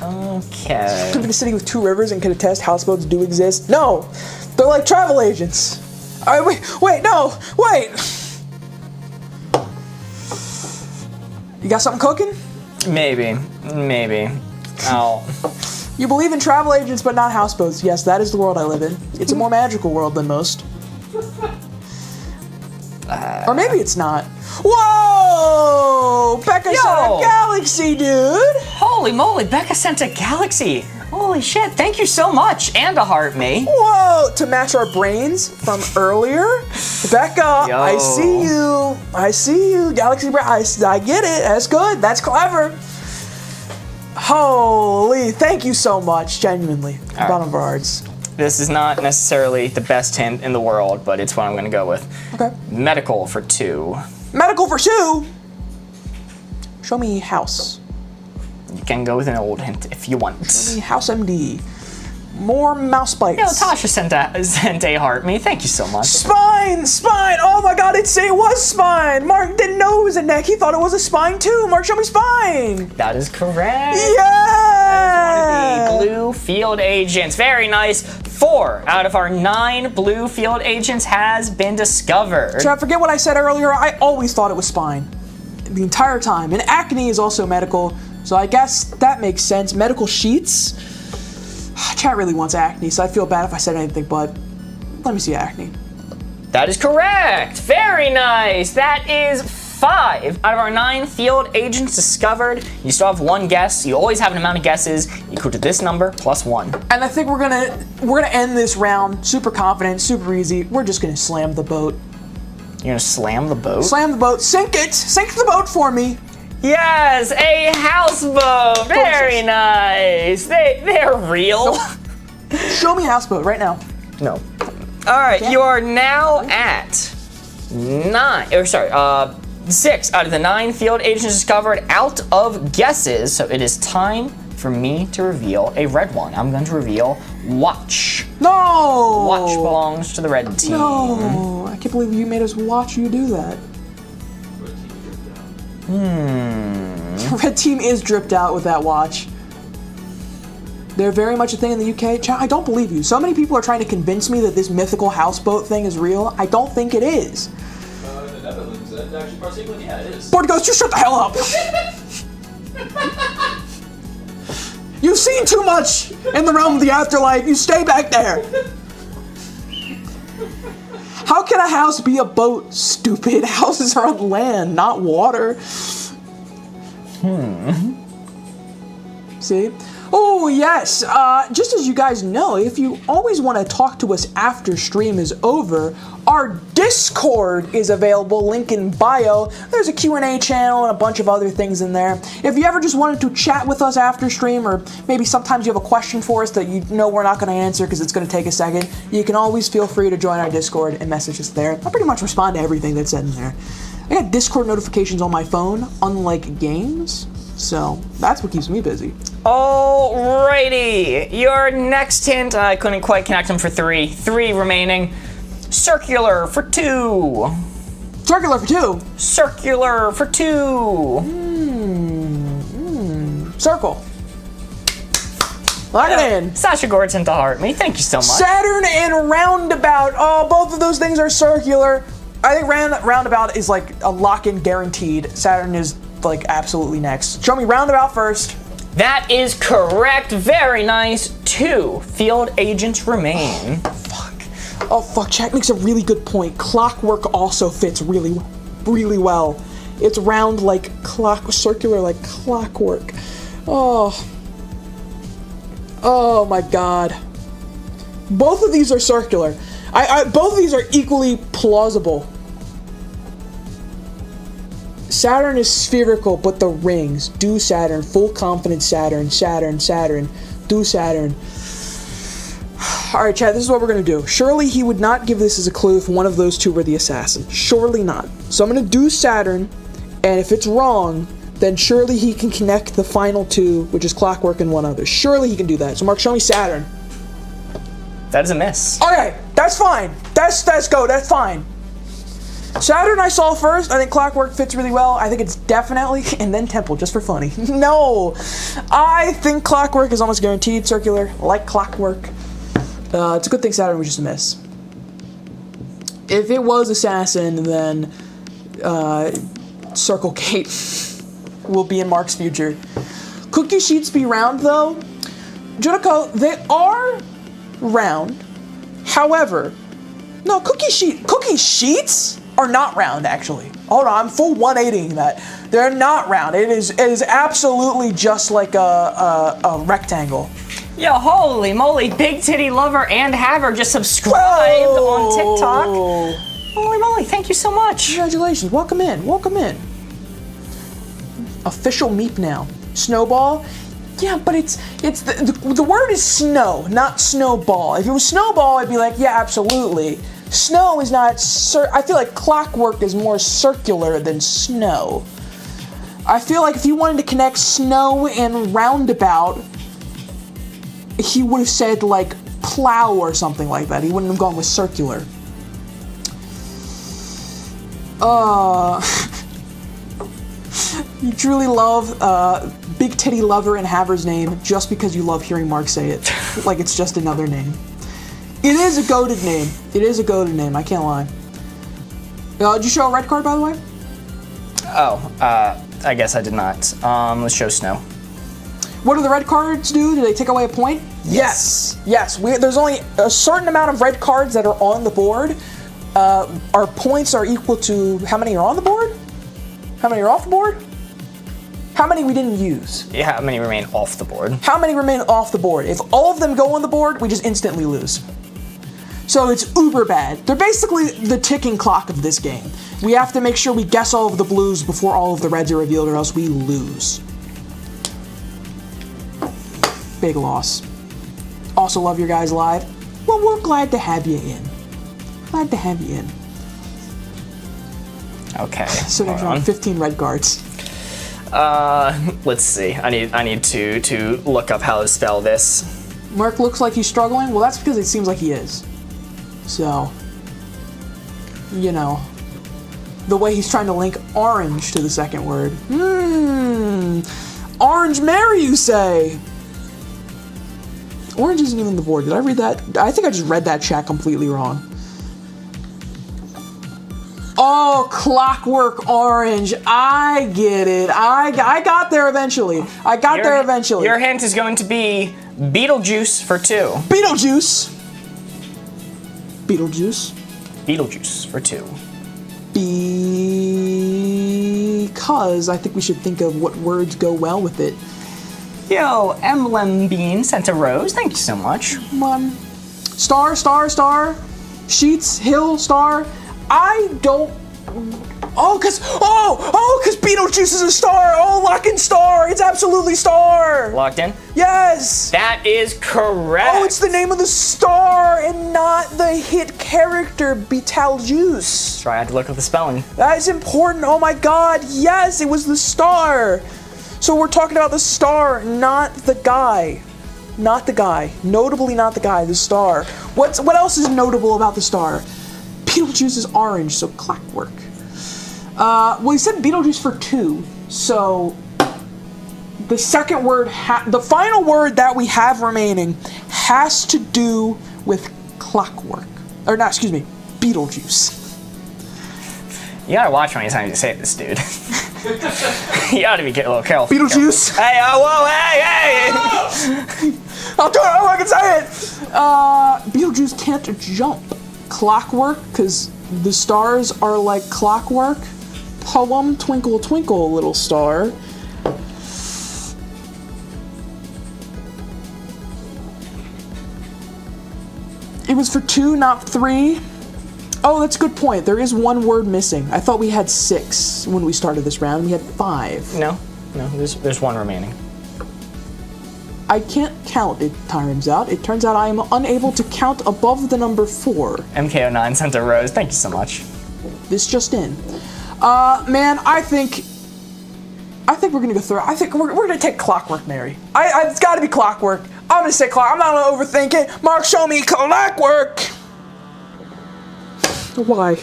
Okay. Could be a city with 2 rivers and could attest houseboats do exist. No! They're like travel agents. All right, wait, no, wait! You got something cooking? Maybe. Oh. You believe in travel agents but not houseboats. Yes, that is the world I live in. It's a more magical world than most. Or maybe it's not. Whoa! Becca sent a galaxy, dude! Holy moly, Becca sent a galaxy. Holy shit, thank you so much. And a heart, me. Whoa! To match our brains from earlier. Becca, Yo. I see you. I see you. Galaxy brain. I get it. That's good. That's clever. Holy, thank you so much, genuinely. All Bottom of our hearts. This is not necessarily the best hint in the world, but it's what I'm going to go with. Okay. Medical for 2. Medical for 2? Show me house. You can go with an old hint if you want. Show me house MD. More mouse bites. No, Tasha sent a heart me. Thank you so much. Spine! Spine! Oh my god, it was spine! Mark didn't know it was a neck. He thought it was a spine too. Mark, show me spine! That is correct. Yeah! One of the blue field agents. Very nice. 4 out of our 9 blue field agents has been discovered. Should I forget what I said earlier? I always thought it was spine. The entire time. And acne is also medical, so I guess that makes sense. Medical sheets? Chat really wants acne, so I feel bad if I said anything, but let me see acne. That is correct. Very nice. That is 5 out of our 9 field agents discovered. You still have 1 guess. You always have an amount of guesses equal to this number plus 1. And I think we're gonna end this round super confident, super easy. We're just gonna slam the boat. You're gonna slam the boat? Slam the boat. Sink it. Sink the boat for me. Yes, a houseboat. Very nice. They're real. Show me a houseboat right now. No. All right, you are now at 6 out of the 9 field agents discovered out of guesses. So it is time for me to reveal a red one. I'm going to reveal watch. No! Watch belongs to the red team. No, I can't believe you made us watch you do that. Red team is dripped out with that watch. They're very much a thing in the UK. I don't believe you. So many people are trying to convince me that this mythical houseboat thing is real. I don't think it is. The Netherlands, actually, particularly, yeah, it is. Board goes, you shut the hell up! You've seen too much in the realm of the afterlife. You stay back there. How can a house be a boat, stupid? Houses are on land, not water. See? Oh, yes. Just as you guys know, if you always want to talk to us after stream is over, our Discord is available, link in bio. There's a Q&A channel and a bunch of other things in there. If you ever just wanted to chat with us after stream, or maybe sometimes you have a question for us that you know we're not going to answer because it's going to take a second, you can always feel free to join our Discord and message us there. I pretty much respond to everything that's said in there. I got Discord notifications on my phone, unlike games, so that's what keeps me busy. Alrighty, your next hint, I couldn't quite connect them for 3. 3 remaining. Circular for 2. Circular for 2. Circular for 2. Circle. Lock it in. Sasha Gordon to heart me. Thank you so much. Saturn and roundabout. Oh, both of those things are circular. I think roundabout is like a lock-in guaranteed. Saturn is like absolutely next. Show me roundabout first. That is correct. Very nice. 2 field agents remain. Fuck. Oh fuck, Jack makes a really good point. Clockwork also fits really well. It's round like circular like clockwork. Oh my god. Both of these are circular. Both of these are equally plausible. Saturn is spherical, but the rings. Do Saturn. Full confidence Saturn. Saturn. Do Saturn. Alright, Chad, this is what we're going to do. Surely he would not give this as a clue if one of those two were the assassin. Surely not. So I'm going to do Saturn, and if it's wrong, then surely he can connect the final two, which is Clockwork and one other. Surely he can do that. So Mark, show me Saturn. That is a miss. Okay, that's fine. That's go. That's fine. Saturn I saw first. I think Clockwork fits really well. I think it's definitely, and then Temple, just for funny. No, I think Clockwork is almost guaranteed circular, like Clockwork. It's a good thing Saturn was just a miss. If it was Assassin, then Circle Gate will be in Mark's future. Cookie sheets be round though. Junico, they are round. However, no, cookie sheets are not round actually. Hold on, I'm full 180ing that. They're not round. It is absolutely just like a rectangle. Yo, holy moly, Big Titty Lover and Haver just subscribed on TikTok. Holy moly, thank you so much. Congratulations, welcome in. Official meep now. Snowball? Yeah, but it's the word is snow, not snowball. If it was snowball, I'd be like, yeah, absolutely. Snow is not, I feel like Clockwork is more circular than snow. I feel like if you wanted to connect snow and roundabout, he would have said like plow or something like that. He wouldn't have gone with circular. You truly love Big Titty Lover and Haver's name just because you love hearing Mark say it. Like it's just another name. It is a goated name. I can't lie. Did you show a red card, by the way? Oh, I guess I did not. Let's show Snow. What do the red cards do? Do they take away a point? Yes. There's only a certain amount of red cards that are on the board. Our points are equal to how many are on the board? How many are off the board? How many we didn't use? Yeah, how many remain off the board? How many remain off the board? If all of them go on the board, we just instantly lose. So it's uber bad. They're basically the ticking clock of this game. We have to make sure we guess all of the blues before all of the reds are revealed, or else we lose. Big loss. Also love your guys live. Well, we're glad to have you in. Okay. So next round, 15 red cards. Let's see. I need to look up how to spell this. Mark looks like he's struggling. Well, that's because it seems like he is. So, you know, the way he's trying to link orange to the second word. Orange Mary, you say? Orange isn't even the board. Did I read that? I think I just read that chat completely wrong. Oh, Clockwork Orange. I get it. I got there eventually. Your hint is going to be Beetlejuice for 2. Beetlejuice for 2. Because I think we should think of what words go well with it. Yo, Emblem Bean sent a rose. Thank you so much. Come on. Star. Sheets, hill, star. I don't. Cause Beetlejuice is a star. Oh, lock in star. It's absolutely star. Locked in? Yes. That is correct. Oh, it's the name of the star and not the hit character Beetlejuice. Try to look up the spelling. That is important. Oh my God. Yes, it was the star. So we're talking about the star, not the guy. Notably not the guy, the star. What else is notable about the star? Beetlejuice is orange, so Clockwork. Well, he said Beetlejuice for 2, so the second word, the final word that we have remaining has to do with Clockwork. Or not, excuse me, Beetlejuice. You gotta watch how many times you say this, dude. You gotta be a little careful. Beetlejuice. Hey, whoa, hey! I'll do it, I can say it! Beetlejuice can't jump. clockwork, because the stars are like clockwork. Poem, Twinkle Twinkle Little Star. It was for 2, not 3. Oh, that's a good point. There is one word missing. I thought we had 6 when we started this round. We had 5. No, there's one remaining. I can't count, it turns out. It turns out I am unable to count above the number 4. MK09 sent a rose. Thank you so much. This just in. Man, I think we're gonna go through. I think we're gonna take Clockwork, Mary. It's gotta be Clockwork. I'm gonna say Clock. I'm not gonna overthink it. Mark, show me Clockwork. Why?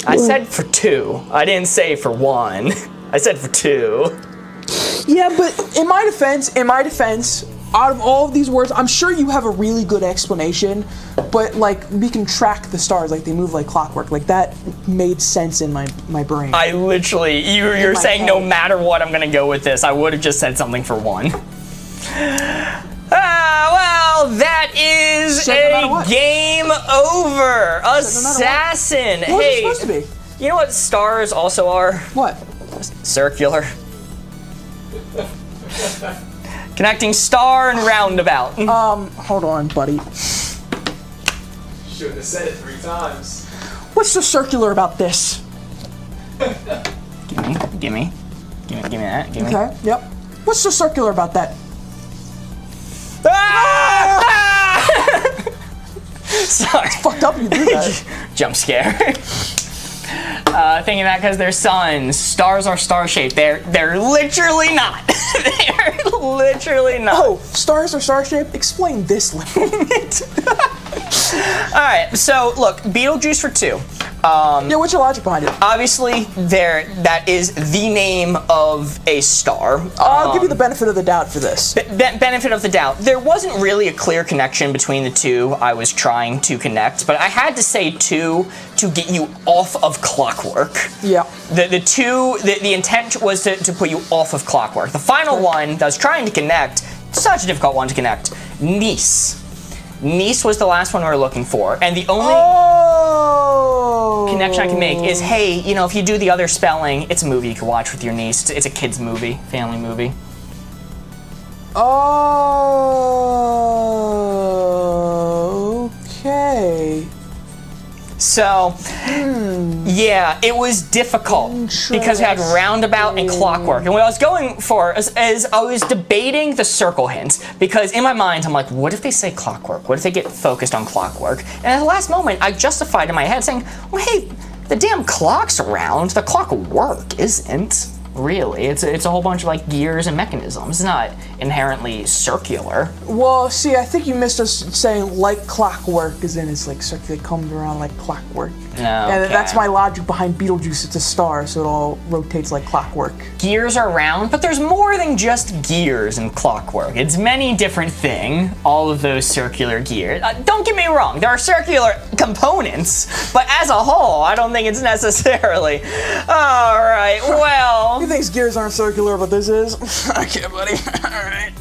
I said for 2. I didn't say for 1. I said for 2. Yeah, but in my defense, out of all of these words, I'm sure you have a really good explanation, but like we can track the stars, like they move like clockwork. Like that made sense in my brain. I literally, you're saying no matter what I'm gonna go with this, I would have just said something for 1. Well, that is a game over. Assassin. What was it supposed to be? You know what stars also are? What? Circular. Connecting star and roundabout. Hold on, buddy. Shouldn't have said it 3 times. What's so circular about this? Give me that. Give me. Okay. Yep. What's so circular about that? Ah! Sorry. It's fucked up you do that. Jump scare. Thinking that because they're suns. Stars are star-shaped. They're literally not. They're literally not. Oh, stars are star-shaped? Explain this little bit. Alright, so look, Beetlejuice for 2. Yeah, what's your logic behind it? Obviously, that is the name of a star. I'll give you the benefit of the doubt for this. Benefit of the doubt. There wasn't really a clear connection between the 2 I was trying to connect, but I had to say 2 to get you off of Clockwork. Yeah. The intent was to put you off of Clockwork. The final one that I was trying to connect, such a difficult one to connect, Nice. Nice was the last one we were looking for, and the only connection I can make is, hey, you know, if you do the other spelling, it's a movie you can watch with your niece. It's a kid's movie, family movie. Okay. So, yeah, it was difficult because we had roundabout and clockwork. And what I was going for is I was debating the circle hints because in my mind, I'm like, what if they say clockwork? What if they get focused on clockwork? And at the last moment, I justified in my head saying, well, hey, the damn clock's around. The clockwork isn't. Really, it's a whole bunch of like gears and mechanisms. It's not inherently circular. Well, see, I think you missed us saying like clockwork, as in it's like circular, comes around like clockwork. No, and okay. that's my logic behind Beetlejuice. It's a star, so it all rotates like clockwork. Gears are round, but there's more than just gears in clockwork. It's many different things, all of those circular gears. Don't get me wrong, there are circular components, but as a whole, I don't think it's necessarily. All right, well. He thinks gears aren't circular, but this is. Okay, buddy. All right.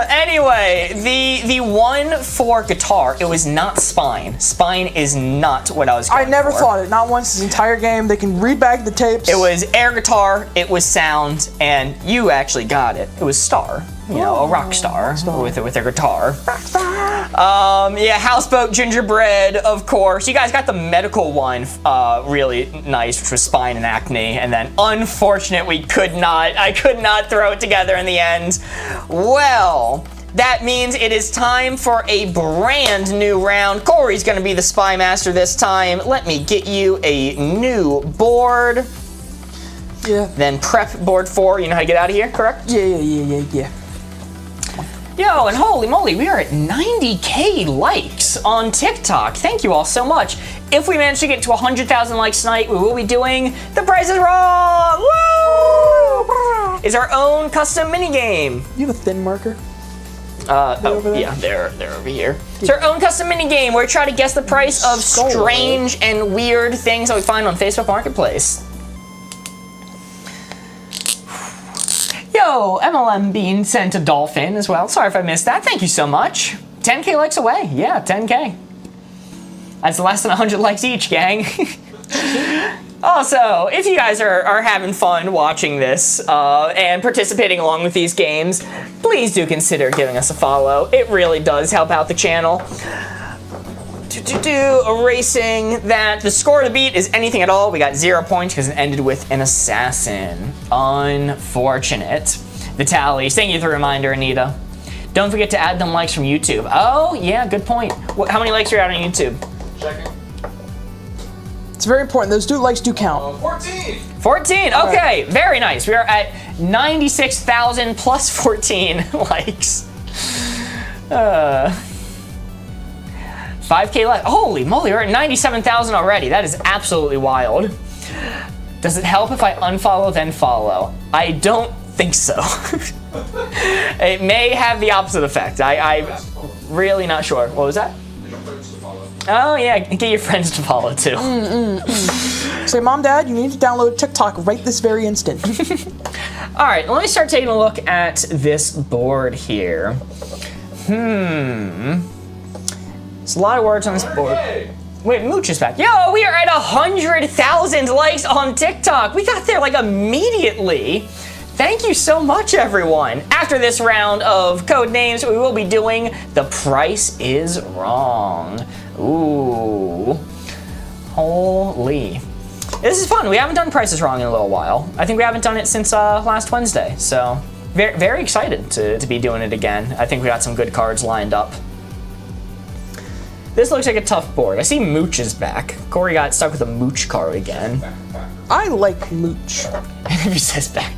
Anyway, the one for guitar, it was not spine. Spine is not what I was going I never for. thought it. Not once this entire game. They can read back the tapes. It was air guitar, it was sound, and you actually got it. It was star. You know, a rock star with a guitar. Yeah, houseboat, gingerbread, of course. You guys got the medical one really nice, which was spine and acne, and then unfortunate I could not throw it together in the end. Well, that means it is time for a brand new round. Corey's gonna be the spy master this time. Let me get you a new board. Yeah. Then prep board 4. You know how to get out of here, correct? Yeah. Yo, and holy moly, we are at 90K likes on TikTok. Thank you all so much. If we manage to get to 100,000 likes tonight, we will be doing The Price is Wrong! Woo! It's our own custom minigame. You have a thin marker? Yeah, they're over here. It's our own custom minigame where we try to guess the price of strange and weird things that we find on Facebook Marketplace. Yo, MLM being sent a dolphin as well. Sorry if I missed that. Thank you so much. 10K likes away. Yeah, 10K. That's less than 100 likes each, gang. Also, if you guys are having fun watching this and participating along with these games, please do consider giving us a follow. It really does help out the channel. Erasing that. The score to beat is anything at all. We got 0 points because it ended with an assassin. Unfortunate. Vitaly, thank you for the reminder, Anita. Don't forget to add them likes from YouTube. Oh, yeah, good point. How many likes are you at on YouTube? Checking. It's very important. Those likes do count. 14. 14. Okay, very nice. We are at 96,000 plus 14 likes. 5K left. Holy moly, we're at 97,000 already. That is absolutely wild. Does it help if I unfollow then follow? I don't think so. It may have the opposite effect. I'm really not sure. What was that? Oh yeah, get your friends to follow too. Say, Mom, Dad, you need to download TikTok right this very instant. All right, let me start taking a look at this board here. There's a lot of words on this board. Wait, Mooch is back. Yo, we are at 100,000 likes on TikTok. We got there like immediately. Thank you so much, everyone. After this round of code names, we will be doing The Price is Wrong. Ooh. Holy. This is fun. We haven't done Price is Wrong in a little while. I think we haven't done it since last Wednesday. So very, very excited to be doing it again. I think we got some good cards lined up. This looks like a tough board. I see Mooch is back. Corey got stuck with a Mooch card again. I like Mooch. He says back.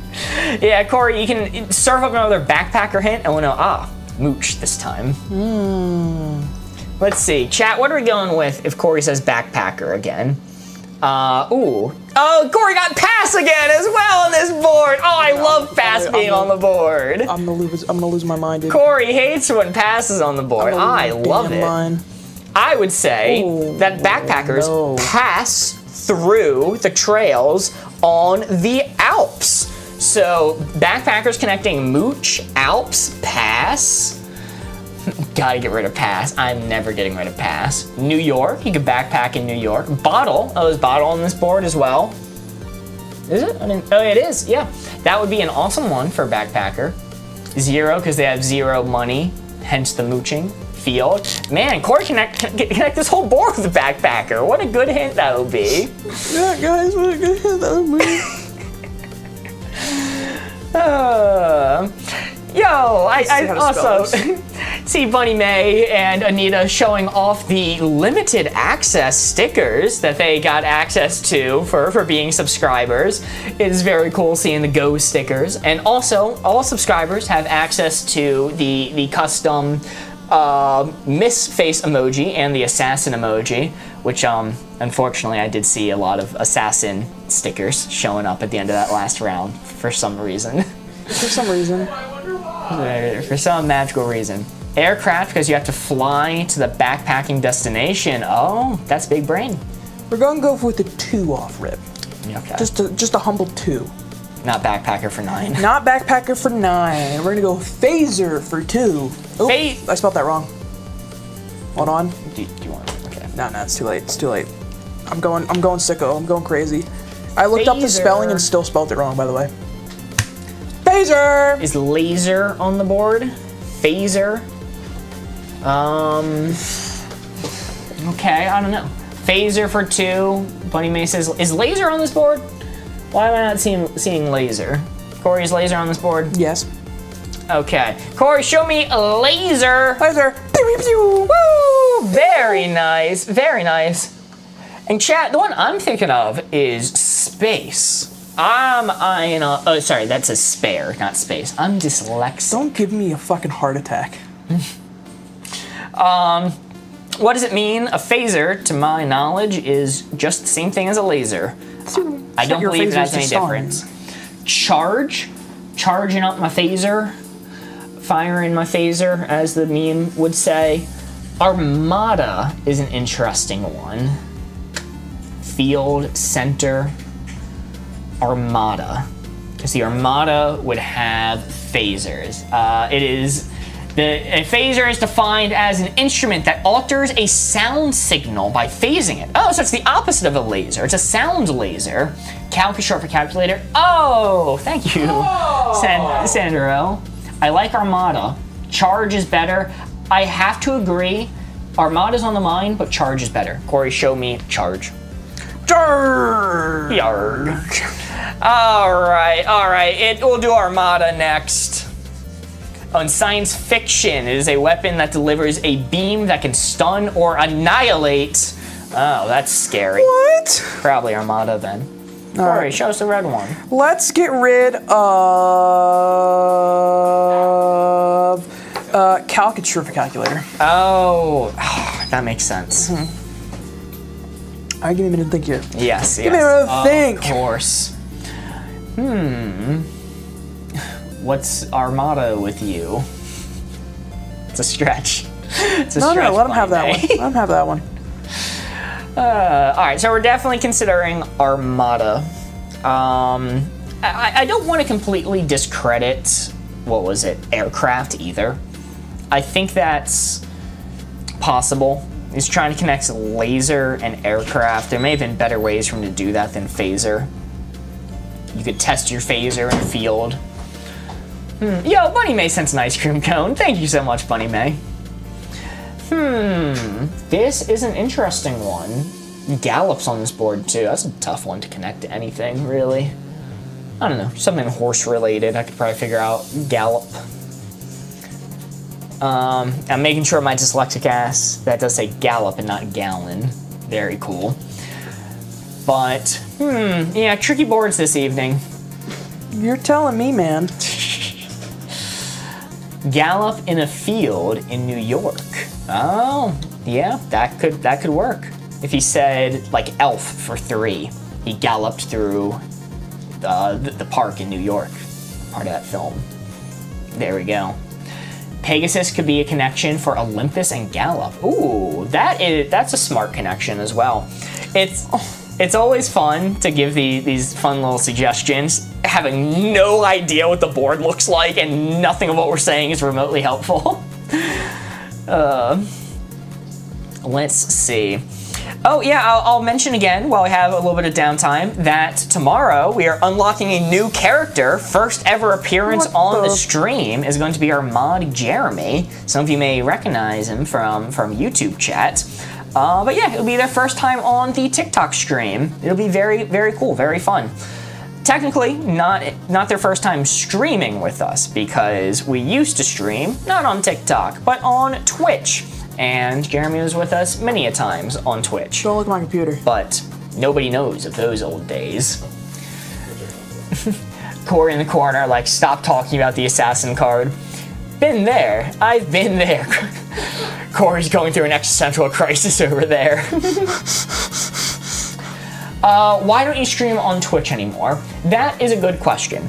Yeah, Corey, you can serve up another backpacker hint and we'll know, Mooch this time. Let's see. Chat, what are we going with if Corey says backpacker again? Ooh. Oh, Corey got pass again as well on this board. Oh, I love pass being on the board. I'm gonna lose my mind, dude. Corey hates when pass is on the board. I love it. I would say that backpackers pass through the trails on the Alps. So backpackers connecting Mooch, Alps, pass. Gotta get rid of pass. I'm never getting rid of pass. New York, you could backpack in New York. Bottle, there's bottle on this board as well. Is it? Oh, it is, yeah. That would be an awesome one for a backpacker. 0, because they have 0 money, hence the mooching. Field. Man, Corey connect this whole board with a backpacker. What a good hint that would be. Yeah, guys, what a good hint that would be. I also see Bunny May and Anita showing off the limited access stickers that they got access to for being subscribers. It is very cool seeing the Go stickers. And also, all subscribers have access to the custom Miss face emoji and the assassin emoji, which unfortunately I did see a lot of assassin stickers showing up at the end of that last round for some reason. For some reason. For some magical reason. Aircraft, because you have to fly to the backpacking destination. Oh, that's big brain. We're gonna go with a 2 off rip. Okay. Just a humble 2. Not backpacker for 9. Not backpacker for 9. We're gonna go phaser for 2. Oh, I spelled that wrong. Hold on. Do you want it? Okay. No, it's too late. It's too late. I'm going sicko. I'm going crazy. I looked up the spelling and still spelled it wrong, by the way. Phaser! Is laser on the board? Phaser? Okay, I don't know. Phaser for 2. Bunny May says, is laser on this board? Why am I not seeing laser? Corey, is laser on this board? Yes. Okay. Corey, show me a laser. Laser. Pew, pew, pew. Woo! Very nice. Very nice. And chat, the one I'm thinking of is space. Sorry, that's a spare, not space. I'm dyslexic. Don't give me a fucking heart attack. What does it mean? A phaser, to my knowledge, is just the same thing as a laser. I don't believe it has any difference. Charge? Charging up my phaser. Firing my phaser, as the meme would say. Armada is an interesting one. Field, center, Armada. Because the Armada would have phasers. It is A phaser is defined as an instrument that alters a sound signal by phasing it. Oh, so it's the opposite of a laser. It's a sound laser. Calc is short for calculator. Oh, thank you, Sandro. I like Armada. Charge is better. I have to agree. Armada's on the mind, but Charge is better. Corey, show me Charge. Jarr! Yarg. All right. We'll do Armada next. On science fiction, it is a weapon that delivers a beam that can stun or annihilate. Oh, that's scary. What? Probably Armada then. All right, show us the red one. Let's get rid of calc and short for calculator. Oh, that makes sense. All right, give me a minute to think here. Yes. Give me a minute to think. Of course. What's Armada with you? It's a stretch. No, let him have that one. Let him have that one. All right, so we're definitely considering Armada. I don't want to completely discredit, what was it, aircraft either. I think that's possible. He's trying to connect laser and aircraft. There may have been better ways for him to do that than phaser. You could test your phaser in the field. Yo, Bunny May sent an ice cream cone. Thank you so much, Bunny May. This is an interesting one. Gallop's on this board too. That's a tough one to connect to anything, really. I don't know, something horse related. I could probably figure out. Gallop. I'm making sure my dyslexic ass that does say gallop and not gallon. Very cool. But yeah, tricky boards this evening. You're telling me, man. Gallop in a field in New York. Oh, yeah, that could work. If he said, like, elf for 3, he galloped through the park in New York, part of that film. There we go. Pegasus could be a connection for Olympus and Gallop. Ooh, that's a smart connection as well. It's always fun to give these fun little suggestions, having no idea what the board looks like and nothing of what we're saying is remotely helpful. Let's see. Oh yeah, I'll mention again while we have a little bit of downtime that tomorrow we are unlocking a new character. First ever appearance on the stream is going to be our mod Jeremy. Some of you may recognize him from YouTube chat. But yeah, it'll be their first time on the TikTok stream. It'll be very, very cool, very fun. Technically, not their first time streaming with us because we used to stream, not on TikTok, but on Twitch. And Jeremy was with us many a times on Twitch. Don't look at my computer. But nobody knows of those old days. Corey in the corner, like, stop talking about the assassin card. Been there. I've been there. Corey's going through an existential crisis over there. Why don't you stream on Twitch anymore? That is a good question.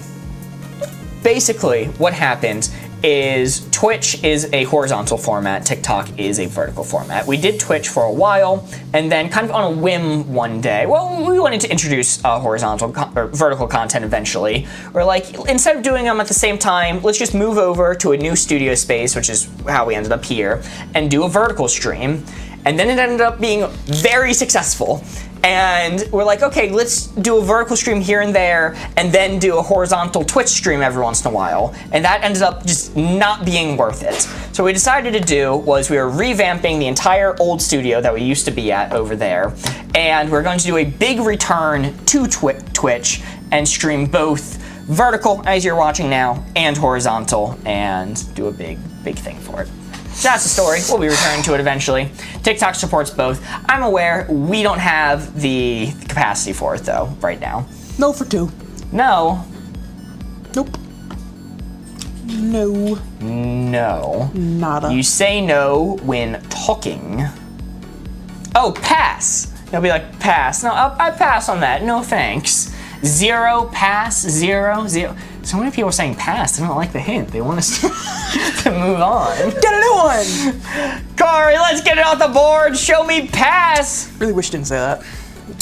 Basically, what happened is Twitch is a horizontal format, TikTok is a vertical format. We did Twitch for a while, and then kind of on a whim one day, well, we wanted to introduce horizontal or vertical content eventually. We're like, instead of doing them at the same time, let's just move over to a new studio space, which is how we ended up here, and do a vertical stream. And then it ended up being very successful. And we're like, okay, let's do a vertical stream here and there, and then do a horizontal Twitch stream every once in a while. And that ended up just not being worth it. So what we decided to do was we were revamping the entire old studio that we used to be at over there. And we're going to do a big return to Twitch and stream both vertical, as you're watching now, and horizontal, and do a big thing for it. So that's the story. We'll be returning to it eventually. TikTok supports both. I'm aware we don't have the capacity for it, though, right now. No for 2. No. Nope. No. No. Nada. You say no when talking. Oh, pass. They'll be like, pass. No, I pass on that. No thanks. 0, pass, 0, 0. So many people are saying pass. They don't like the hint. They want us to move on. Get a new one! Corey, let's get it off the board. Show me pass. Really wish you didn't say that.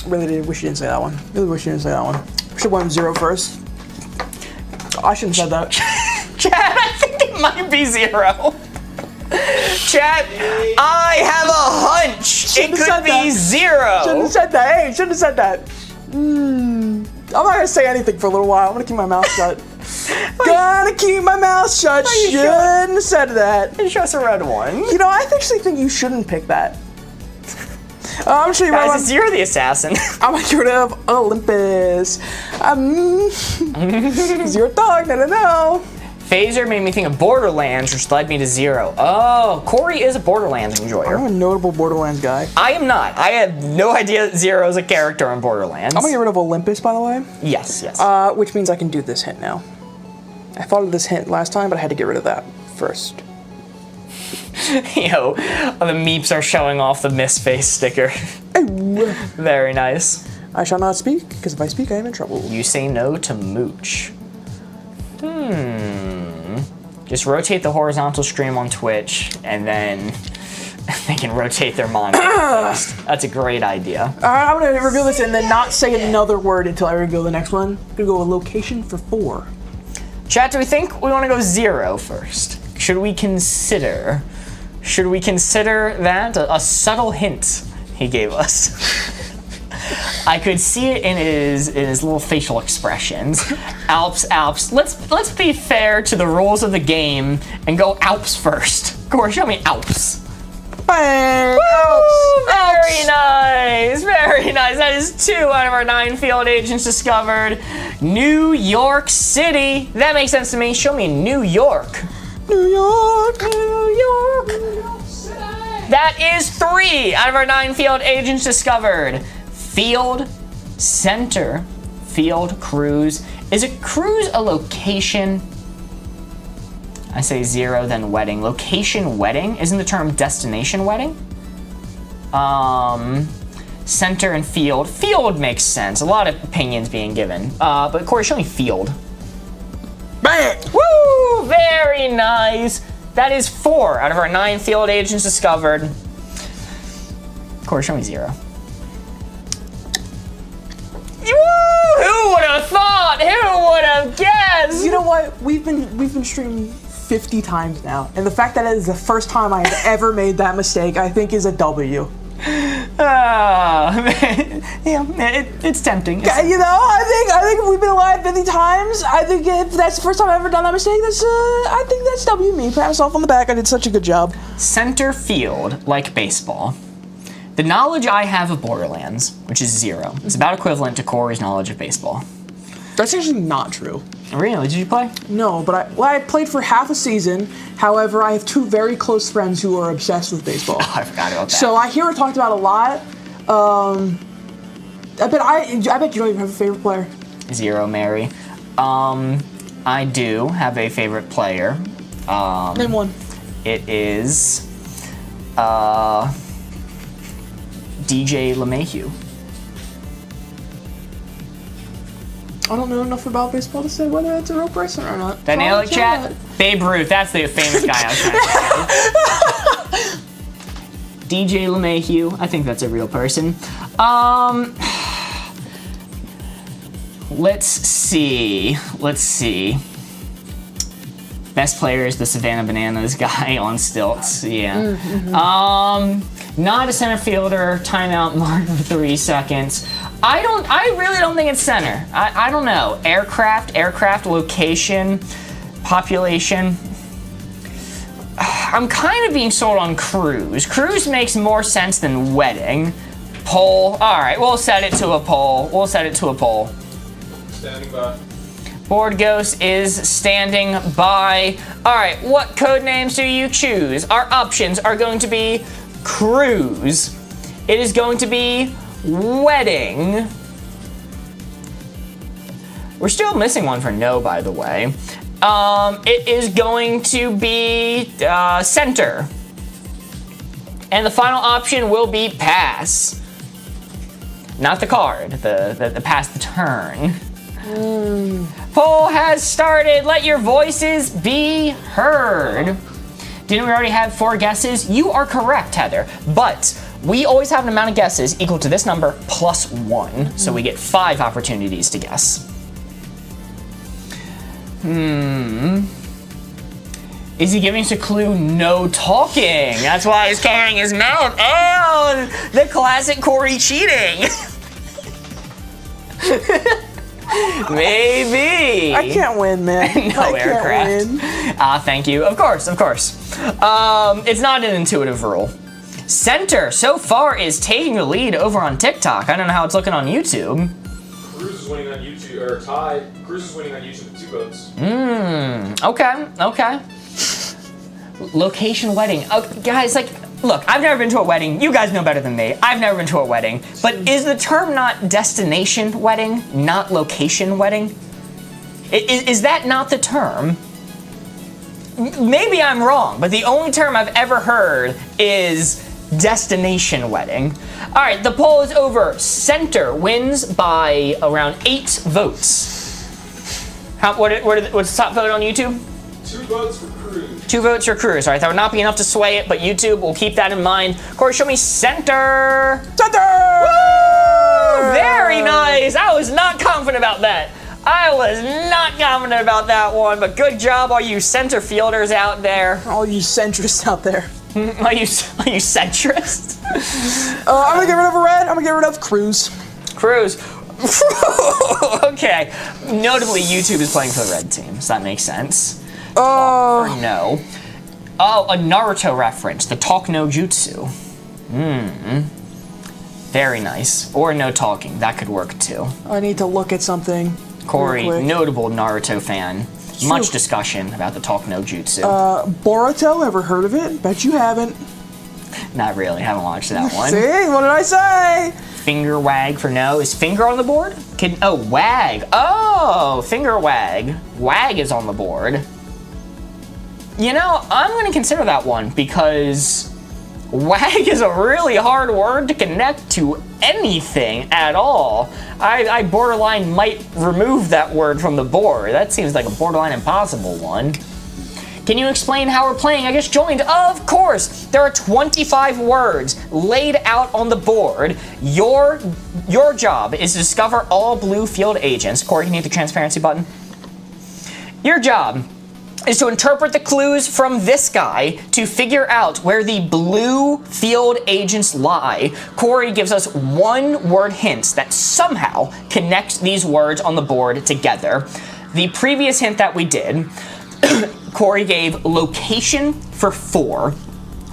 Really did wish you didn't say that one. Really wish you didn't say that one. Should have went 0 first. I shouldn't have said that. Chad, I think it might be 0. Chat, I have a hunch. Shouldn't It have said could be that. 0. Shouldn't have said that. Hey, shouldn't have said that. I'm not gonna say anything for a little while. I'm gonna keep my mouth shut. Gonna keep my mouth shut. you Shouldn't have said that. Show us a red one. You know, I actually think you shouldn't pick that. I'm sure you Guys, might it's you're the assassin. I'm gonna get rid of Olympus. Zero dog, no. Phaser made me think of Borderlands, which led me to 0. Oh, Corey is a Borderlands enjoyer. I'm a notable Borderlands guy. I am not. I have no idea that 0 is a character in Borderlands. I'm gonna get rid of Olympus, by the way. Yes, yes. Which means I can do this hint now. I thought of this hint last time, but I had to get rid of that first. Yo, the meeps are showing off the Miss Face sticker. Very nice. I shall not speak, because if I speak, I am in trouble. You say no to Mooch. Just rotate the horizontal stream on Twitch, and then they can rotate their monitor first. That's a great idea. Alright, I'm gonna reveal this and then not say another word until I reveal the next one. I'm gonna go with location for 4. Chat, do we think we want to go 0 first? Should we consider that a subtle hint he gave us? I could see it in his little facial expressions. Alps. Let's be fair to the rules of the game and go Alps first. Corey, show me Alps. Bang! Woo! Very nice, very nice. That is 2 out of our 9 field agents discovered. New York City. That makes sense to me. Show me New York. New York. New York. That is 3 out of our 9 field agents discovered. Field, center, field, cruise. Is a cruise a location? I say 0, then wedding. Location wedding? Isn't the term destination wedding? Center and field. Field makes sense. A lot of opinions being given. But Corey, show me field. Bang! Woo! Very nice. That is 4 out of our 9 field agents discovered. Corey, show me 0. Who would have thought? Who would have guessed? You know what? We've been streaming 50 times now, and the fact that it is the first time I have ever made that mistake, I think is a W. It's tempting. Yeah, you know, I think if we've been alive 50 times, I think if that's the first time I've ever done that mistake, I think that's W me. Pat myself on the back. I did such a good job. Center field, like baseball. The knowledge I have of Borderlands, which is 0, is about equivalent to Corey's knowledge of baseball. That's actually not true. Really? Did you play? No, but I played for half a season. However, I have 2 very close friends who are obsessed with baseball. Oh, I forgot about that. So I hear it talked about a lot. I bet you don't even have a favorite player. 0, Mary. I do have a favorite player. Name one. It is DJ LeMahieu. I don't know enough about baseball to say whether it's a real person or not. Did I nail it, chat? Babe Ruth, that's the famous guy I was trying to say. DJ LeMahieu, I think that's a real person. Let's see. Best player is the Savannah Bananas guy on stilts. Yeah. Not a center fielder. Timeout mark for 3 seconds. I really don't think it's center. I don't know. Aircraft, location, population. I'm kind of being sold on cruise. Cruise makes more sense than wedding. Poll. All right, we'll set it to a poll. Standing by. Board Ghost is standing by. All right, what code names do you choose? Our options are going to be cruise. It is going to be wedding. We're still missing one for no, by the way. It is going to be center. And the final option will be pass. Not the card, the pass the turn. Poll has started. Let your voices be heard. Didn't we already have 4 guesses? You are correct, Heather. But we always have an amount of guesses equal to this number plus 1. So we get 5 opportunities to Is he giving us a clue? No talking. That's why he's covering his mouth. Oh, the classic Corey cheating. Maybe. I can't win, man. No, aircraft. Thank you. Of course. It's not an intuitive rule. Center so far is taking the lead over on TikTok. I don't know how it's looking on YouTube. Cruz is winning on YouTube, or tied. Cruz is winning on YouTube with 2 votes. Okay. Location wedding. Guys, like, look, I've never been to a wedding. You guys know better than me. I've never been to a wedding. But is the term not destination wedding, not location wedding? Is that not the term? Maybe I'm wrong, but the only term I've ever heard is destination wedding. All right, the poll is over. Center wins by around 8 votes. What's the top vote on YouTube? 2 votes for Cruz. 2 votes for Cruz. All right, that would not be enough to sway it, but YouTube will keep that in mind. Corey, show me center. Center! Woo! Very nice. I was not confident about that. One, but good job, all you center fielders out there. All you centrists out there. Are you centrist? I'm gonna get rid of a red. I'm gonna get rid of Cruz. Okay. Notably, YouTube is playing for the red team, so that makes sense. Oh. Or no. Oh, a Naruto reference. The talk no jutsu. Very nice. Or no talking. That could work too. I need to look at something. Corey, notable Naruto fan. Much discussion about the talk no jutsu. Boruto, ever heard of it? Bet you haven't. Not really. Haven't watched that one. See? What did I say? Finger wag for no. Is finger on the board? Wag. Oh, finger wag. Wag is on the board. You know, I'm going to consider that one because wag is a really hard word to connect to anything at all. I borderline might remove that word from the board. That seems like a borderline impossible one. Can you explain how we're playing? I just joined. Of course. There are 25 words laid out on the board. Your job is to discover all blue field agents. Corey, can you hit the transparency button? Your job is to interpret the clues from this guy to figure out where the blue field agents lie. Corey gives us 1-word hints that somehow connect these words on the board together. The previous hint that we did, Corey gave location for 4.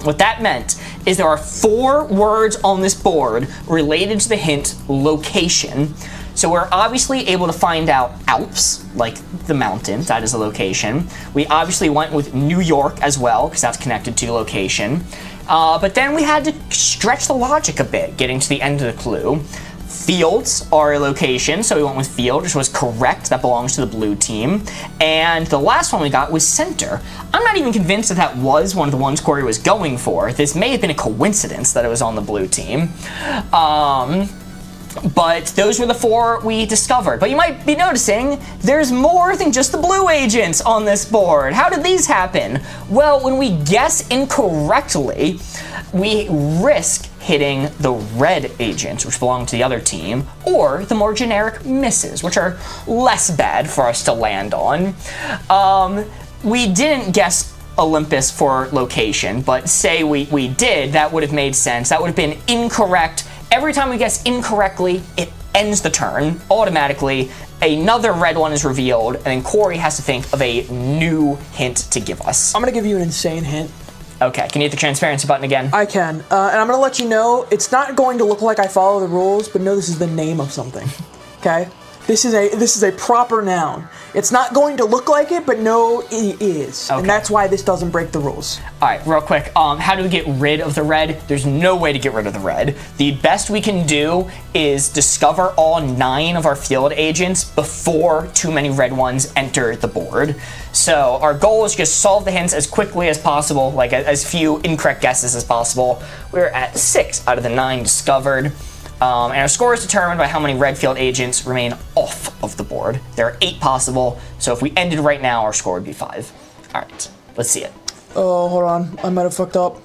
What that meant is there are 4 words on this board related to the hint location. So we're obviously able to find out Alps, like the mountains, that is a location. We obviously went with New York as well, because that's connected to location. But then we had to stretch the logic a bit, getting to the end of the clue. Fields are a location, so we went with field, which was correct. That belongs to the blue team. And the last one we got was center. I'm not even convinced that that was one of the ones Corey was going for. This may have been a coincidence that it was on the blue team. But those were the 4 we discovered. But you might be noticing there's more than just the blue agents on this board. How did these happen? Well, when we guess incorrectly, we risk hitting the red agents, which belong to the other team, or the more generic misses, which are less bad for us to land on. We didn't guess Olympus for location, but say we did, that would have made sense. That would have been incorrect. Every time we guess incorrectly, it ends the turn automatically. Another red one is revealed, and then Corey has to think of a new hint to give us. I'm gonna give you an insane hint. Okay, can you hit the transparency button again? I can, and I'm gonna let you know, it's not going to look like I follow the rules, but no, this is the name of something, okay? This is a proper noun. It's not going to look like it, but no, it is. Okay. And that's why this doesn't break the rules. All right, real quick, how do we get rid of the red? There's no way to get rid of the red. The best we can do is discover all 9 of our field agents before too many red ones enter the board. So our goal is just solve the hints as quickly as possible, like as few incorrect guesses as possible. We're at 6 out of the 9 discovered. And our score is determined by how many red field agents remain off of the board. There are 8 possible, so if we ended right now, our score would be 5. All right, let's see it. Oh, hold on. I might have fucked up.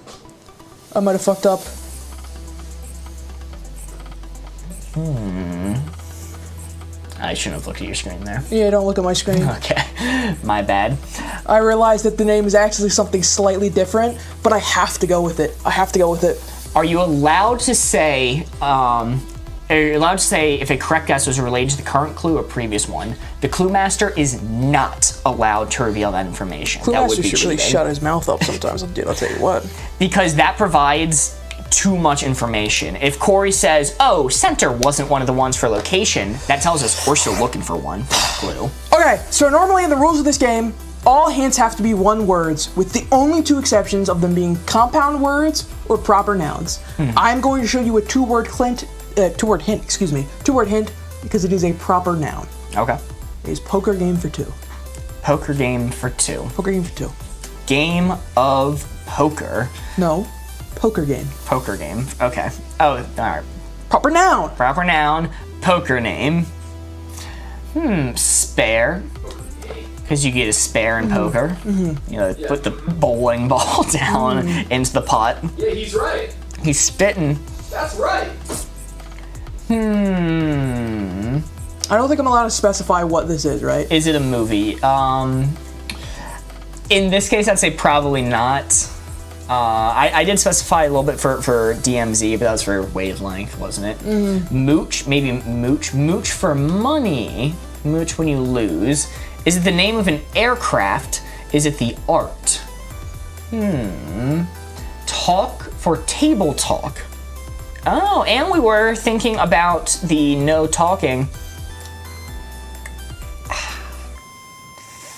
I shouldn't have looked at your screen there. Yeah, don't look at my screen. Okay, my bad. I realized that the name is actually something slightly different, but I have to go with it. I have to go with it. Are you allowed to say, if a correct guess was related to the current clue or previous one? The clue master is not allowed to reveal that information. Clue That would Master be should really cheating. shut his mouth up sometimes, dude, I'll tell you what. Because that provides too much information. If Corey says, oh, center wasn't one of the ones for location, that tells us we're still looking for one clue. Okay, so normally in the rules of this game, all hints have to be one words, with the only two exceptions of them being compound words or proper nouns. I'm going to show you a two-word hint, because it is a proper noun. Okay. It is poker game for two. Poker game for two. Poker game for two. Game of poker. No, poker game. Poker game. Okay. Oh, all right. Proper noun. Proper noun. Poker name. Spare. Because you get a spare in poker. Put the bowling ball down into the pot. Yeah, he's right. He's spitting. That's right. I don't think I'm allowed to specify what this is, right? Is it a movie? In this case, I'd say probably not. I did specify a little bit for DMZ, but that was for wavelength, wasn't it? Mooch, maybe mooch. Mooch for money. Mooch when you lose. Is it the name of an aircraft? Is it the art? Talk for table talk. Oh, and we were thinking about the no talking.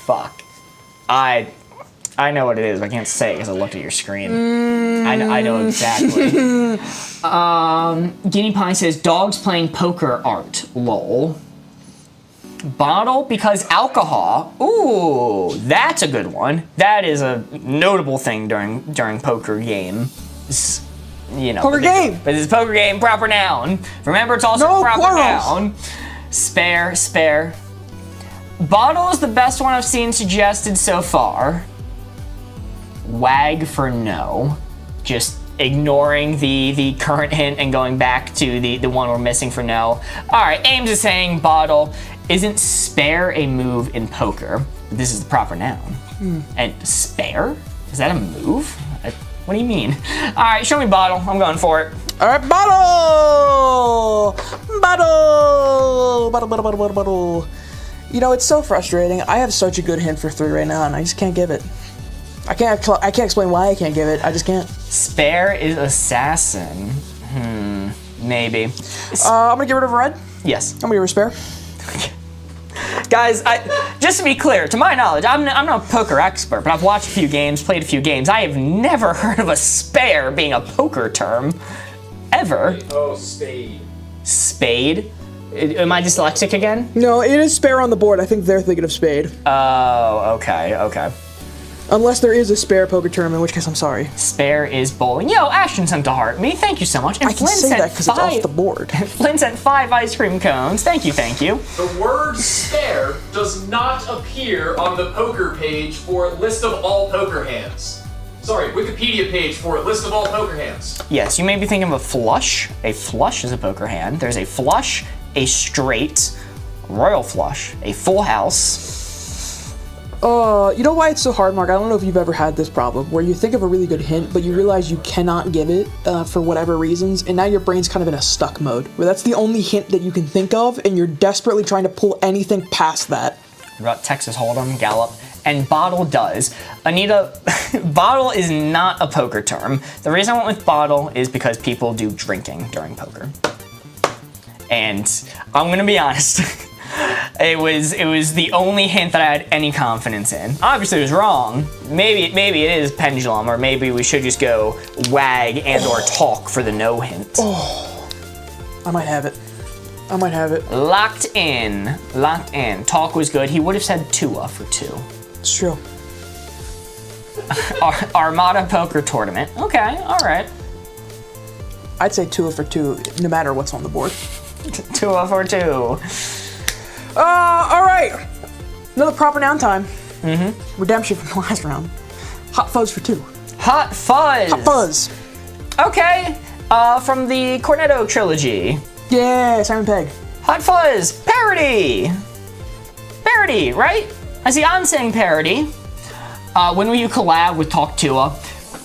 Fuck. I know what it is, but I can't say it because I looked at your screen. I know exactly. Guinea Pie says, dogs playing poker art, lol. Bottle because alcohol. Ooh, that's a good one. That is a notable thing during poker game. Poker game. But it's poker game, proper noun. Remember, it's also No proper plurals. noun. Spare. Bottle is the best one I've seen suggested so far. Wag for no. Just ignoring the current hint and going back to the one we're missing for no. All right, Ames is saying bottle. Isn't spare a move in poker? This is the proper noun. And spare? Is that a move? What do you mean? All right, show me bottle. I'm going for it. All right, bottle. You know, it's so frustrating. I have such a good hint for 3 right now, and I just can't give it. I can't explain why I can't give it. I just can't. Spare is assassin. Maybe. I'm gonna get rid of red. Yes. I'm gonna give her a spare. Guys, just to be clear, to my knowledge, I'm not a poker expert, but I've watched a few games, played a few games. I have never heard of a spare being a poker term. Ever. Oh, spade. Spade? Am I dyslexic again? No, it is spare on the board. I think they're thinking of spade. Oh, okay. Unless there is a spare poker term, in which case I'm sorry. Spare is bowling. Yo, Ashton sent to heart me. Thank you so much. And I can say that because it's off the board. Flynn sent 5 ice cream cones. Thank you. The word spare does not appear on the poker page for list of all poker hands. Sorry, Wikipedia page for list of all poker hands. Yes, you may be thinking of a flush. A flush is a poker hand. There's a flush, a straight, royal flush, a full house. You know why it's so hard, Mark? I don't know if you've ever had this problem, where you think of a really good hint, but you realize you cannot give it for whatever reasons, and now your brain's kind of in a stuck mode, where that's the only hint that you can think of, and you're desperately trying to pull anything past that. About Texas Hold'em, Gallup, and bottle does. Anita, bottle is not a poker term. The reason I went with bottle is because people do drinking during poker. And I'm gonna be honest, it was the only hint that I had any confidence in. Obviously it was wrong. Maybe it is pendulum, or maybe we should just go wag and or talk for the no hint. I might have it. Locked in. Talk was good. He would have said Tua for 2. It's true. Armada Poker Tournament. Okay, all right. I'd say 2 for 2, no matter what's on the board. 2 for 2. All right. Another proper noun time. Redemption from the last round. Hot fuzz for 2. Hot Fuzz. Hot fuzz. Okay. From the Cornetto trilogy. Yeah, Simon Pegg. Hot Fuzz. Parody. Parody, right? I see I'm saying parody. When will you collab with Talk Tua?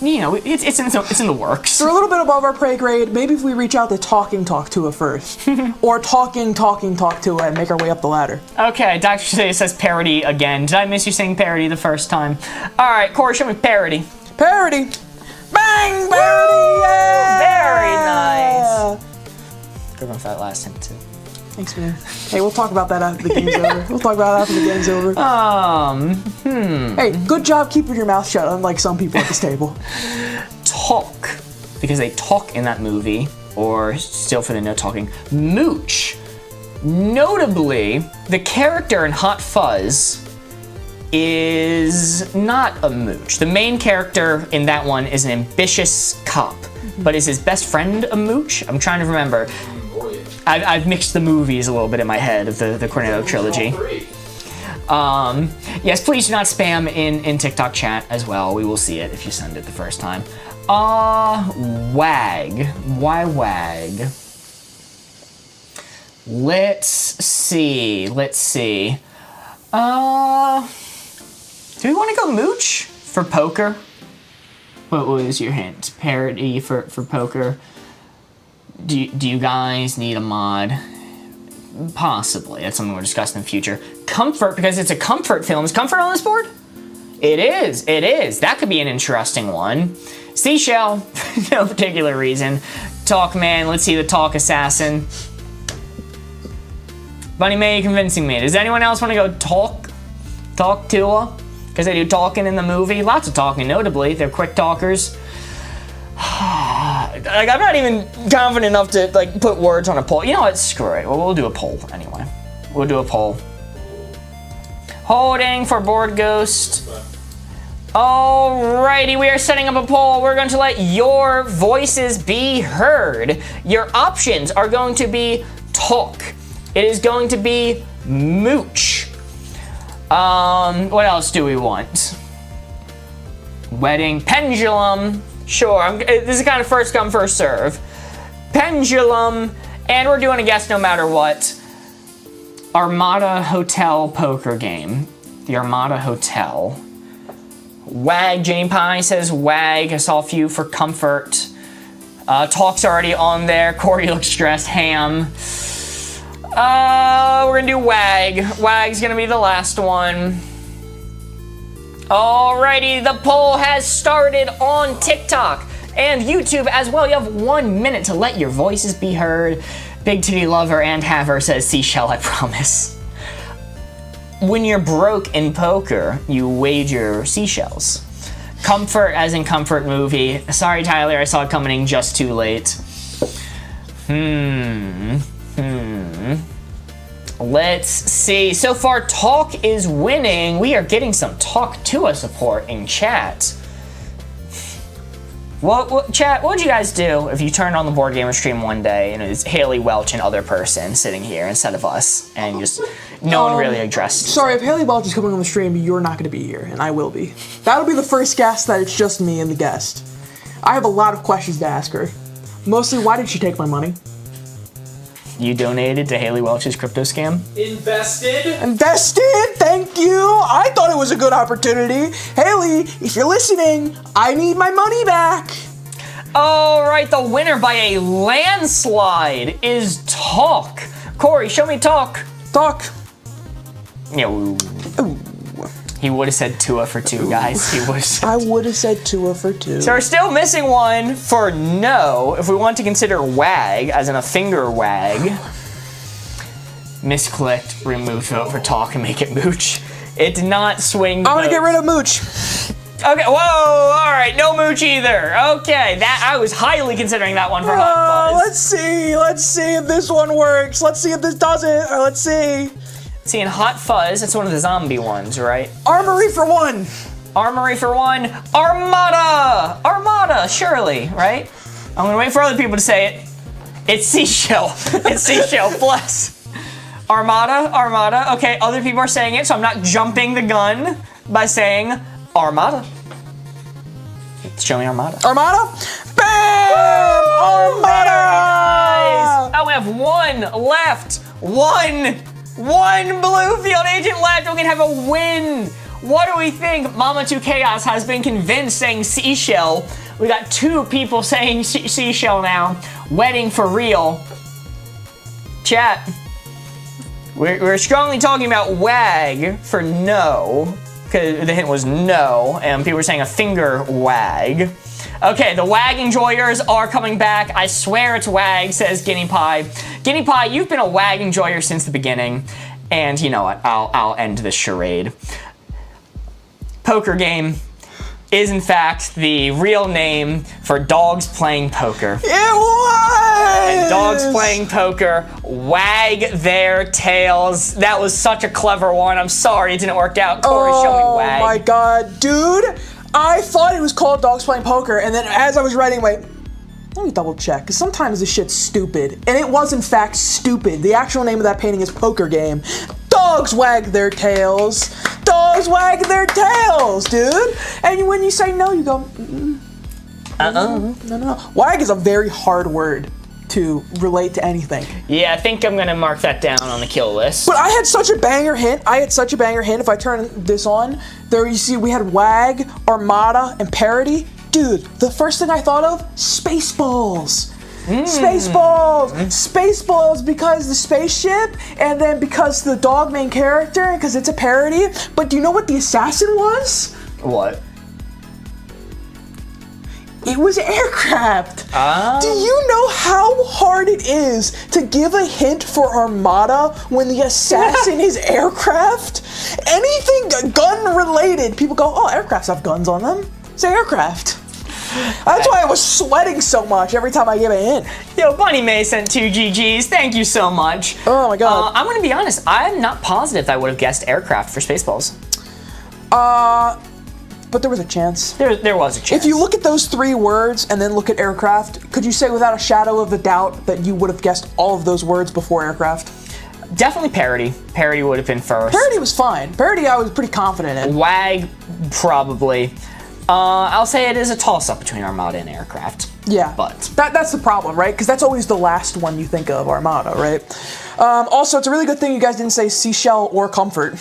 You know, it's in the works. They're a little bit above our pay grade. Maybe if we reach out to Talk Tua first. Or Talk Tua and make our way up the ladder. Okay, Dr. Say says parody again. Did I miss you saying parody the first time? All right, Corey, show me parody. Parody! Bang! Parody! Yeah! Very nice. Good one for that last hint, too. Thanks, man. Hey, we'll talk about that after the game's over. We'll talk about it after the game's over. Hey, good job keeping your mouth shut, unlike some people at this table. Talk, because they talk in that movie, or still for the no talking, mooch. Notably, the character in Hot Fuzz is not a mooch. The main character in that one is an ambitious cop, but is his best friend a mooch? I'm trying to remember. I've mixed the movies a little bit in my head of the Cornetto trilogy. Yes, please do not spam in TikTok chat as well. We will see it if you send it the first time. Wag. Why wag? Let's see. Do we want to go mooch for poker? What was your hint? Parody for poker. Do you guys need a mod? Possibly. That's something we'll discuss in the future. Comfort, because it's a comfort film. Is comfort on this board? It is. That could be an interesting one. Seashell, no particular reason. Talk man, let's see the talk assassin. Bunny May convincing me. Does anyone else want to go talk Tua? Because they do talking in the movie. Lots of talking, notably. They're quick talkers. Like, I'm not even confident enough to put words on a poll. You know what? Screw it. We'll do a poll anyway. We'll do a poll. Holding for Board Ghost. Alrighty, we are setting up a poll. We're going to let your voices be heard. Your options are going to be talk. It is going to be mooch. What else do we want? Wedding, pendulum. Sure, this is kind of first come, first serve. Pendulum, and we're doing a guess no matter what. Armada Hotel poker game. The Armada Hotel. Wag, Jane Pie says wag. I saw a few for comfort. Talk's already on there. Corey looks stressed. Ham. We're gonna do wag. Wag's gonna be the last one. Alrighty, the poll has started on TikTok and YouTube as well. You have 1 minute to let your voices be heard. Big Titty Lover and Haver says seashell, I promise. When you're broke in poker, you wager seashells. Comfort as in comfort movie. Sorry, Tyler, I saw it coming in just too late. Let's see. So far, Talk is winning. We are getting some Talk Tua support in chat. Chat, what would you guys do if you turned on the Board Gamer stream one day and it was Haley Welch and other person sitting here instead of us and just no one really addressed? Sorry, if Haley Welch is coming on the stream, you're not going to be here, and I will be. That'll be the first guest that it's just me and the guest. I have a lot of questions to ask her. Mostly, why did she take my money? You donated to Haley Welch's crypto scam? Invested? Thank you! I thought it was a good opportunity. Haley, if you're listening, I need my money back. Alright, the winner by a landslide is Talk. Corey, show me Talk. Talk. Yeah, ooh. He would have said Tua for 2, guys. He would have said I would have said Tua for 2. So we're still missing one for no, if we want to consider wag, as in a finger wag. Misclicked, remove vote for Talk and make it mooch. It did not swing. I'm gonna get rid of mooch. Okay, whoa, alright, no mooch either. Okay, that I was highly considering that one for Hot Fuzz. Let's see if this one works. Let's see if this doesn't, or let's see. See, in Hot Fuzz, that's one of the zombie ones, right? Armory for 1. Armory for 1. Armada! Armada, surely, right? I'm gonna wait for other people to say it. It's Seashell. It's Seashell, bless. Armada. Okay, other people are saying it, so I'm not jumping the gun by saying Armada. Show me Armada. Armada? Bam! Armada! Nice! Oh, we have 1 left. One blue field agent left. We're gonna have a win. What do we think? Mama2 Chaos has been convinced saying seashell. We got 2 people saying seashell now. Wedding for real. Chat. We're strongly talking about wag for no. Because the hint was no. And people were saying a finger wag. Okay, the wag enjoyers are coming back. I swear it's wag, says Guinea Pie. Guinea Pie, you've been a wag enjoyer since the beginning. And you know what? I'll end this charade. Poker game is in fact the real name for dogs playing poker. It was! And dogs playing poker wag their tails. That was such a clever one. I'm sorry it didn't work out. Corey, show me wag. Oh my god, dude! I thought it was called Dogs Playing Poker, and then as I was writing, wait, let me double check, because sometimes this shit's stupid. And it was in fact stupid. The actual name of that painting is Poker Game. Dogs wag their tails. Dogs wag their tails, dude. And when you say no, you go, no. Wag is a very hard word to relate to anything. Yeah, I think I'm gonna mark that down on the kill list. But I had such a banger hint. If I turn this on, there you see we had wag, armada, and parody. Dude, the first thing I thought of, Spaceballs. Spaceballs! Spaceballs because the spaceship, and then because the dog main character, and because it's a parody. But do you know what the assassin was? What? It was aircraft. Oh. Do you know how hard it is to give a hint for Armada when the assassin is aircraft? Anything gun related, people go, oh, aircrafts have guns on them. Say aircraft. That's why I was sweating so much every time I gave a hint. Yo, Bunny May sent 2 GGs. Thank you so much. Oh my god. I'm gonna be honest. I'm not positive I would have guessed aircraft for Spaceballs. But there was a chance. There was a chance. If you look at those 3 words and then look at aircraft, could you say without a shadow of a doubt that you would have guessed all of those words before aircraft? Definitely parody. Parody would have been first. Parody was fine. Parody I was pretty confident in. Wag, probably. I'll say it is a toss-up between Armada and aircraft. Yeah, but that's the problem, right? Because that's always the last one you think of, Armada, right? Also, it's a really good thing you guys didn't say seashell or comfort.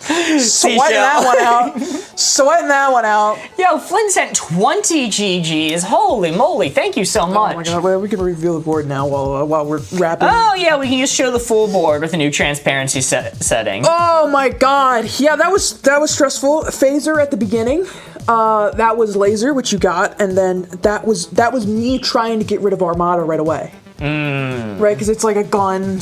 Sweating that one out. Yo, Flynn sent 20 GGs. Holy moly, thank you so much. Oh my god, well, we can reveal the board now while we're wrapping. Oh yeah, we can just show the full board with a new transparency setting. Oh my god, yeah, that was stressful. Phaser at the beginning. That was laser, which you got, and then that was me trying to get rid of Armada right away. Right, because it's like a gun,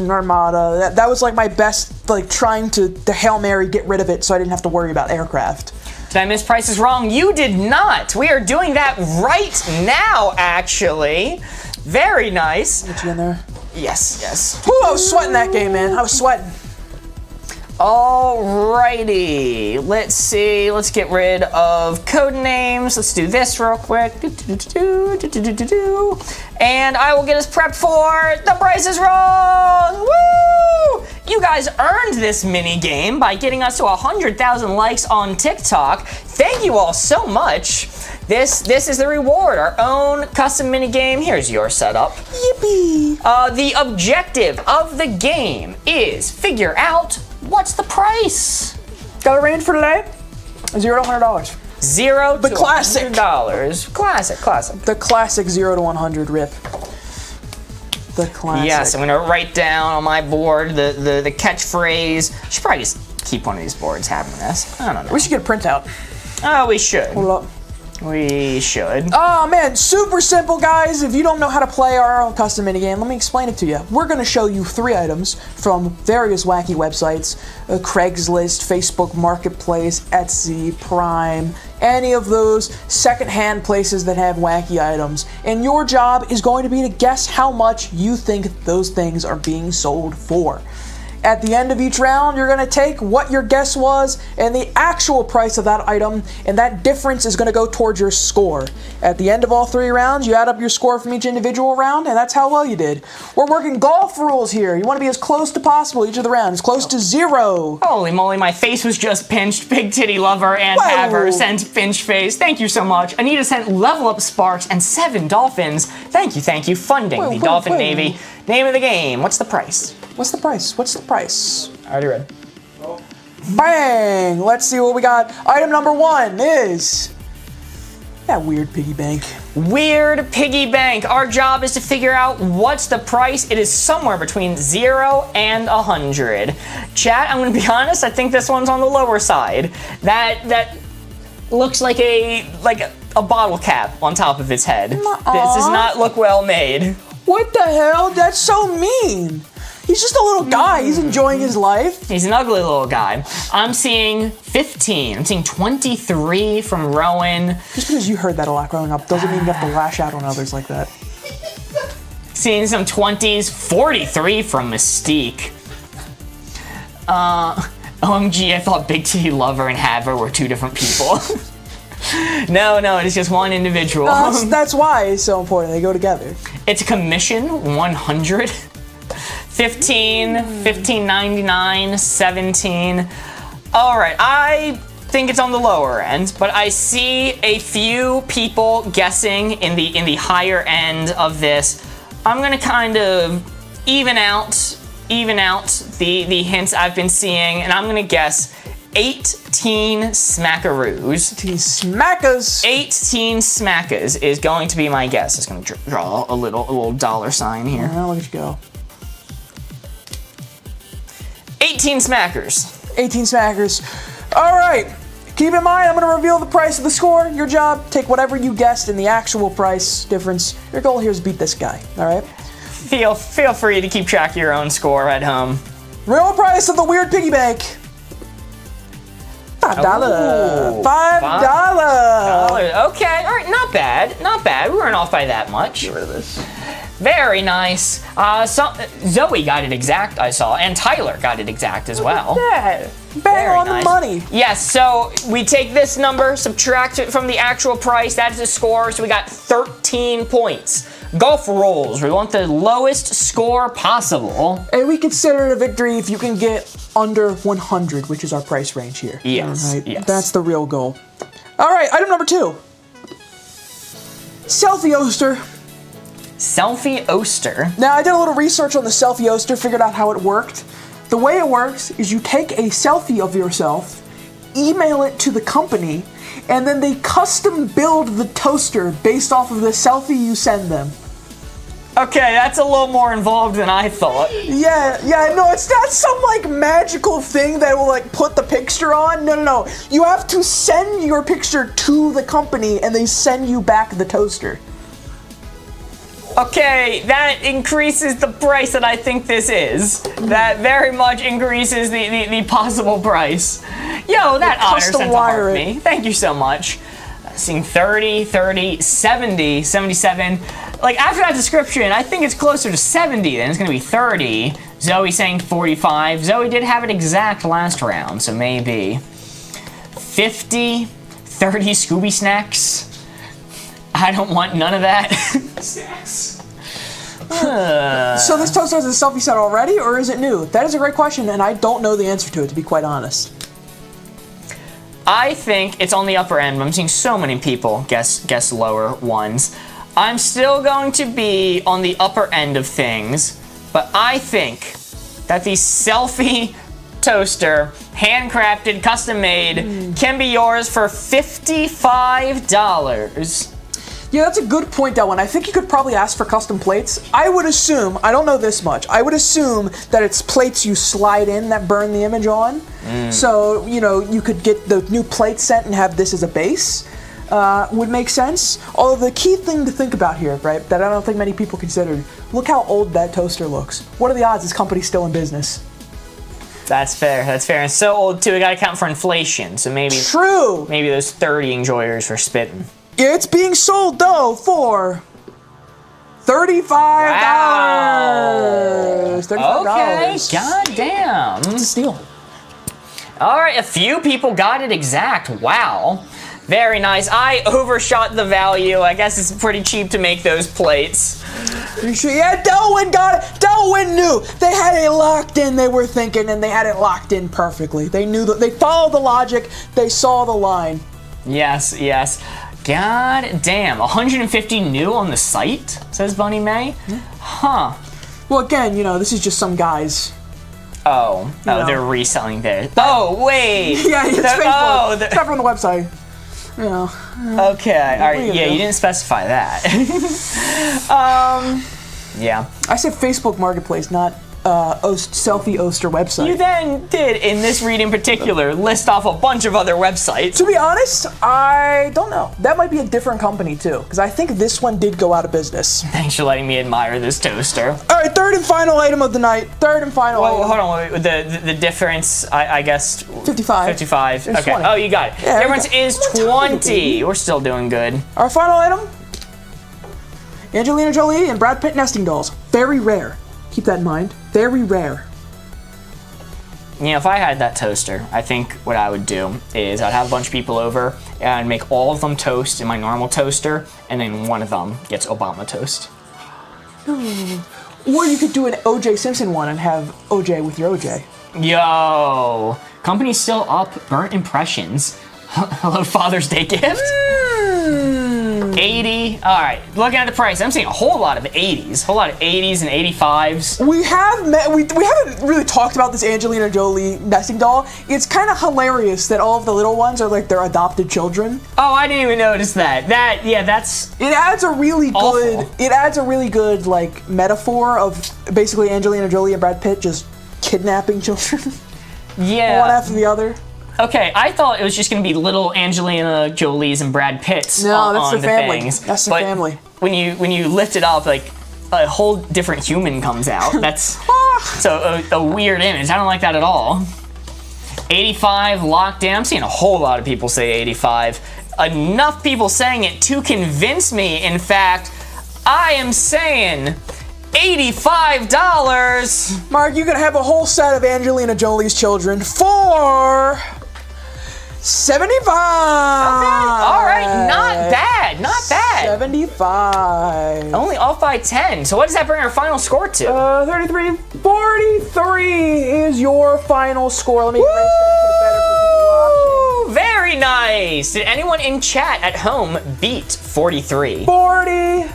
Armada. That was like my best, like trying to Hail Mary get rid of it so I didn't have to worry about aircraft. Did I miss Price is Wrong? You did not. We are doing that right now, actually. Very nice. Get you in there? Yes. Whew, I was sweating that game, man. I was sweating. Alrighty, let's see, let's get rid of code names. Let's do this real quick. And I will get us prepped for The Price is Wrong! Woo! You guys earned this mini game by getting us to 100,000 likes on TikTok. Thank you all so much. This is the reward, our own custom mini game. Here's your setup. Yippee! The objective of the game is figure out what's the price. Got a range for today? $0 to $100. 0 The to classic. $100. Classic. The classic 0 to 100 rip. The classic. Yes, I'm gonna write down on my board the catchphrase. Should probably just keep one of these boards having this. I don't know. We should get a printout. Oh, we should. Hold up. We should. Oh man, super simple, guys. If you don't know how to play our own custom minigame, let me explain it to you. We're gonna show you 3 items from various wacky websites, Craigslist, Facebook Marketplace, Etsy, Prime, any of those secondhand places that have wacky items. And your job is going to be to guess how much you think those things are being sold for. At the end of each round, you're gonna take what your guess was and the actual price of that item, and that difference is gonna go towards your score. At the end of all 3 rounds, you add up your score from each individual round, and that's how well you did. We're working golf rules here. You wanna be as close to possible each of the rounds, close to 0. Holy moly, my face was just pinched. Big Titty Lover and Whoa. Haver sent pinch face. Thank you so much. Anita sent Level Up Sparks and 7 Dolphins. Thank you. Funding the Dolphin Navy. Name of the game. What's the price? What's the price? I already read. Bang! Let's see what we got. Item number 1 is that weird piggy bank. Weird piggy bank. Our job is to figure out what's the price. It is somewhere between 0 and 100. Chat, I'm gonna be honest, I think this one's on the lower side. That looks like a bottle cap on top of its head. This does not look well made. What the hell? That's so mean. He's just a little guy. He's enjoying his life. He's an ugly little guy. I'm seeing 15. I'm seeing 23 from Rowan. Just because you heard that a lot growing up doesn't mean you have to lash out on others like that. Seeing some 20s. 43 from Mystique. OMG, I thought Big Titty Lover and Haver were 2 different people. No, it is just one individual. That's why it's so important. They go together. It's a commission, 100. 15, 15.99, 17. All right, I think it's on the lower end, but I see a few people guessing in the higher end of this. I'm gonna kind of even out the hints I've been seeing, and I'm gonna guess 18 smackaroos. 18 smackers. 18 smackas is going to be my guess. It's gonna draw a little dollar sign here. Look at you go. 18 smackers. 18 smackers. All right. Keep in mind, I'm going to reveal the price of the score. Your job, take whatever you guessed in the actual price difference. Your goal here is beat this guy. All right. Feel free to keep track of your own score at home. Real price of the weird piggy bank. $5. Oh, $5. Okay. All right. Not bad. Not bad. We weren't off by that much. Get rid of this. Very nice. Zoe got it exact, I saw, and Tyler got it exact as well. Yeah. Bang on the money. Yes, so we take this number, subtract it from the actual price, that's the score, so we got 13 points. Golf rolls, we want the lowest score possible. And we consider it a victory if you can get under 100, which is our price range here. Yes, right? yes. That's the real goal. All right, item number 2. Selfie Oster. Selfie Oster. Now, I did a little research on the Selfie Oster, figured out how it worked. The way it works is you take a selfie of yourself, email it to the company, and then they custom build the toaster based off of the selfie you send them. Okay, that's a little more involved than I thought. Yeah, no, it's not some like magical thing that will like put the picture on. No. You have to send your picture to the company and they send you back the toaster. Okay, that increases the price that I think this is. That very much increases the possible price. Yo, that honor sent to heart me. Thank you so much. Seeing 30, 30, 70, 77. Like, after that description, I think it's closer to 70 than it's gonna be 30. Zoe saying 45. Zoe did have it exact last round, so maybe 50, 30 Scooby snacks. I don't want none of that. Snacks. So this toaster has a selfie set already, or is it new? That is a great question, and I don't know the answer to it, to be quite honest. I think it's on the upper end, but I'm seeing so many people guess lower ones. I'm still going to be on the upper end of things, but I think that the selfie toaster, handcrafted, custom made, can be yours for $55. Yeah, that's a good point, that one. I think you could probably ask for custom plates. I would assume, I don't know this much, I would assume that it's plates you slide in that burn the image on. So, you know, you could get the new plate set and have this as a base. Would make sense. Although the key thing to think about here, right, that I don't think many people considered, look how old that toaster looks. What are the odds this company's still in business? That's fair, that's fair. And so old too, we gotta account for inflation, so maybe True! Maybe those 30 enjoyers were spitting. It's being sold, though, for $35. Wow. $35. Okay, goddamn. It's a steal. All right, a few people got it exact. Wow. Very nice. I overshot the value. I guess it's pretty cheap to make those plates. You sure? Yeah, Delwyn got it. Delwyn knew. They had it locked in, they were thinking, and they had it locked in perfectly. They knew that. They followed the logic. They saw the line. Yes, yes. God damn. 150 new on the site, says Bunny May. Huh. Well, again, you know, this is just some guys. Oh, know. they're reselling this. Oh, wait. Yeah, it's Facebook. Oh, It's not from the website. You know. okay. All right. Yeah, do? you didn't specify that. Yeah. I said Facebook Marketplace, not selfie Oster website. You then did, in this read in particular, list off a bunch of other websites. To be honest, I don't know. That might be a different company too, because I think this one did go out of business. Thanks for letting me admire this toaster. All right, third and final item of the night. Third and final Well, item. hold on. Wait, the difference, I guess. 55. 55. It's Okay. 20. Oh, you got it. Yeah, difference is we're 20. We're still doing good. Our final item: Angelina Jolie and Brad Pitt nesting dolls. Very rare. Keep that in mind. Very rare. You know, if I had that toaster, I think what I would do is I'd have a bunch of people over and I'd make all of them toast in my normal toaster, and then one of them gets Obama toast. Or you could do an O.J. Simpson one and have O.J. with your O.J. Yo, company's still up. Burnt impressions. Hello, Father's Day gift. 80. All right, looking at the price, I'm seeing a whole lot of 80s. A whole lot of 80s and 85s. We haven't really talked about this Angelina Jolie nesting doll. It's kind of hilarious that all of the little ones are like their adopted children. Oh, I didn't even notice that. That's It adds a really awful. good like metaphor of basically Angelina Jolie and Brad Pitt just kidnapping children yeah. one after the other. Okay, I thought it was just gonna be little Angelina Jolies and Brad Pitts No, on, that's on the family. things. That's the But family. When you lift it up, like a whole different human comes out. That's so a weird image. I don't like that at all. 85 locked in. I'm seeing a whole lot of people say 85. Enough people saying it to convince me. In fact, I am saying $85. Mark, you can have a whole set of Angelina Jolie's children for $75. All right, not bad, not bad. 75. Only off by 10. So what does that bring our final score to? 33. 43 is your final score. Let me erase that and put it better for people watching. Very nice. Did anyone in chat at home beat 43? 43.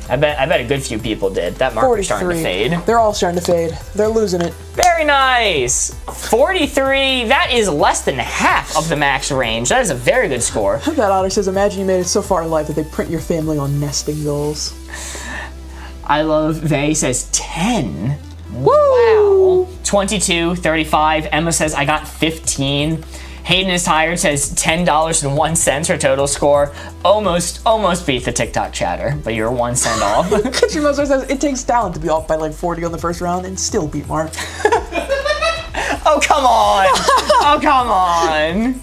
I bet a good few people did. That marker's starting to 43. fade. They're all starting to fade. They're losing it. Very nice. 43. That is less than half of the max range. That is a very good score. That Otter says, imagine you made it so far in life that they print your family on nesting dolls. I love Vay says 10. Woo! Wow. 22, 35. Emma says I got 15. Hayden is tired says $10.01 her total score. Almost beat the TikTok chatter, but you're 1 cent off. Kachimo says it takes talent to be off by like 40 on the first round and still beat Mark. Oh, come on. Oh, come on.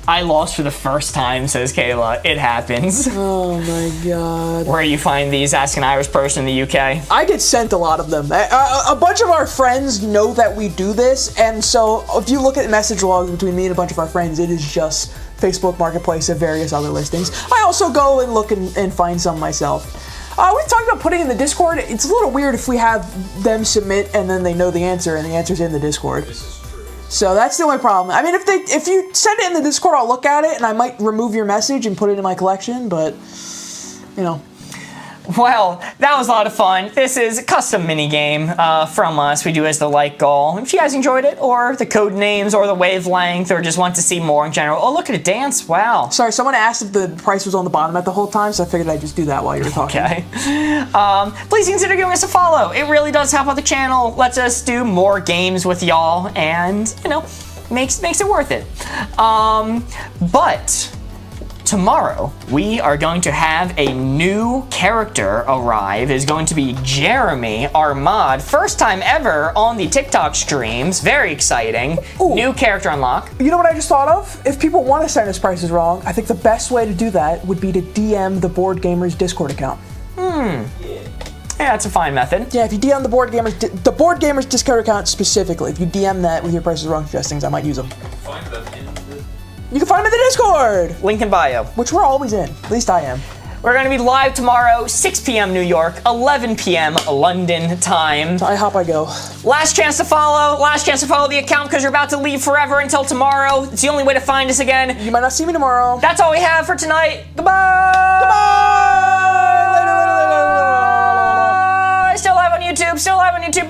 I lost for the first time, says Kayla. It happens. Oh my god. Where you find these? Ask an Irish person in the UK. I get sent a lot of them. A bunch of our friends know that we do this, and so if you look at message logs between me and a bunch of our friends, it is just Facebook Marketplace and various other listings. I also go and look and find some myself. We've talked about putting in the Discord. It's a little weird if we have them submit and then they know the answer and the answer's in the Discord. So that's the only problem. I mean, if you send it in the Discord, I'll look at it and I might remove your message and put it in my collection, but you know. Well, that was a lot of fun. This is a custom minigame from us. We do as the like goal. If you guys enjoyed it, or the code names, or the wavelength, or just want to see more in general. Oh, look at it dance. Wow. Sorry, someone asked if the price was on the bottom at the whole time, so I figured I'd just do that while you were talking. Okay. Please consider giving us a follow. It really does help out the channel. Lets us do more games with y'all, and, you know, makes it worth it. But tomorrow, we are going to have a new character arrive. It is going to be Jeremy, our mod. First time ever on the TikTok streams. Very exciting. Ooh. New character unlock. You know what I just thought of? If people want to send us prices wrong, I think the best way to do that would be to DM the Boardgamers Discord account. Yeah, that's a fine method. Yeah, if you DM the Boardgamers Discord account specifically, if you DM that with your prices wrong suggestions, I might use them. Find them in the... You can find them in the Discord, Link in bio. which we're always in. At least I am. We're going to be live tomorrow, 6 p.m. New York, 11 p.m. London time. I hop, I go. Last chance to follow the account because you're about to leave forever until tomorrow. It's the only way to find us again. You might not see me tomorrow. That's all we have for tonight. Goodbye! Goodbye! Still live on YouTube.